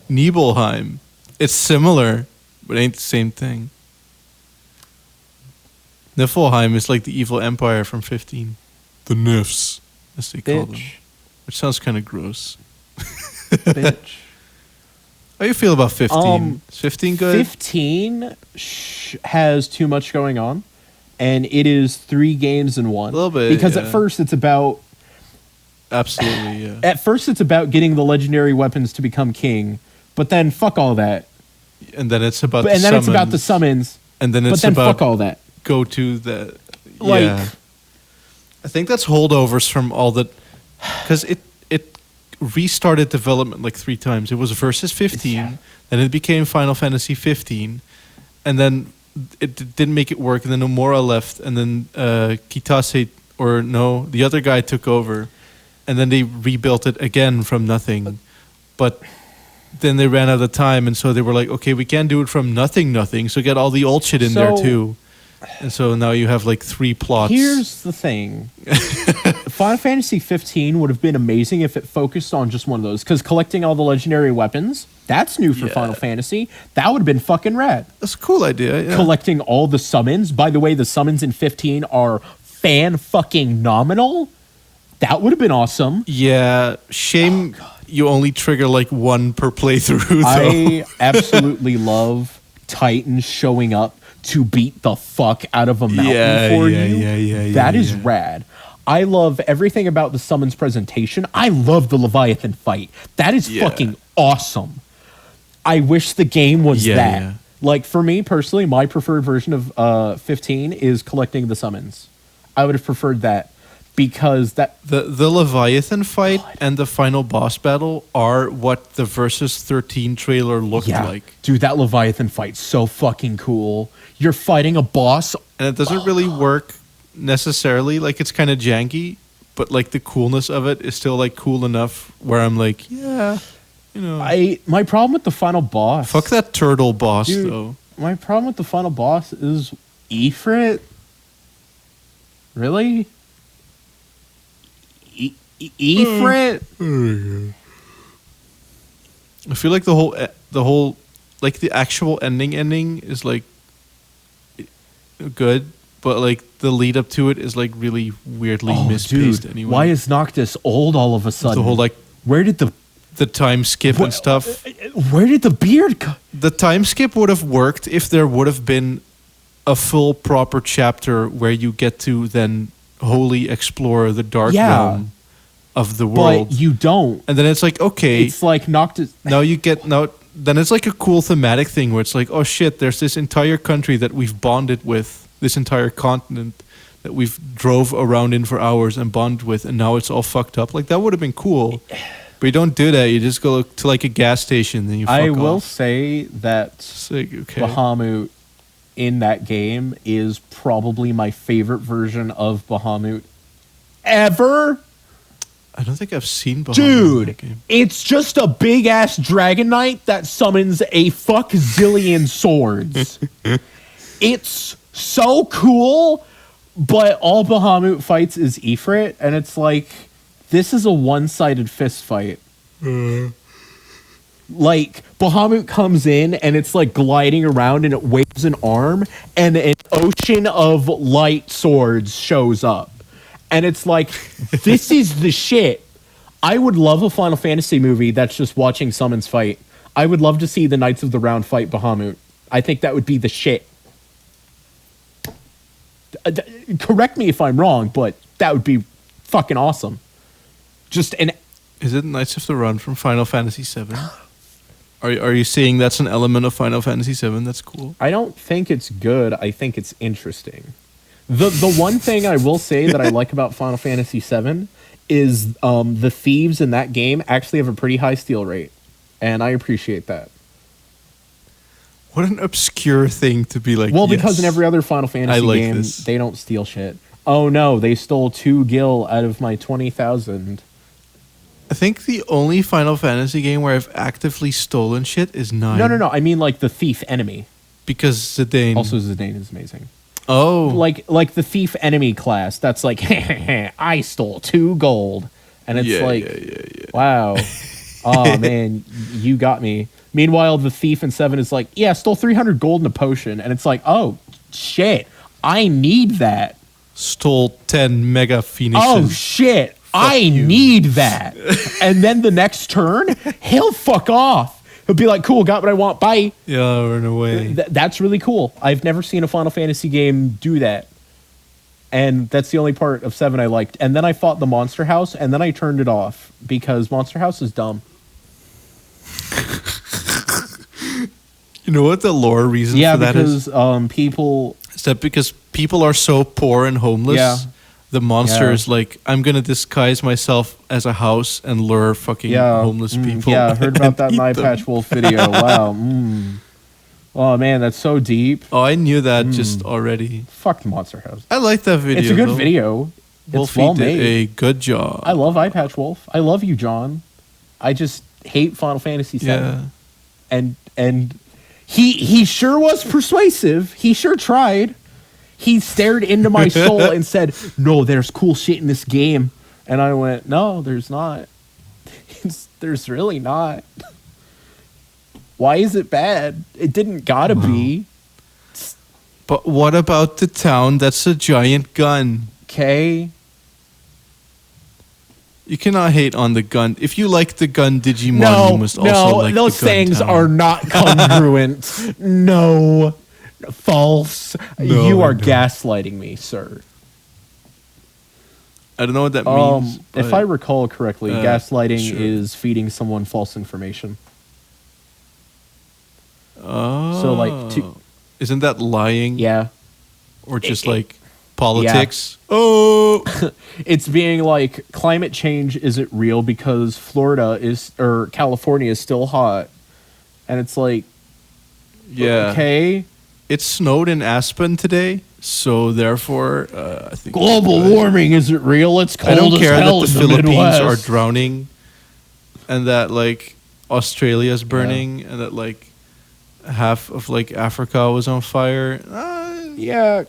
Nibelheim. It's similar, but ain't the same thing. Niflheim is like the evil empire from 15. The Nifs, as they call them. Which sounds kind of gross. Bitch. How you feel about 15? Is 15 good? 15 has too much going on, and it is 3 games in one. A little bit, because yeah. at first it's about Absolutely, yeah. At first it's about getting the legendary weapons to become king, but then fuck all that. And then it's about And then it's about the summons. And then but it's then about fuck all that. Go to the Like, yeah. I think that's holdovers from all that, because it restarted development like 3 times. It was Versus 15, then it became Final Fantasy 15, and then it didn't make it work. And then Nomura left, and then Kitase, or no, the other guy took over, and then they rebuilt it again from nothing. But then they ran out of time, and so they were like, okay, we can't do it from nothing, so get all the old shit in there too. And so now you have like 3 plots. Here's the thing. Final Fantasy 15 would have been amazing if it focused on just one of those, because collecting all the legendary weapons, that's new for Final Fantasy. That would have been fucking rad. That's a cool idea, yeah. Collecting all the summons. By the way, the summons in 15 are fan-fucking-nominal. That would have been awesome. Yeah, shame you only trigger like 1 per playthrough, though. I absolutely love Titans showing up to beat the fuck out of a mountain for you. That is rad. I love everything about the summons presentation. I love the Leviathan fight. That is fucking awesome. I wish the game was that. Yeah. Like, for me personally, my preferred version of 15 is collecting the summons. I would have preferred that, because that The Leviathan fight and the final boss battle are what the Versus 13 trailer looked like. Dude, that Leviathan fight's so fucking cool. You're fighting a boss. And it doesn't really work necessarily. Like, it's kind of janky, but like the coolness of it is still like cool enough where I'm like, yeah, you know. My problem with the final boss. Fuck that turtle boss, Dude, though. My problem with the final boss is Ifrit. Really? Ifrit? I feel like the whole like the actual ending is like good, but like the lead up to it is like really weirdly mispaced. Dude, anyway, why is Noctis old all of a sudden? the whole like where did the time skip and stuff? Where did the beard go? The time skip would have worked if there would have been a full proper chapter where you get to then wholly explore the dark realm of the world. But you don't. And then it's like, okay, It's like Noctis. Then it's like a cool thematic thing where it's like, oh shit, there's this entire country that we've bonded with, this entire continent that we've drove around in for hours and bonded with, and now it's all fucked up. Like, that would have been cool. But you don't do that. You just go to like a gas station, then you fuck I off. will say that It's like, okay. Bahamut in that game is probably my favorite version of Bahamut ever. I don't think I've seen Bahamut in that Dude, game. it's just a big ass dragon knight that summons a fuck zillion swords. It's so cool, but all Bahamut fights is Ifrit, and it's like, this is a one-sided fist fight. Like, Bahamut comes in, and it's like gliding around, and it waves an arm, and an ocean of light swords shows up. And it's like, this is the shit. I would love a Final Fantasy movie that's just watching summons fight. I would love to see the Knights of the Round fight Bahamut. I think that would be the shit. Correct me if I'm wrong, but that would be fucking awesome. Just an... Is it Knights of the Run from Final Fantasy VII? Are you saying that's an element of Final Fantasy VII? That's cool. I don't think it's good. I think it's interesting. The one thing I will say that I like about Final Fantasy VII is the thieves in that game actually have a pretty high steal rate, and I appreciate that. What an obscure thing to be like. Well, yes, because in every other Final Fantasy like game, this. they don't steal shit. Oh no, they stole 2 gil out of my 20,000. I think the only Final Fantasy game where I've actively stolen shit is 9. No. I mean like the thief enemy. Because Zidane. Also, Zidane is amazing. Oh. Like the thief enemy class. That's like, I stole 2 gold, and it's yeah. wow. Oh man, you got me. Meanwhile, the thief in 7 is like, yeah, stole 300 gold in a potion, and it's like, oh shit, I need that. Stole 10 mega phoenixes. Oh shit, I you. need that. And then the next turn, he'll fuck off. He'll be like, cool, got what I want, bye. Yeah, run away. That's really cool. I've never seen a Final Fantasy game do that. And that's the only part of 7 I liked. And then I fought the Monster House, and then I turned it off because Monster House is dumb. You know what the lore reason for that is? Yeah, because people... Is that because people are so poor and homeless? Yeah. The monster Yeah. is like, I'm going to disguise myself as a house and lure fucking homeless people. Yeah, I heard about that in and my eat them. Patch Wolf video. Wow. Oh, man, that's so deep. Oh, I knew that just already. Fuck the Monster House. I like that video. It's a good though. video. It's Wolfie well did made. a good job. I love iPatch Wolf. I love you, John. I just hate Final Fantasy VII. Yeah. And he sure was persuasive. He sure tried. He stared into my soul and said, "No, there's cool shit in this game." And I went, "No, there's not. There's really not. Why is it bad? It didn't gotta be." But what about the town that's a giant gun? Okay. You cannot hate on the gun. If you like the gun Digimon, you must also like those the gun things town. are not congruent. No. False. No, You are no. gaslighting me, sir. I don't know what that means. If but- I recall correctly, gaslighting sure. is feeding someone false information. Oh. So, like, Isn't that lying? Yeah. Or just like politics? Oh. It's being like, climate change isn't real because California is still hot. And it's like, Yeah. okay. It snowed in Aspen today, so therefore, I think Global warming isn't real. It's cold I don't as care that hell the in Philippines Midwest. are drowning, and that like Australia's burning, and that like half of like Africa was on fire. Yeah.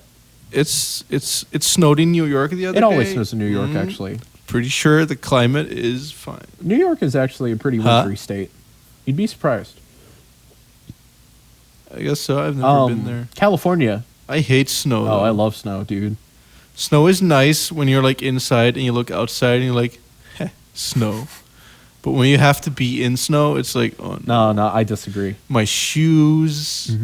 It snowed in New York the other day. It always snows in New York, Mhm. actually. Pretty sure the climate is fine. New York is actually a pretty wintry state. You'd be surprised. I guess so. I've never been there. California. I hate snow. Oh, though. I love snow, dude. Snow is nice when you're like inside and you look outside and you're like, heh, snow. But when you have to be in snow, it's like, oh no. No, I disagree. My shoes,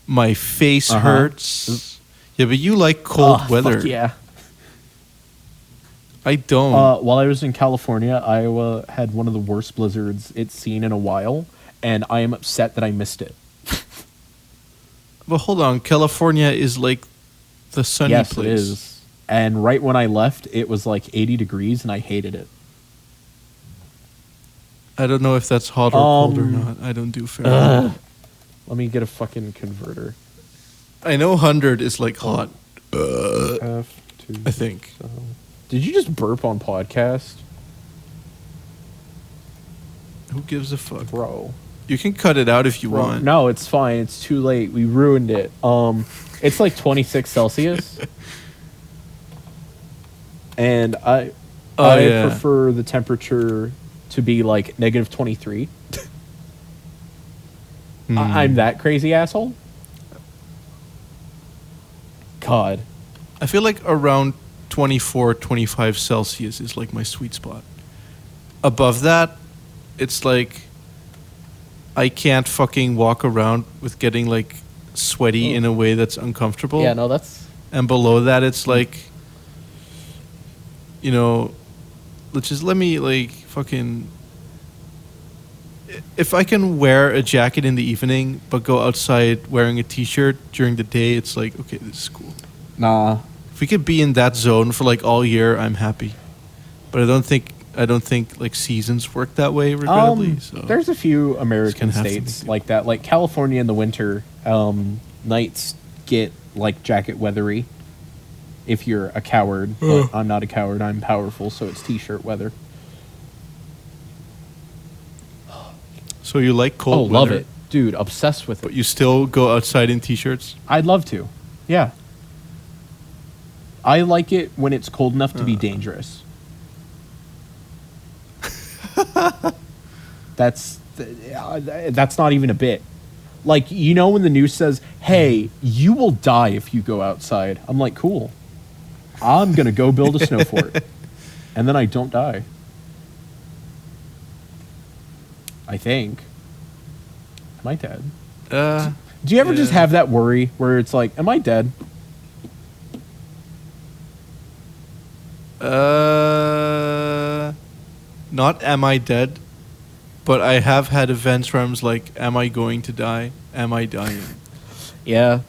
my face Uh-huh. hurts. Yeah, but you like cold Oh, weather. fuck yeah. I don't. While I was in California, Iowa had one of the worst blizzards it's seen in a while, and I am upset that I missed it. But hold on, California is like the sunny Yes, place. it is. And right when I left, it was like 80 degrees, and I hated it. I don't know if that's hot or cold or not. I don't do Fahrenheit. Let me get a fucking converter. I know 100 is like hot. F2. I think. Did you just burp on podcast? Who gives a fuck? Bro. You can cut it out if you want. No, it's fine. It's too late. We ruined it. It's like 26 Celsius. And I prefer the temperature to be like negative 23. I'm that crazy asshole? God. I feel like around 24, 25 Celsius is like my sweet spot. Above that, it's like I can't fucking walk around with getting like sweaty in a way that's uncomfortable. Yeah, no, that's... And below that, it's like, you know, let me like fucking... If I can wear a jacket in the evening, but go outside wearing a t-shirt during the day, it's like, okay, this is cool. Nah. If we could be in that zone for like all year, I'm happy. But I don't think like seasons work that way, regrettably. So there's a few American states like that. Like California in the winter, nights get like jacket weathery. If you're a coward, but I'm not a coward. I'm powerful, so it's t-shirt weather. So you like cold weather? Oh, love it. Dude, obsessed with it. But you still go outside in t-shirts? I'd love to. Yeah. I like it when it's cold enough to be dangerous. That's not even a bit. Like, you know when the news says, hey, you will die if you go outside. I'm like, cool. I'm going to go build a snow fort. And then I don't die. I think. Am I dead? Do you ever just have that worry where it's like, am I dead? Not am I dead, but I have had events where I'm like, am I going to die? Am I dying? Yeah.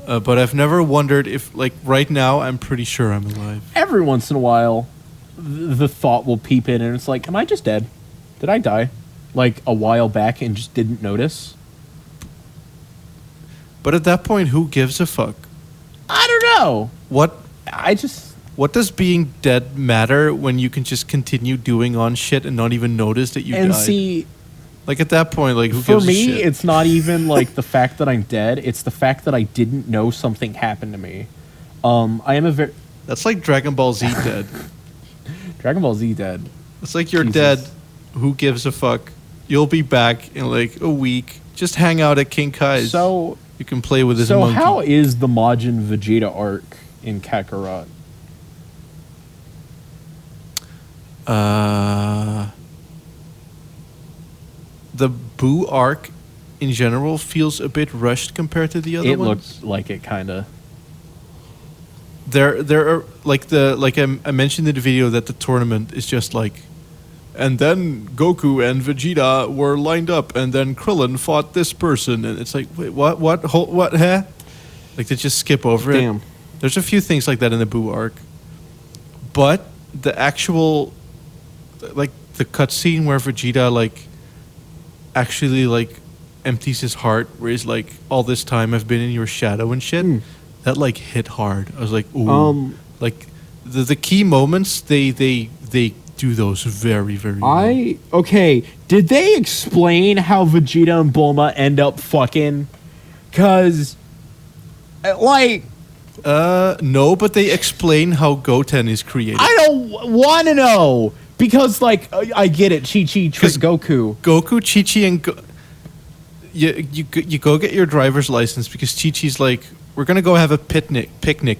But I've never wondered if, like, right now, I'm pretty sure I'm alive. Every once in a while, the thought will peep in and it's like, am I just dead? Did I die? Like, a while back and just didn't notice? But at that point, who gives a fuck? I don't know. What does being dead matter when you can just continue doing on shit and not even notice that you died? And see... Like, at that point, like, who for gives a shit? me, it's not even, like, the fact that I'm dead. It's the fact that I didn't know something happened to me. I am a very... That's like Dragon Ball Z dead. Dragon Ball Z dead. It's like you're dead. Who gives a fuck? You'll be back in, like, a week. Just hang out at King Kai's. So... You can play with his monkey. So how is the Majin Vegeta arc in Kakarot? The Boo arc in general feels a bit rushed compared to the other ones. It looked like it kind of. There are like I mentioned in the video that the tournament is just like, and then Goku and Vegeta were lined up, and then Krillin fought this person, and it's like, wait, what, huh? Like they just skip over it. Damn. There's a few things like that in the Boo arc, but the actual, like the cutscene where Vegeta like actually like empties his heart, where he's like, all this time I've been in your shadow and shit. That like hit hard. I was like, ooh. Like the key moments, they do those very, very well. Okay, did they explain how Vegeta and Bulma end up fucking? Cause like no, but they explain how Goten is created. I don't want to know. Because, like, I get it. Chi-Chi tricked Goku. Goku, Chi-Chi, and... You go get your driver's license because Chi-Chi's like, we're going to go have a picnic,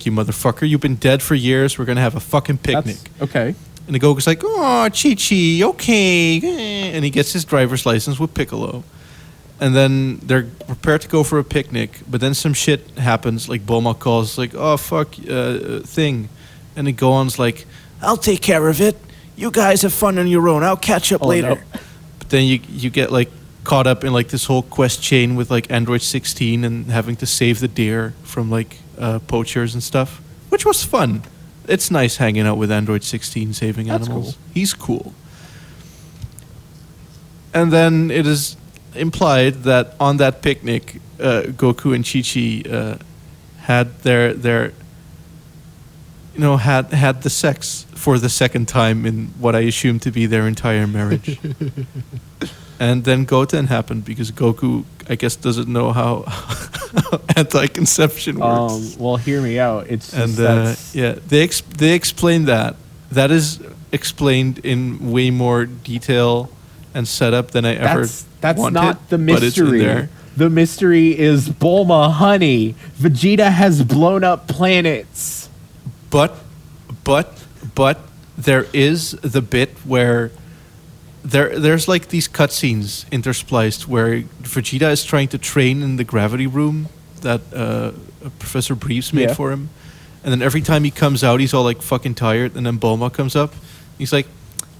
you motherfucker. You've been dead for years. We're going to have a fucking picnic. Okay. And the Goku's like, oh, Chi-Chi, okay. And he gets his driver's license with Piccolo. And then they're prepared to go for a picnic. But then some shit happens. Like, Bulma calls, like, oh, fuck, thing. And then Gohan's like, I'll take care of it. You guys have fun on your own. I'll catch up later. No. But then you get like caught up in like this whole quest chain with like Android 16 and having to save the deer from like poachers and stuff, which was fun. It's nice hanging out with Android 16 saving animals. Cool. He's cool. And then it is implied that on that picnic, Goku and Chi-Chi had their had the sex for the second time in what I assume to be their entire marriage. And then Goten happened because Goku, I guess, doesn't know how anti-conception works. Well, hear me out. It's just they explain that. That is explained in way more detail and setup than I ever That's wanted, not the but it's in mystery. there. The mystery is Bulma, honey. Vegeta has blown up planets. But there is the bit where there's like these cutscenes interspliced where Vegeta is trying to train in the gravity room that Professor Briefs made for him. And then every time he comes out, he's all like fucking tired. And then Bulma comes up. He's like,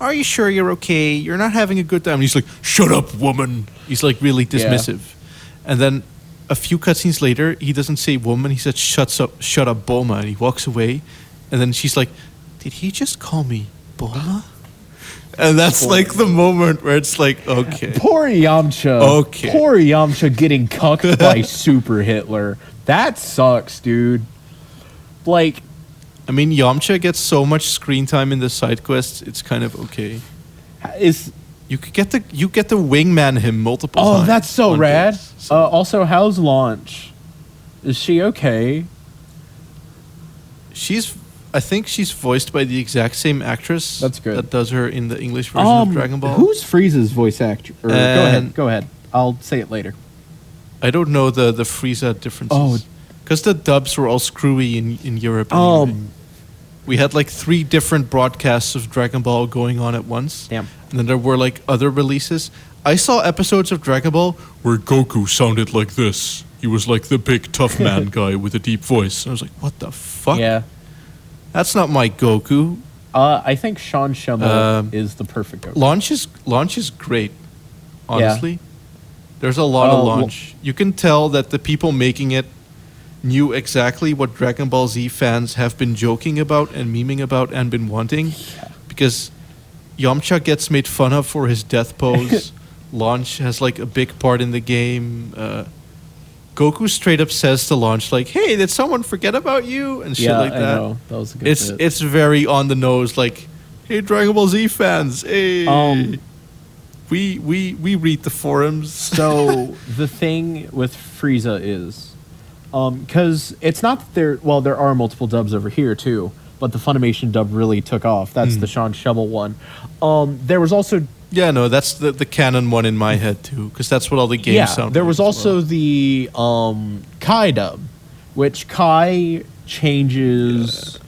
"Are you sure you're okay? You're not having a good time." And he's like, "Shut up, woman." He's like really dismissive. Yeah. And then a few cutscenes later, he doesn't say woman. He said, shut up, Bulma. And he walks away. And then she's like, "Did he just call me Bulma?" And that's like the moment where it's like, okay. Poor Yamcha. Okay. Poor Yamcha getting cucked by Super Hitler. That sucks, dude. Like, I mean, Yamcha gets so much screen time in the side quests. It's kind of okay. You get to wingman him multiple times. Oh, that's so rad. Days, so. Also, how's Launch? Is she okay? I think she's voiced by the exact same actress. That's good. That does her in the English version of Dragon Ball. Who's Frieza's voice actor? Go ahead. I'll say it later. I don't know the Frieza differences. Oh, because the dubs were all screwy in Europe. Anyway. We had like 3 different broadcasts of Dragon Ball going on at once. Damn. And then there were like other releases. I saw episodes of Dragon Ball where Goku sounded like this. He was like the big tough man guy with a deep voice. And I was like, what the fuck? Yeah. That's not my Goku. I think Sean Schimmel is the perfect Goku. Launch is great, honestly. Yeah. There's a lot of Launch. You can tell that the people making it knew exactly what Dragon Ball Z fans have been joking about and memeing about and been wanting. Yeah. Because Yamcha gets made fun of for his death pose. Launch has like a big part in the game. Goku straight up says to Launch, like, "Hey, did someone forget about you?" And shit like that. I know. That was a good bit. It's very on the nose, like, "Hey, Dragon Ball Z fans, hey, we read the forums." So the thing with Frieza is, because it's not that there are multiple dubs over here too, but the Funimation dub really took off. That's the Sean Schimmel one. There was also. Yeah, no, that's the canon one in my head too, because that's what all the games sound like. There was also the Kai dub, which Kai changes. Yeah.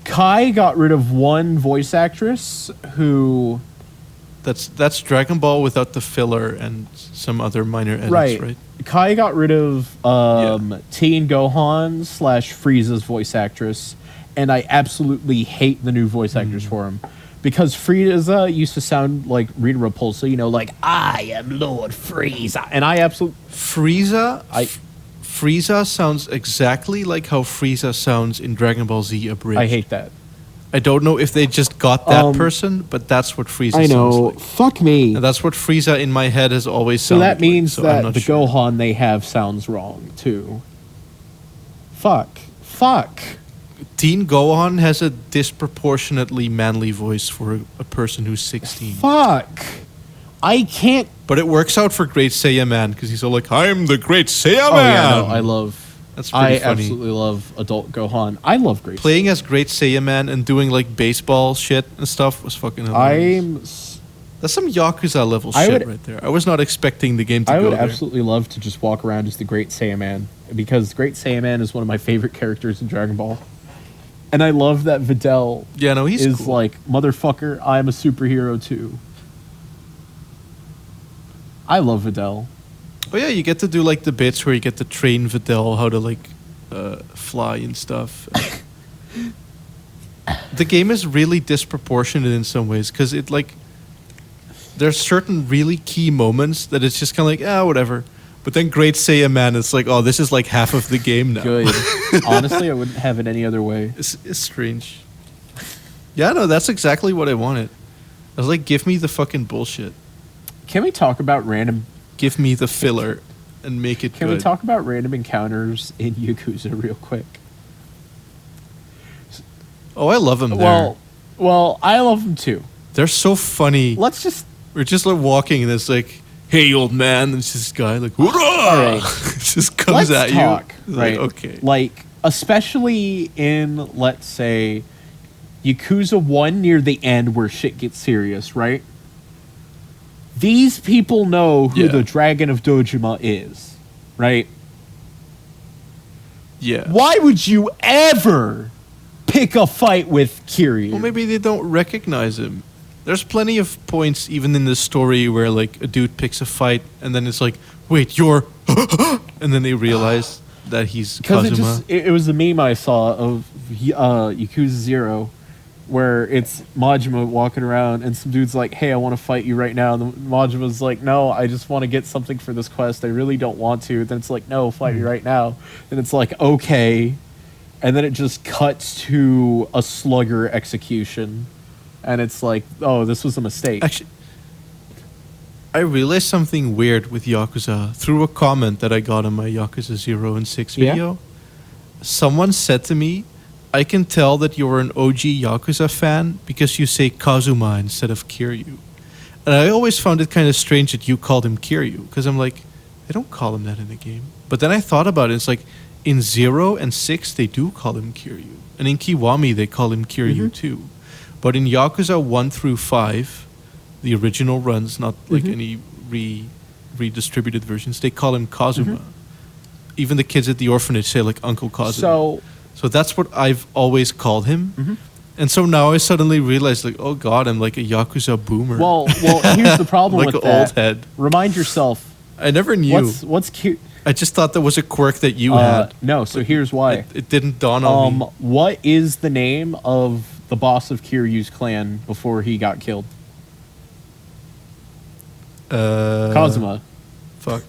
Kai got rid of one voice actress who. That's Dragon Ball without the filler and some other minor edits, right? Kai got rid of Teen Gohan / Frieza's voice actress, and I absolutely hate the new voice actors for him. Because Frieza used to sound like Rita Repulsa, like, "I am Lord Frieza." And I absolutely... Frieza sounds exactly like how Frieza sounds in Dragon Ball Z Abridged. I hate that. I don't know if they just got that person, but that's what Frieza sounds like. Fuck me. And that's what Frieza in my head has always sounded like. So that means that the Gohan they have sounds wrong, too. Fuck. Teen Gohan has a disproportionately manly voice for a person who's 16. Fuck. I can't... But it works out for Great Saiyaman, because he's all like, "I'm the Great Saiyaman!" Oh, yeah, no, I love... That's pretty funny. I absolutely love adult Gohan. I love Great Playing as Great Saiyaman and doing, like, baseball shit and stuff was fucking hilarious. That's some Yakuza level shit right there. I was not expecting the game to go there. I would absolutely love to just walk around as the Great Saiyaman, because Great Saiyaman is one of my favorite characters in Dragon Ball. And I love that Videl he's cool. Like, "Motherfucker, I'm a superhero too." I love Videl. Oh yeah, you get to do like the bits where you get to train Videl how to like fly and stuff. The game is really disproportionate in some ways because it like there's certain really key moments that it's just kind of like whatever. But then Great Saiyaman, it's like, oh, this is like half of the game now. Good. Honestly, I wouldn't have it any other way. It's strange. Yeah, no, that's exactly what I wanted. I was like, give me the fucking bullshit. Can we talk about random? Give me the filler and make it Can good. we talk about random encounters in Yakuza real quick? Oh, I love them there. Well, I love them too. They're so funny. Let's just. We're just like walking and it's like, hey, old man. And it's this guy like, all right. It just comes at talk, you. Right. Like, okay. Like, especially in, let's say, Yakuza 1 near the end where shit gets serious, right? These people know who the Dragon of Dojima is, right? Yeah. Why would you ever pick a fight with Kiryu? Well, maybe they don't recognize him. There's plenty of points, even in the story, where like a dude picks a fight, and then it's like, "Wait, you're," and then they realize that he's Kazuma. It was a meme I saw of Yakuza 0, where it's Majima walking around, and some dude's like, "Hey, I want to fight you right now." And Majima's like, "No, I just want to get something for this quest. I really don't want to." Then it's like, "No, fight me right now." And it's like, "Okay." And then it just cuts to a slugger execution. And it's like, oh, this was a mistake. Actually, I realized something weird with Yakuza through a comment that I got on my Yakuza 0 and 6 video. Someone said to me, I can tell that you're an OG Yakuza fan because you say Kazuma instead of Kiryu. And I always found it kind of strange that you called him Kiryu, because I'm like, they don't call him that in the game. But then I thought about it, it's like, in 0 and 6, they do call him Kiryu. And in Kiwami, they call him Kiryu too. But in Yakuza 1 through 5, the original runs, not like any redistributed versions, they call him Kazuma. Even the kids at the orphanage say like Uncle Kazuma. So that's what I've always called him. And so now I suddenly realize, like, oh god, I'm like a Yakuza boomer. Well, here's the problem like with an that. old head. Remind yourself. I never knew. What's cute? I just thought that was a quirk that you had. No, so here's why. It didn't dawn on me. What is the name of the boss of Kiryu's clan before he got killed? Kazuma. Fuck.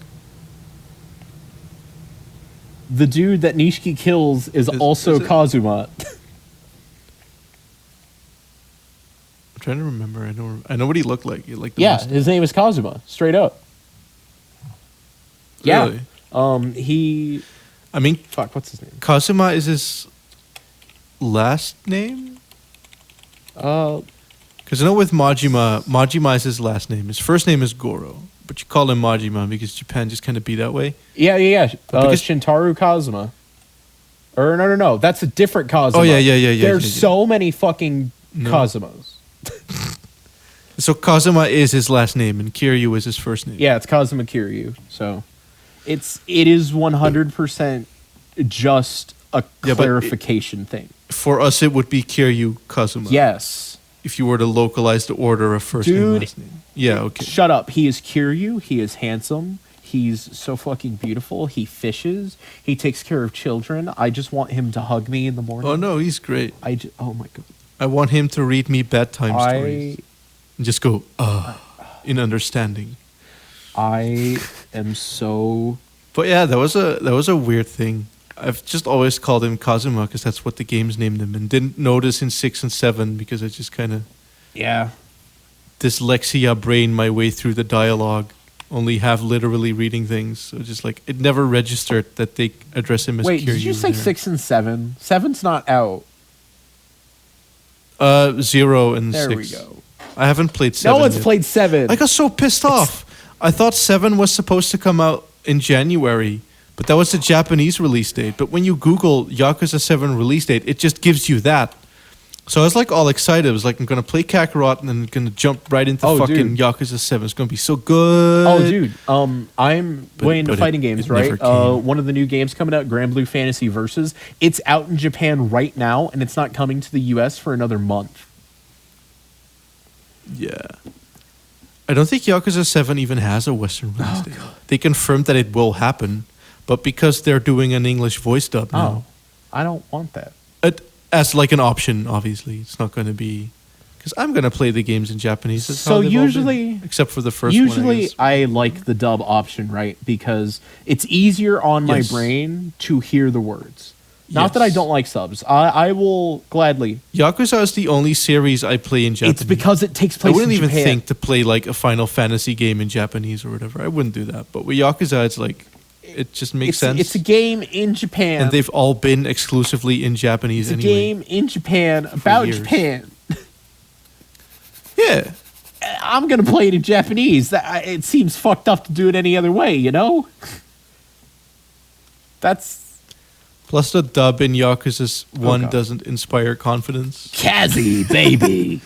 The dude that Nishiki kills is also Kazuma. I'm trying to remember. I know what he looked like. His name is Kazuma. Straight up. Really? Yeah. I mean, fuck. What's his name? Kazuma is his last name. Because I know with Majima is his last name. His first name is Goro, but you call him Majima because Japan just kind of be that way. Yeah. Because Shintaro Kazuma. Or no. That's a different Kazuma. Oh yeah. There's so many fucking Kazumas. So Kazuma is his last name and Kiryu is his first name. Yeah, it's Kazuma Kiryu. So it is 100% just a clarification thing. For us, it would be Kiryu Kazuma. Yes. If you were to localize the order of first name, last name. Yeah, okay. Shut up. He is Kiryu. He is handsome. He's so fucking beautiful. He fishes. He takes care of children. I just want him to hug me in the morning. Oh, no, he's great. Oh, my God. I want him to read me bedtime stories. And just go, in understanding. I am so... But yeah, that was a weird thing. I've just always called him Kazuma because that's what the games named him, and didn't notice in 6 and 7 because I just kind of dyslexia brain my way through the dialogue, only half literally reading things. So just like it never registered that they address him as Wait, Kiryu. did you say 6 and 7? 7's not out. 0 and 6. There we go. I haven't played 7. No one's played 7. I got so pissed off. I thought 7 was supposed to come out in January. But that was the Japanese release date. But when you Google Yakuza 7 release date, it just gives you that. So I was like all excited. I was like, I'm going to play Kakarot and then I'm going to jump right into fucking Yakuza 7. It's going to be so good. Oh, dude. I'm way into fighting games, right? One of the new games coming out, Grand Blue Fantasy Versus. It's out in Japan right now, and it's not coming to the US for another month. Yeah. I don't think Yakuza 7 even has a Western release date. God. They confirmed that it will happen. But because they're doing an English voice dub now. I don't want that. As like an option, obviously. It's not going to be... Because I'm going to play the games in Japanese. That's so usually... Except for the first one, Usually I like the dub option, right? Because it's easier on my brain to hear the words. Not that I don't like subs. I will gladly. Yakuza is the only series I play in Japanese. It's because it takes place in Japan. I wouldn't even think to play like a Final Fantasy game in Japanese or whatever. I wouldn't do that. But with Yakuza, it's like, it just makes sense. It's a game in Japan. And they've all been exclusively in Japanese anyway. It's a game in Japan about Japan. Yeah. I'm going to play it in Japanese. It seems fucked up to do it any other way, you know? Plus the dub in Yakuza 1 doesn't inspire confidence. Kazzy, baby.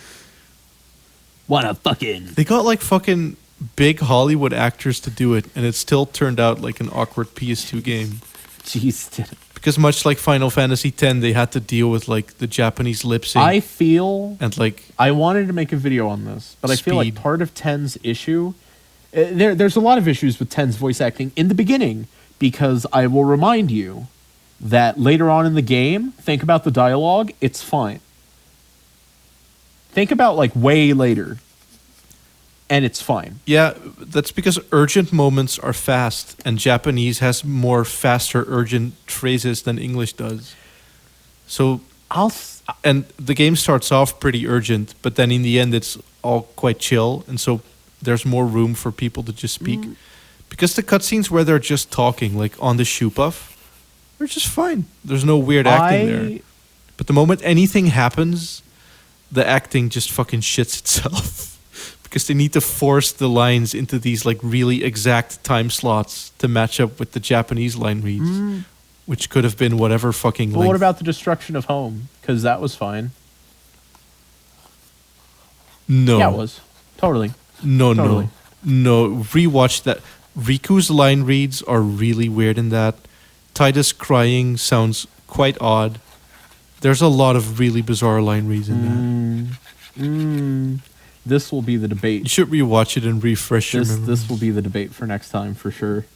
Wanna fucking... They got like fucking big Hollywood actors to do it, and it still turned out like an awkward PS2 game. Jeez. Because much like Final Fantasy X, they had to deal with like the Japanese lip sync. I feel... And like... I wanted to make a video on this, but I feel like part of 10's issue... There's a lot of issues with 10's voice acting in the beginning, because I will remind you that later on in the game, think about the dialogue, it's fine. Think about like way later, and it's fine. Yeah, that's because urgent moments are fast, and Japanese has more faster urgent phrases than English does. So, and the game starts off pretty urgent, but then in the end it's all quite chill, and so there's more room for people to just speak. Because the cutscenes where they're just talking, like on the shoe puff, they're just fine. There's no weird acting there. But the moment anything happens, the acting just fucking shits itself. Because they need to force the lines into these like really exact time slots to match up with the Japanese line reads, which could have been whatever fucking length. But what about the destruction of home? Because that was fine. No. Yeah, it was. Totally. No. Rewatch that. Riku's line reads are really weird in that. Titus crying sounds quite odd. There's a lot of really bizarre line reads in that. This will be the debate. You should rewatch it and refresh your memory. This will be the debate for next time for sure.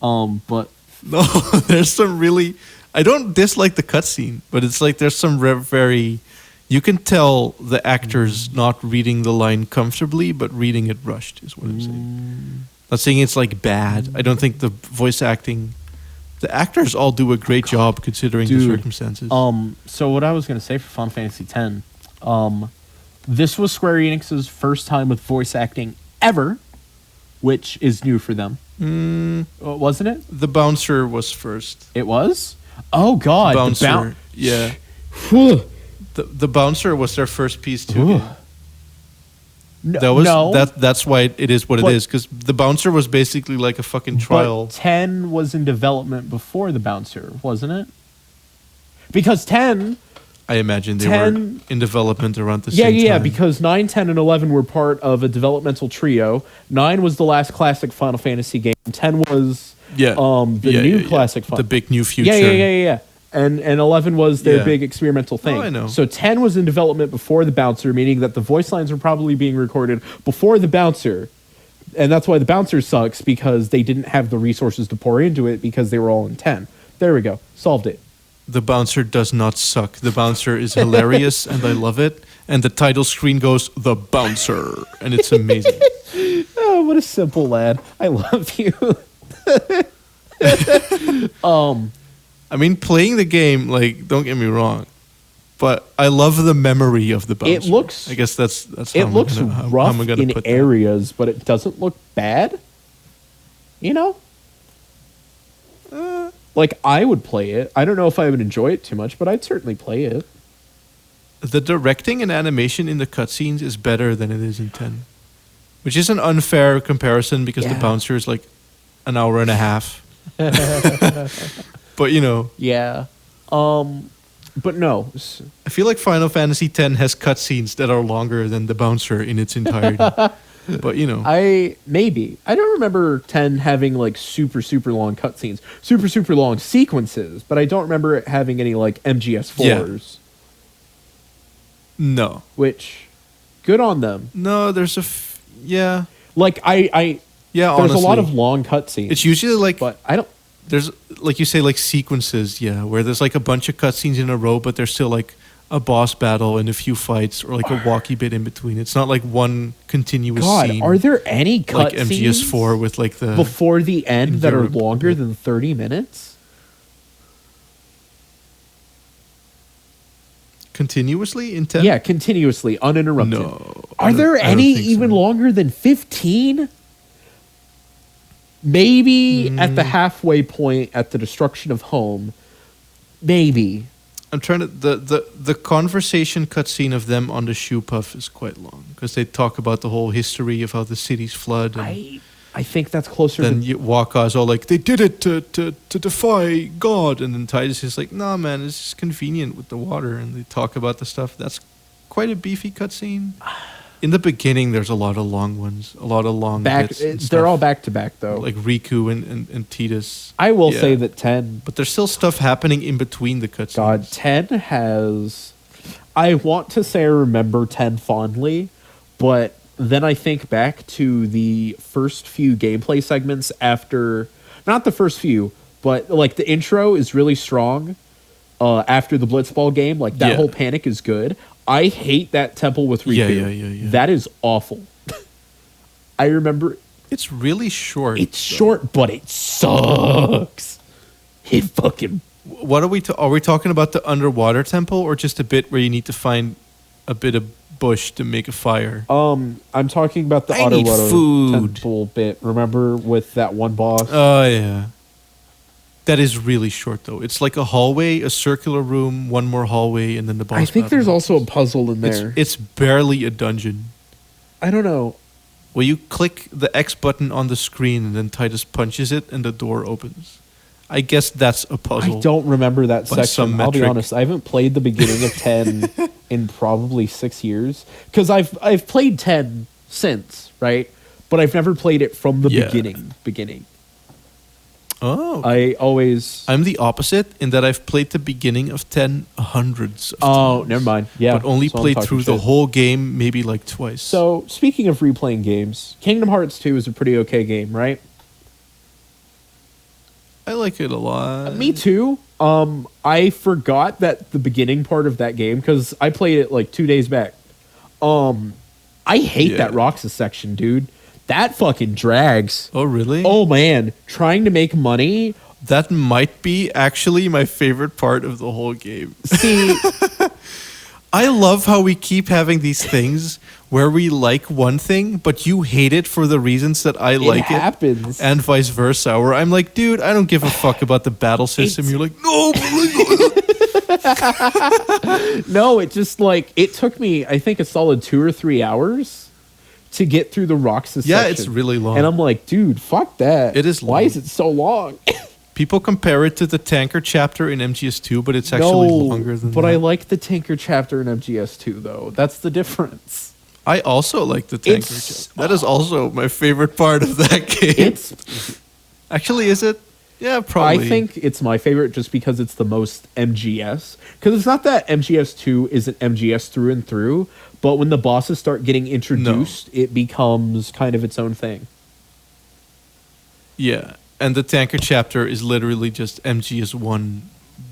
But no, there's some really... I don't dislike the cutscene, but it's like there's some very... You can tell the actor's not reading the line comfortably, but reading it rushed is what I'm saying. Not saying it's like bad. I don't think the voice acting... The actors all do a great job considering the circumstances. So what I was going to say for Final Fantasy X, this was Square Enix's first time with voice acting ever, which is new for them. Wasn't it? The Bouncer was first. It was? Oh, God. Bouncer, yeah. The Bouncer was their first piece too. That's why it is what it is, because the Bouncer was basically like a fucking trial. But 10 was in development before the Bouncer, wasn't it? Because 10... I imagine they were in development around the same time. Yeah, because 9, 10, and 11 were part of a developmental trio. 9 was the last classic Final Fantasy game. 10 was the new classic Final... The big new future. Yeah. And 11 was their big experimental thing. Oh, I know. So 10 was in development before the Bouncer, meaning that the voice lines were probably being recorded before the Bouncer. And that's why the Bouncer sucks, because they didn't have the resources to pour into it because they were all in 10. There we go. Solved it. The Bouncer does not suck. The Bouncer is hilarious, and I love it. And the title screen goes, The Bouncer. And it's amazing. Oh, what a simple lad. I love you. I mean, playing the game, like, don't get me wrong, but I love the memory of the Bouncer. It looks... I guess that's how it looks rough in areas, but it doesn't look bad. You know? Like, I would play it. I don't know if I would enjoy it too much, but I'd certainly play it. The directing and animation in the cutscenes is better than it is in 10. Which is an unfair comparison because the Bouncer is like an hour and a half. But, you know. Yeah. But no. I feel like Final Fantasy X has cutscenes that are longer than the Bouncer in its entirety. But, you know. I don't remember 10 having, like, super long cutscenes. Super long sequences. But I don't remember it having any, like, MGS4s. No. Which, good on them. No, there's Like, there's honestly, a lot of long cutscenes. It's usually, like... But I don't... There's, like you say, like, sequences, where there's, like, a bunch of cutscenes in a row, but there's still, like, a boss battle and a few fights, or like a walkie bit in between. It's not like one continuous scene. Are there any cutscenes like MGS4 with like the before the end that are longer than 30 minutes? Continuously in 10? Yeah, continuously, uninterrupted. No. Are there I don't any think even so. longer than 15? Maybe at the halfway point at the destruction of home. Maybe. I'm trying to the conversation cutscene of them on the shoe puff is quite long because they talk about the whole history of how the cities flood. And I think that's closer then to... Waka's all like, they did it to defy God, and then Titus is like, nah, man, it's just convenient with the water, and they talk about the stuff. That's quite a beefy cutscene. In the beginning, there's a lot of long ones, a lot of long bits. And They're stuff, all back to back, though. like Riku and Titus. I will Yeah. say that 10... But there's still stuff happening in between the cutscenes. God, 10 has... I want to say I remember 10 fondly, but then I think back to the first few gameplay segments after... Not the first few, but like the intro is really strong after the Blitzball game. Like that whole panic is good. I hate that temple with Riku. Yeah. That is awful. I remember... It's really short. It's short, but it sucks. It fucking... What are we talking about the underwater temple or just a bit where you need to find a bit of bush to make a fire? I'm talking about the I need underwater food. temple bit. Remember with that one boss? Oh, yeah. That is really short, though. It's like a hallway, a circular room, one more hallway, and then the boss I think battle. there's also a puzzle in there. It's barely a dungeon. I don't know. Well, you click the X button on the screen, and then Titus punches it, and the door opens. I guess that's a puzzle. I don't remember that by section. some I'll be metric. honest. I haven't played the beginning of 10 in probably 6 years. Because I've played 10 since, right? But I've never played it from the beginning. Oh. I'm the opposite in that I've played the beginning of 10 hundreds of times. Oh, never mind. Yeah. But only so I'm played talking through the shit. whole game maybe like twice. So, speaking of replaying games, Kingdom Hearts 2 is a pretty okay game, right? I like it a lot. Me too. I forgot that the beginning part of that game, because I played it like 2 days back. I hate that Roxas section, dude. That fucking drags. Oh, really? Oh, man. Trying to make money. That might be actually my favorite part of the whole game. See, I love how we keep having these things where we like one thing, but you hate it for the reasons that I like it. Happens. And vice versa. Where I'm like, dude, I don't give a fuck about the battle system. You're like, no, No, it just like, it took me, I think, a solid 2 or 3 hours to get through the Roxas section. it's really long. And I'm like, dude, fuck that. It is Why long. is it so long? People compare it to the tanker chapter in MGS2, but it's actually longer than that. But I like the Tinker chapter in MGS2, though. That's the difference. I also like the tanker chapter. That is also my favorite part of that game. It's... Actually, is it? Yeah, probably. I think it's my favorite just because it's the most MGS. Because it's not that MGS2 isn't MGS through and through, but when the bosses start getting introduced, it becomes kind of its own thing. Yeah, and the tanker chapter is literally just MGS1,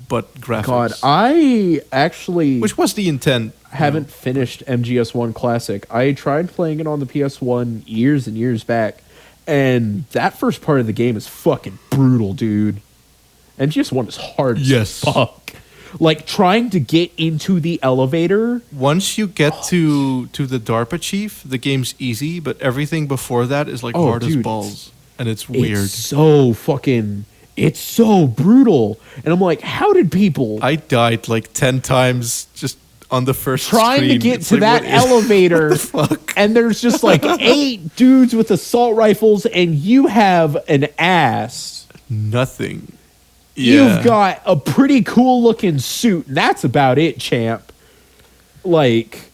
but graphics. God, I actually Which was the intent. haven't finished MGS1 Classic. I tried playing it on the PS1 years and years back, and that first part of the game is fucking brutal, dude. MGS1 is hard as fuck. Like, trying to get into the elevator. Once you get to the DARPA chief, the game's easy, but everything before that is like hard as balls. And it's weird. It's so brutal. And I'm like, how did people... I died like 10 times just on the first trying screen. to get It's to like, that what is- elevator, what the fuck? and there's just like 8 dudes with assault rifles, and you have an ass. Nothing. Yeah. You've got a pretty cool looking suit, and that's about it, champ. Like,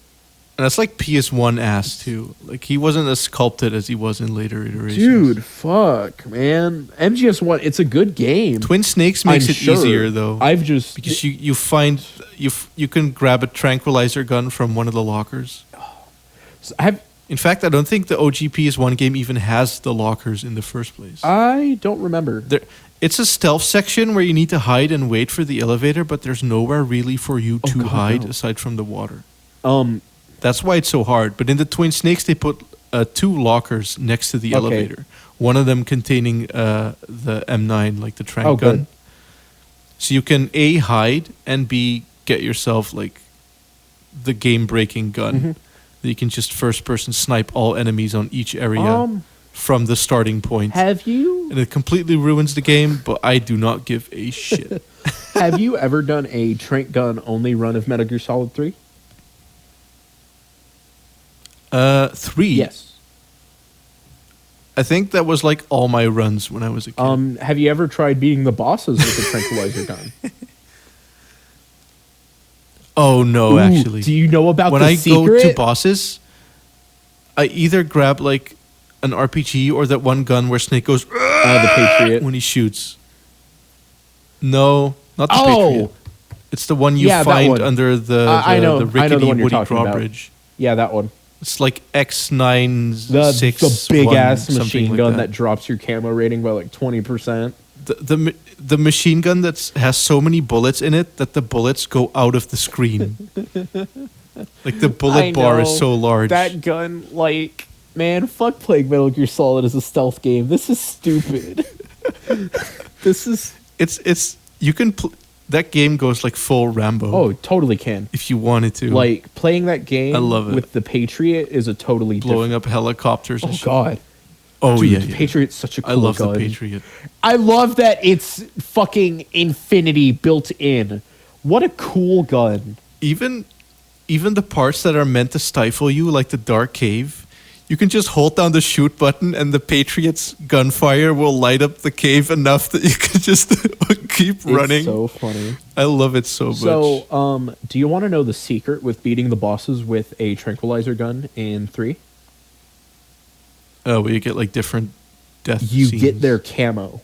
And that's like PS1 ass too. Like he wasn't as sculpted as he was in later iterations. dude, fuck, man. MGS1, it's a good game. Twin Snakes makes I'm it sure. easier though. Because you find you can grab a tranquilizer gun from one of the lockers. In fact, I don't think the OG PS1 game even has the lockers in the first place. I don't remember. It's a stealth section where you need to hide and wait for the elevator, but there's nowhere really for you to hide aside from the water. That's why it's so hard. But in the Twin Snakes, they put 2 lockers next to the elevator. One of them containing the M9, like the trank gun. good. So you can A, hide, and B, get yourself like the game-breaking gun that you can just first-person snipe all enemies on each area from the starting point. Have you? And it completely ruins the game, but I do not give a shit. Have you ever done a trank gun only run of Metal Gear Solid 3? 3? Yes. I think that was like all my runs when I was a kid. Have you ever tried beating the bosses with a tranquilizer gun? Oh no, Ooh, actually. Do you know about when the I secret? go to bosses, I either grab like an RPG or that one gun where Snake goes The Patriot. when he shoots. No, not the Oh! Patriot. It's the one you Yeah, that find one. under the I know the rickety one you're woody talking about. drawbridge. Yeah, that one. It's like X9 The big ass machine gun that drops your camo rating by like 20%. The machine gun that has so many bullets in it that the bullets go out of the screen. Like the bullet bar is so large. That gun, like, man, fuck playing Metal Gear Solid as a stealth game. This is stupid. This is... It's you can... That game goes like full Rambo. Oh, totally can. If you wanted to. Like, playing that game I love it. with the Patriot is a totally blowing different... up helicopters and Oh, shit. God. Oh, Dude, yeah. the Patriot's such a cool I love gun. the Patriot. I love that it's fucking infinity built in. What a cool gun. Even the parts that are meant to stifle you, like the dark cave, you can just hold down the shoot button and the Patriot's gunfire will light up the cave enough that you can just keep running. It's so funny. I love it so much. So, do you want to know the secret with beating the bosses with a tranquilizer gun in 3? Oh, where you get like different death You scenes. get their camo.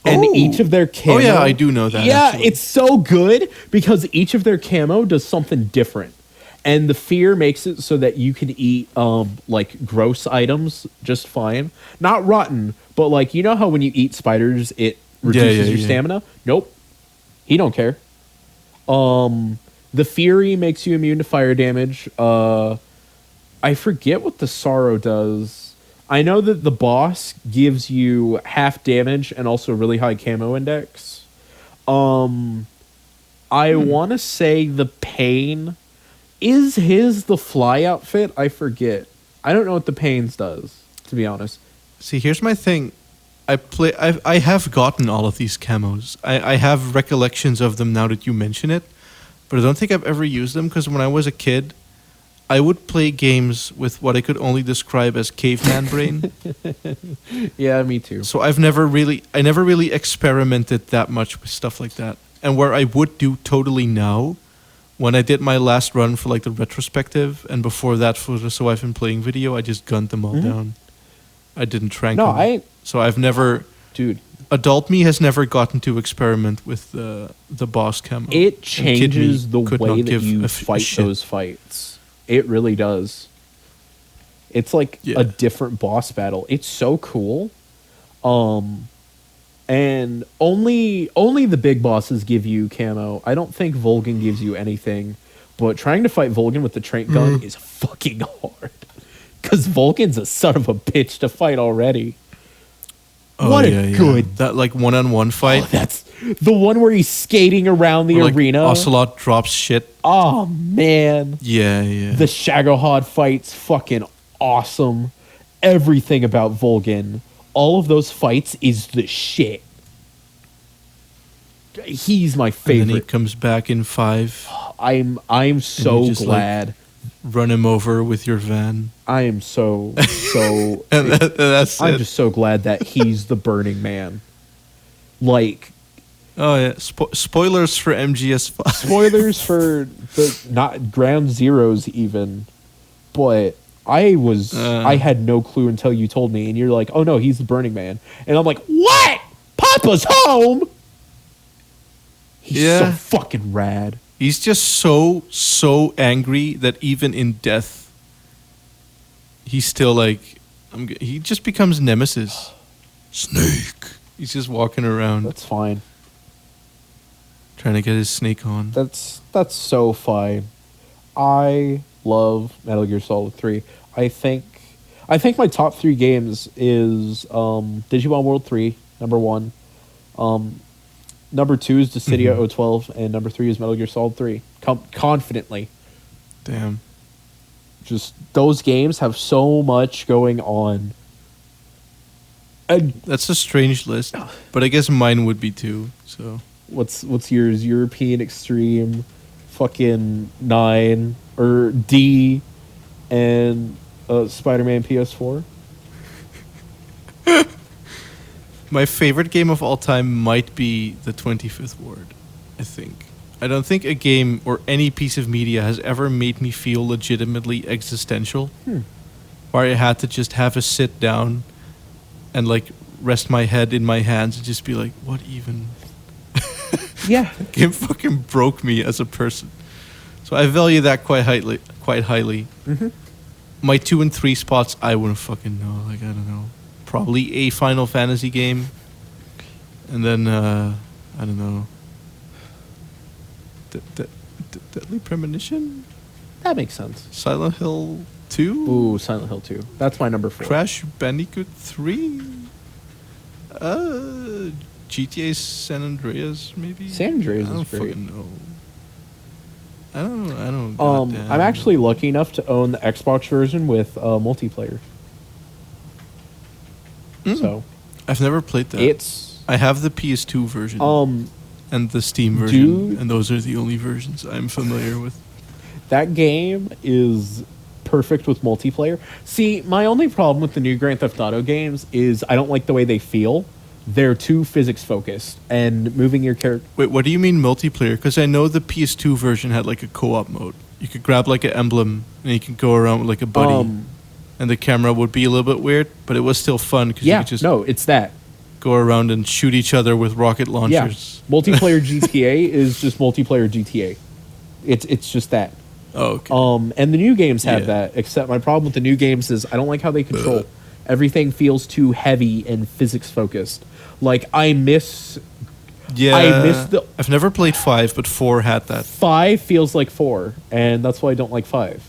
And Oh. each of their camo... Oh, yeah, I do know that, Yeah, actually. it's so good because each of their camo does something different. And the fear makes it so that you can eat, like, gross items just fine. Not rotten, but, like, you know how when you eat spiders, it reduces your stamina? Nope. He don't care. The Fury makes you immune to fire damage. I forget what the Sorrow does. I know that the boss gives you half damage and also really high camo index. I want to say the Pain... Is his the fly outfit? I forget. I don't know what the Pains does, to be honest. See, here's my thing. I have gotten all of these camos. I have recollections of them now that you mention it, but I don't think I've ever used them because when I was a kid, I would play games with what I could only describe as caveman brain. Yeah, me too. So I never really experimented that much with stuff like that. And where I would do totally now, when I did my last run for like the retrospective, and before that for the So I've Been Playing video, I just gunned them all down. I didn't trank them. So I've never... Dude. Adult me has never gotten to experiment with the boss camo. It changes the could way not that give you a fight shit. those fights. It really does. It's like a different boss battle. It's so cool. And only the big bosses give you camo. I don't think Volgin gives you anything. But trying to fight Volgin with the trank gun is fucking hard. Because Volgin's a son of a bitch to fight already. Oh, what a good... That like one-on-one fight. Oh, that's the one where he's skating around the like arena. Ocelot drops shit. Oh, man. Yeah. The Shagohod fight's fucking awesome. Everything about Volgin, all of those fights is the shit. He's my favorite. And then he comes back in 5. I'm so glad. Like, run him over with your van. I am so and that's I'm it. just so glad that he's the Burning Man. Like, oh yeah, spoilers for MGS5. Spoilers for the not Ground Zeroes even, but I had no clue until you told me, and you're like, oh no, he's the Burning Man, and I'm like, what? Papa's home. He's so fucking rad. He's just so angry that even in death, he's still like, he just becomes Nemesis. Snake. He's just walking around. That's fine. Trying to get his snake on. That's so fine. I love Metal Gear Solid 3. I think my top 3 games is Digimon World 3, number 1. Number 2 is Dissidia 012, and number 3 is Metal Gear Solid 3. Confidently. Damn. Just those games have so much going on. And that's a strange list, but I guess mine would be too. So what's yours? European Extreme, fucking 9 or D, and Spider-Man PS4. My favorite game of all time might be the 25th Ward, I think. I don't think a game or any piece of media has ever made me feel legitimately existential. Where I had to just have a sit down and like rest my head in my hands and just be like, what even? Yeah. The game fucking broke me as a person. So I value that quite highly. Mm-hmm. My 2 and 3 spots, I wouldn't fucking know. Like, I don't know. Probably a Final Fantasy game. And then, I don't know. Deadly Premonition? That makes sense. Silent Hill 2? Ooh, Silent Hill 2. That's my number 4. Crash Bandicoot 3? GTA San Andreas, maybe? San Andreas I don't is great. fucking know. I don't. I'm actually lucky enough to own the Xbox version with multiplayer. So I've never played that. I have the PS2 version and the Steam version, and those are the only versions I'm familiar with. That game is perfect with multiplayer. See, my only problem with the new Grand Theft Auto games is I don't like the way they feel. They're too physics focused and moving your character. Wait, what do you mean multiplayer? Because I know the PS2 version had like a co-op mode. You could grab like an emblem and you could go around with like a buddy. And the camera would be a little bit weird, but it was still fun because you could just it's that. Go around and shoot each other with rocket launchers. Yeah. Multiplayer GTA is just multiplayer GTA. It's just that. Oh, okay. And the new games have that, except my problem with the new games is I don't like how they control. Everything feels too heavy and physics focused. Like I miss I've never played 5, but 4 had that. 5 feels like 4, and that's why I don't like 5.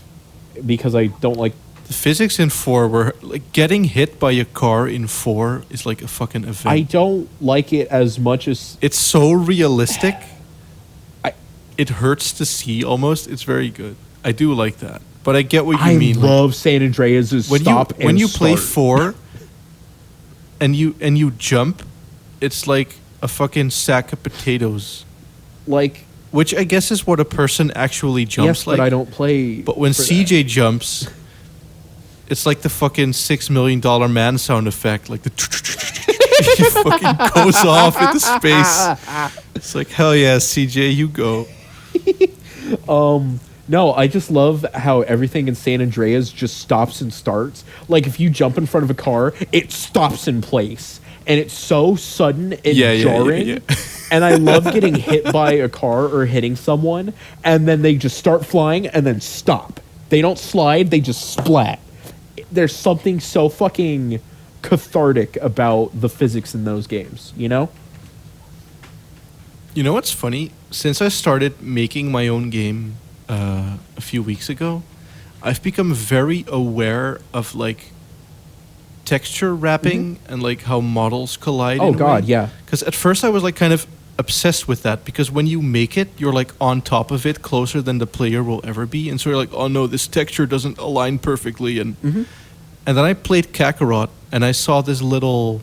Because I don't like the physics in 4 were like getting hit by a car in 4 is like a fucking event. I don't like it as much as it's so realistic. It hurts to see almost. It's very good. I do like that. But I get what you mean. I love San Andreas' when you play 4 and you jump, it's like a fucking sack of potatoes. Like, which I guess is what a person actually jumps like. But I don't play. But when CJ jumps, it's like the fucking $6 million man sound effect, like the he fucking goes off into space. It's like, hell yeah, CJ, you go. No, I just love how everything in San Andreas just stops and starts. Like if you jump in front of a car, it stops in place. And it's so sudden and jarring. Yeah. And I love getting hit by a car or hitting someone, and then they just start flying and then stop. They don't slide, they just splat. There's something so fucking cathartic about the physics in those games, you know? You know what's funny? Since I started making my own game a few weeks ago, I've become very aware of like texture wrapping and like how models collide. Oh god, yeah. Because at first I was like kind of obsessed with that, because when you make it, you're like on top of it closer than the player will ever be, and so you're like, oh no, this texture doesn't align perfectly, and then I played Kakarot and I saw this little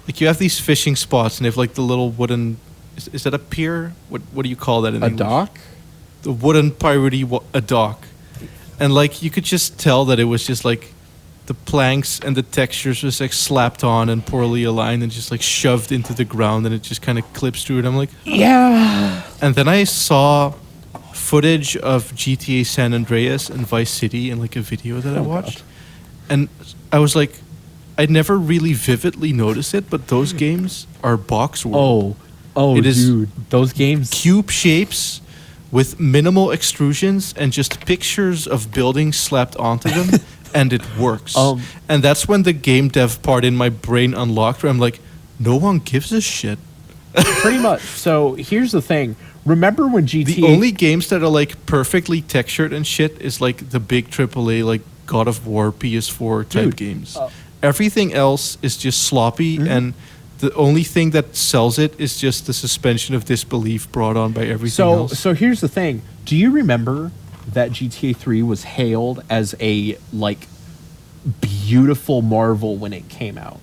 like you have these fishing spots and they have like the little wooden is that a pier? What do you call that in English? Dock? The wooden piratey a dock. And like you could just tell that it was just like the planks and the textures just like slapped on and poorly aligned and just like shoved into the ground, and it just kind of clips through it. I'm like, yeah. And then I saw footage of GTA San Andreas and Vice City in like a video that I watched. God. And I was like, I'd never really vividly noticed it, but those games are box world. Oh, it is dude, those games, cube shapes with minimal extrusions and just pictures of buildings slapped onto them, and it works. And that's when the game dev part in my brain unlocked, where I'm like, no one gives a shit. Pretty much. So here's the thing. Remember when GTA... The only games that are like perfectly textured and shit is like the big AAA, like God of War, PS4 type games. Everything else is just sloppy, and the only thing that sells it is just the suspension of disbelief brought on by everything else. So here's the thing. Do you remember that GTA 3 was hailed as a like beautiful marvel when it came out?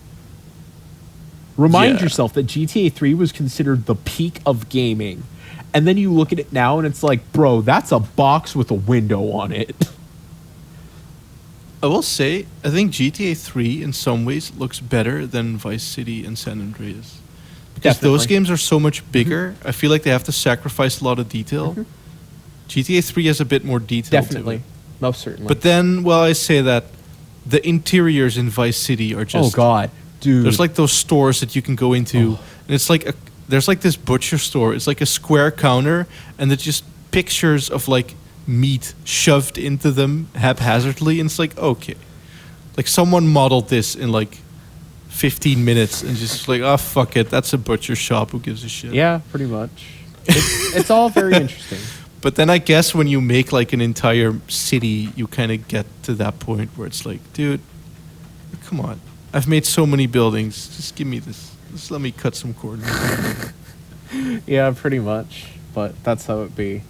Remind yourself that GTA 3 was considered the peak of gaming. And then you look at it now and it's like, bro, that's a box with a window on it. I will say, I think GTA 3 in some ways looks better than Vice City and San Andreas. Because those games are so much bigger, I feel like they have to sacrifice a lot of detail. GTA 3 has a bit more detail to it. Most certainly. But then, well, I say that the interiors in Vice City are just... Oh, God. Dude. There's like those stores that you can go into, and it's like there's like this butcher store. It's like a square counter, and it's just pictures of like meat shoved into them haphazardly, and it's like, okay, like someone modeled this in like 15 minutes and just like, oh fuck it, that's a butcher shop, who gives a shit. Yeah, pretty much. It's all very interesting. But then I guess when you make like an entire city, you kind of get to that point where it's like, dude, come on, I've made so many buildings, just give me this, just let me cut some corners. Yeah, pretty much, but that's how it be.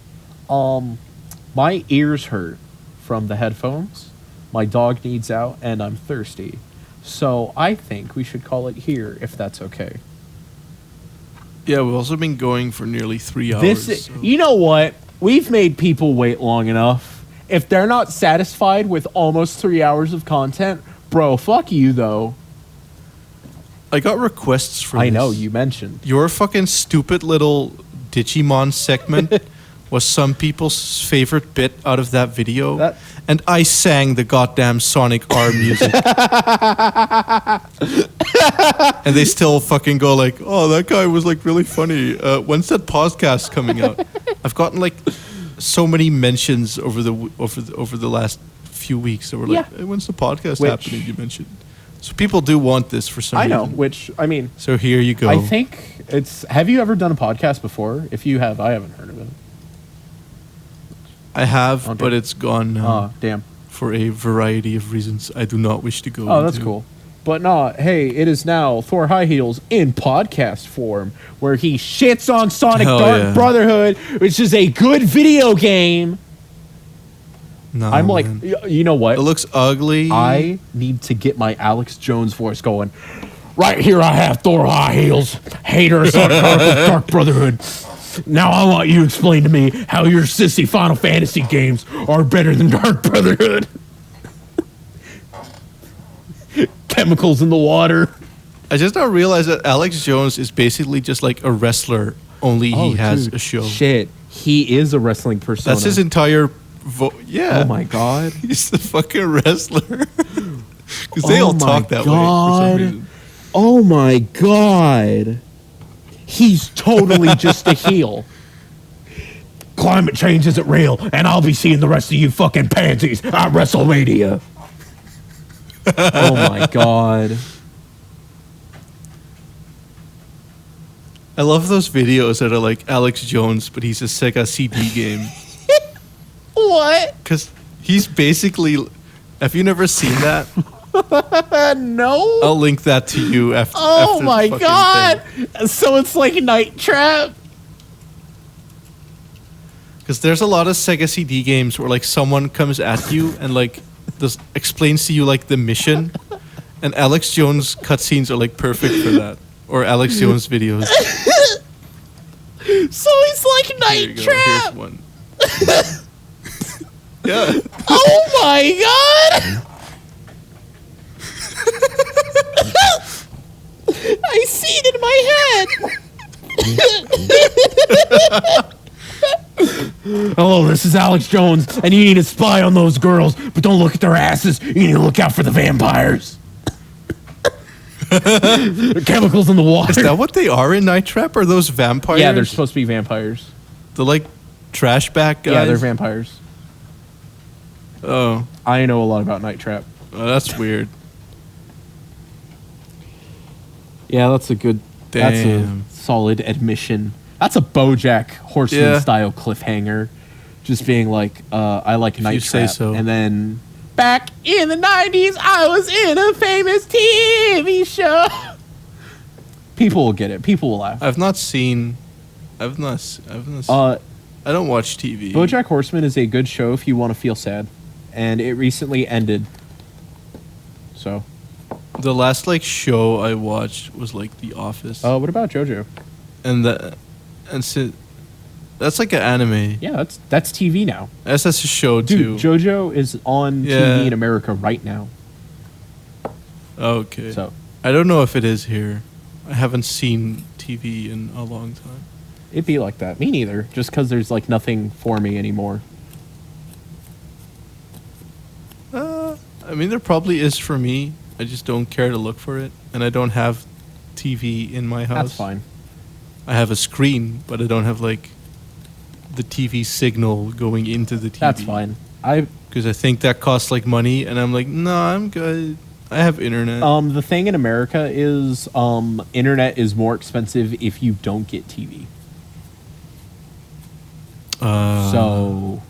My ears hurt from the headphones, my dog needs out, and I'm thirsty. So I think we should call it here, if that's okay. Yeah, we've also been going for nearly 3 hours. You know what? We've made people wait long enough. If they're not satisfied with almost 3 hours of content, bro, fuck you, though. I got requests for this. I know, you mentioned. Your fucking stupid little Digimon segment was some people's favorite bit out of that video. And I sang the goddamn Sonic R music. And they still fucking go like, oh, that guy was like really funny. When's that podcast coming out? I've gotten like so many mentions over the last few weeks that were like, hey, when's the podcast happening, you mentioned. So people do want this for some reason. I know, which, I mean... So here you go. I think it's... Have you ever done a podcast before? If you have, I haven't heard of it. I have, but it's gone now. Oh, damn. For a variety of reasons I do not wish to go into. Oh, that's cool. But no, hey, it is now ThorHighHeels in podcast form, where he shits on Sonic Dark Brotherhood, which is a good video game. No, I'm like, you know what? It looks ugly. I need to get my Alex Jones voice going. Right here I have ThorHighHeels, hater of Sonic Dark Brotherhood. Now I want you to explain to me how your sissy Final Fantasy games are better than Dark Brotherhood. Chemicals in the water. I just now realized that Alex Jones is basically just like a wrestler, only he has a show. Shit, he is a wrestling persona. That's his entire... yeah. Oh my god. He's the fucking wrestler. Because they all talk that way for some reason. Oh my god. He's totally just a heel. Climate change isn't real, and I'll be seeing the rest of you fucking pansies at WrestleMania. Oh my god. I love those videos that are like Alex Jones, but he's a Sega CD game. What? Because he's basically... Have you never seen that? No. I'll link that to you after. Oh my god! Thing. So it's like Night Trap? Because there's a lot of Sega CD games where like someone comes at you and like explains to you like the mission, and Alex Jones cutscenes are like perfect for that, or Alex Jones videos. So it's like Night Trap. Here's one. Yeah. Oh my god! I see it in my head. Hello, this is Alex Jones, and you need to spy on those girls, but don't look at their asses. You need to look out for the vampires. Chemicals in the water. Is that what they are in Night Trap? Are those vampires? Yeah, they're supposed to be vampires. They're like trash bag guys? Yeah, they're vampires. Oh. I know a lot about Night Trap. Oh, that's weird. Yeah, that's a good... Damn. That's a solid admission. That's a BoJack Horseman-style cliffhanger. Just being like, I like Night Trap. Say so. And then, back in the 90s, I was in a famous TV show. People will get it. People will laugh. I've not seen. I don't watch TV. BoJack Horseman is a good show if you want to feel sad, and it recently ended. So, the last like show I watched was like The Office. what about JoJo? That's like an anime. Yeah, that's TV now. That's a show Dude, too. JoJo is on TV in America right now. Okay. So I don't know if it is here. I haven't seen TV in a long time. it'd be like that. Me neither. Just because there's like nothing for me anymore. I mean, there probably is for me. I just don't care to look for it, and I don't have TV in my house. That's fine. I have a screen, but I don't have like the TV signal going into the TV. That's fine. Because I think that costs like money, and I'm like, no, I'm good. I have internet. The thing in America is internet is more expensive if you don't get TV. So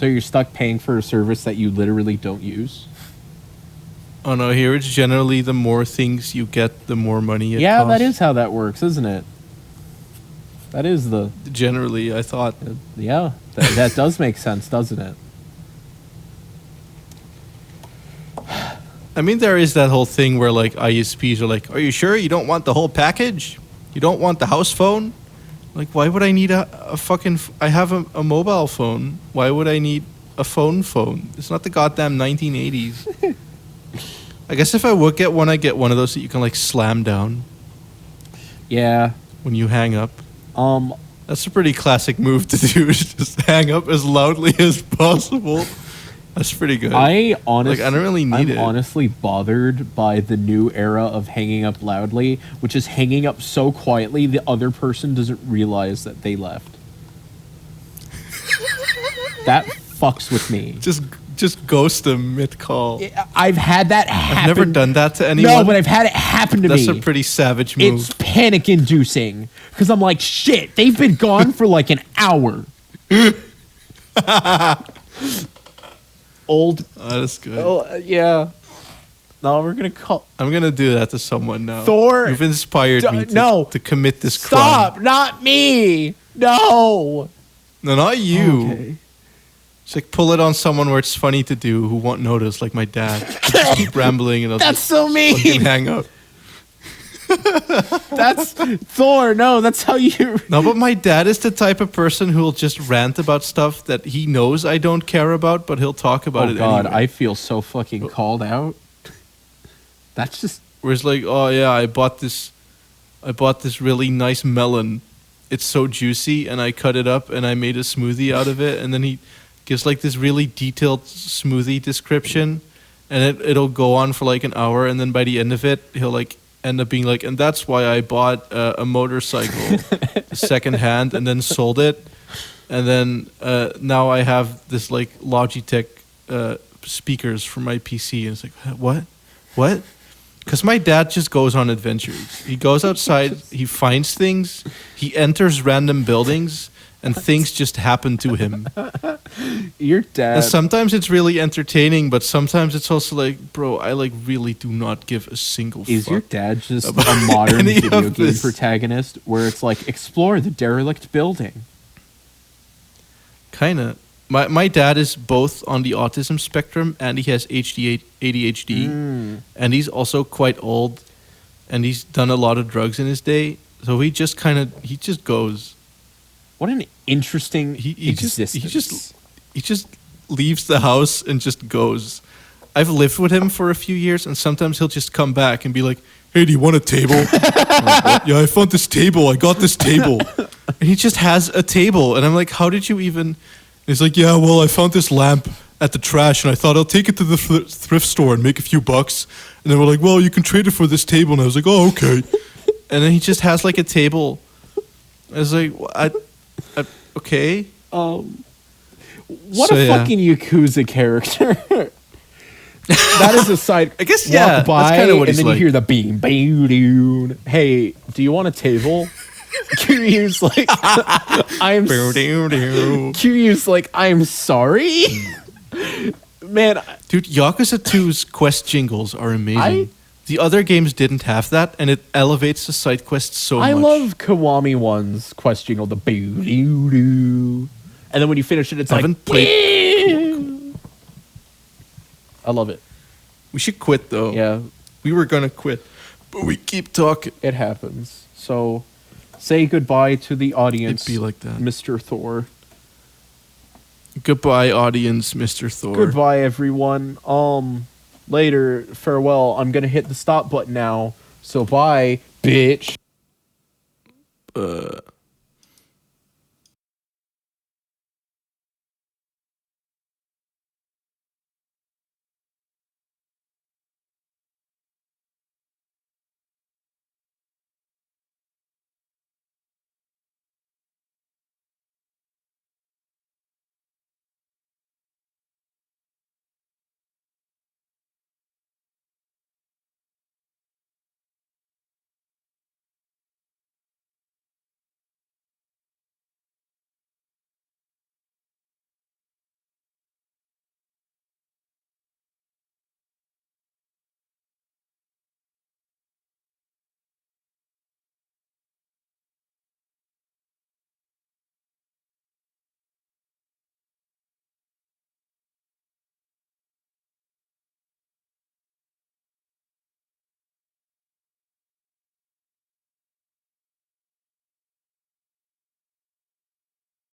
you're stuck paying for a service that you literally don't use. Oh no, here it's generally the more things you get, the more money it Yeah, costs. that is how that works, isn't it? That is the... Generally, I thought. Yeah, that does make sense, doesn't it? I mean, there is that whole thing where like ISPs are like, are you sure you don't want the whole package? You don't want the house phone? Like, why would I need a fucking... I have a mobile phone. Why would I need a phone? It's not the goddamn 1980s. I guess if I would get one, I'd get one of those that you can like slam down. Yeah. When you hang up. That's a pretty classic move to do. Just hang up as loudly as possible. That's pretty good. I don't really need it. I'm honestly bothered by the new era of hanging up loudly, which is hanging up so quietly the other person doesn't realize that they left. That fucks with me. Just ghost them mid-call. I've had that happen. I've never done that to anyone. No, but I've had it happen to me. That's a pretty savage move. It's panic-inducing. Because I'm like, shit, they've been gone for like an hour. Old. Oh, that's good. Oh, yeah. No, we're going to call... I'm going to do that to someone now. Thor. You've inspired me to commit this crime. Stop, not me. No. No, not you. Okay. Just like pull it on someone where it's funny to do who won't notice, like my dad. Just keep rambling and I'll That's so mean. fucking hang up. That's Thor. No, that's how you... No, but my dad is the type of person who will just rant about stuff that he knows I don't care about, but he'll talk about it God, anyway. I feel so fucking called out. That's just... Whereas like, oh yeah, I bought this really nice melon. It's so juicy, and I cut it up and I made a smoothie out of it, and then he gives like this really detailed smoothie description, and it'll go on for like an hour, and then by the end of it, he'll like end up being like, and that's why I bought a motorcycle secondhand and then sold it, and then now I have this like Logitech speakers for my PC, and it's like, what? Because my dad just goes on adventures. He goes outside, he finds things, he enters random buildings, and things just happen to him. Your dad... And sometimes it's really entertaining, but sometimes it's also like, bro, I like really do not give a single fuck. Is your dad just a modern any video of game this. protagonist where it's like, explore the derelict building? Kinda. My dad is both on the autism spectrum and he has ADHD. And he's also quite old and he's done a lot of drugs in his day. So he just goes. What an interesting existence. He just leaves the house and just goes. I've lived with him for a few years and sometimes he'll just come back and be like, hey, do you want a table? Like, yeah, I found this table. I got this table. And he just has a table. And I'm like, how did you even... He's like, yeah, well, I found this lamp at the trash, and I thought I'll take it to the thrift store and make a few bucks. And then we're like, well, you can trade it for this table. And I was like, oh, okay. And then he just has like a table. I was like, okay. What a fucking Yakuza character. That is a side. I guess, yeah. Walk by, that's kind of what and he's then like. you hear the beam, beam. Hey, do you want a table? Kiryu's like, Kiryu's like, I'm sorry? Man. Dude, Yakuza 2's quest jingles are amazing. The other games didn't have that, and it elevates the side quests so much. I love Kiwami one's quest jingle, the boo doo doo, and then when you finish it, it's like. I love it. We should quit though. Yeah, we were gonna quit, but we keep talking. It happens. So, say goodbye to the audience. It'd be like that, Mr. Thor. Goodbye, audience, Mr. Thor. Goodbye, everyone. Later, farewell. I'm gonna hit the stop button now. So bye, bitch.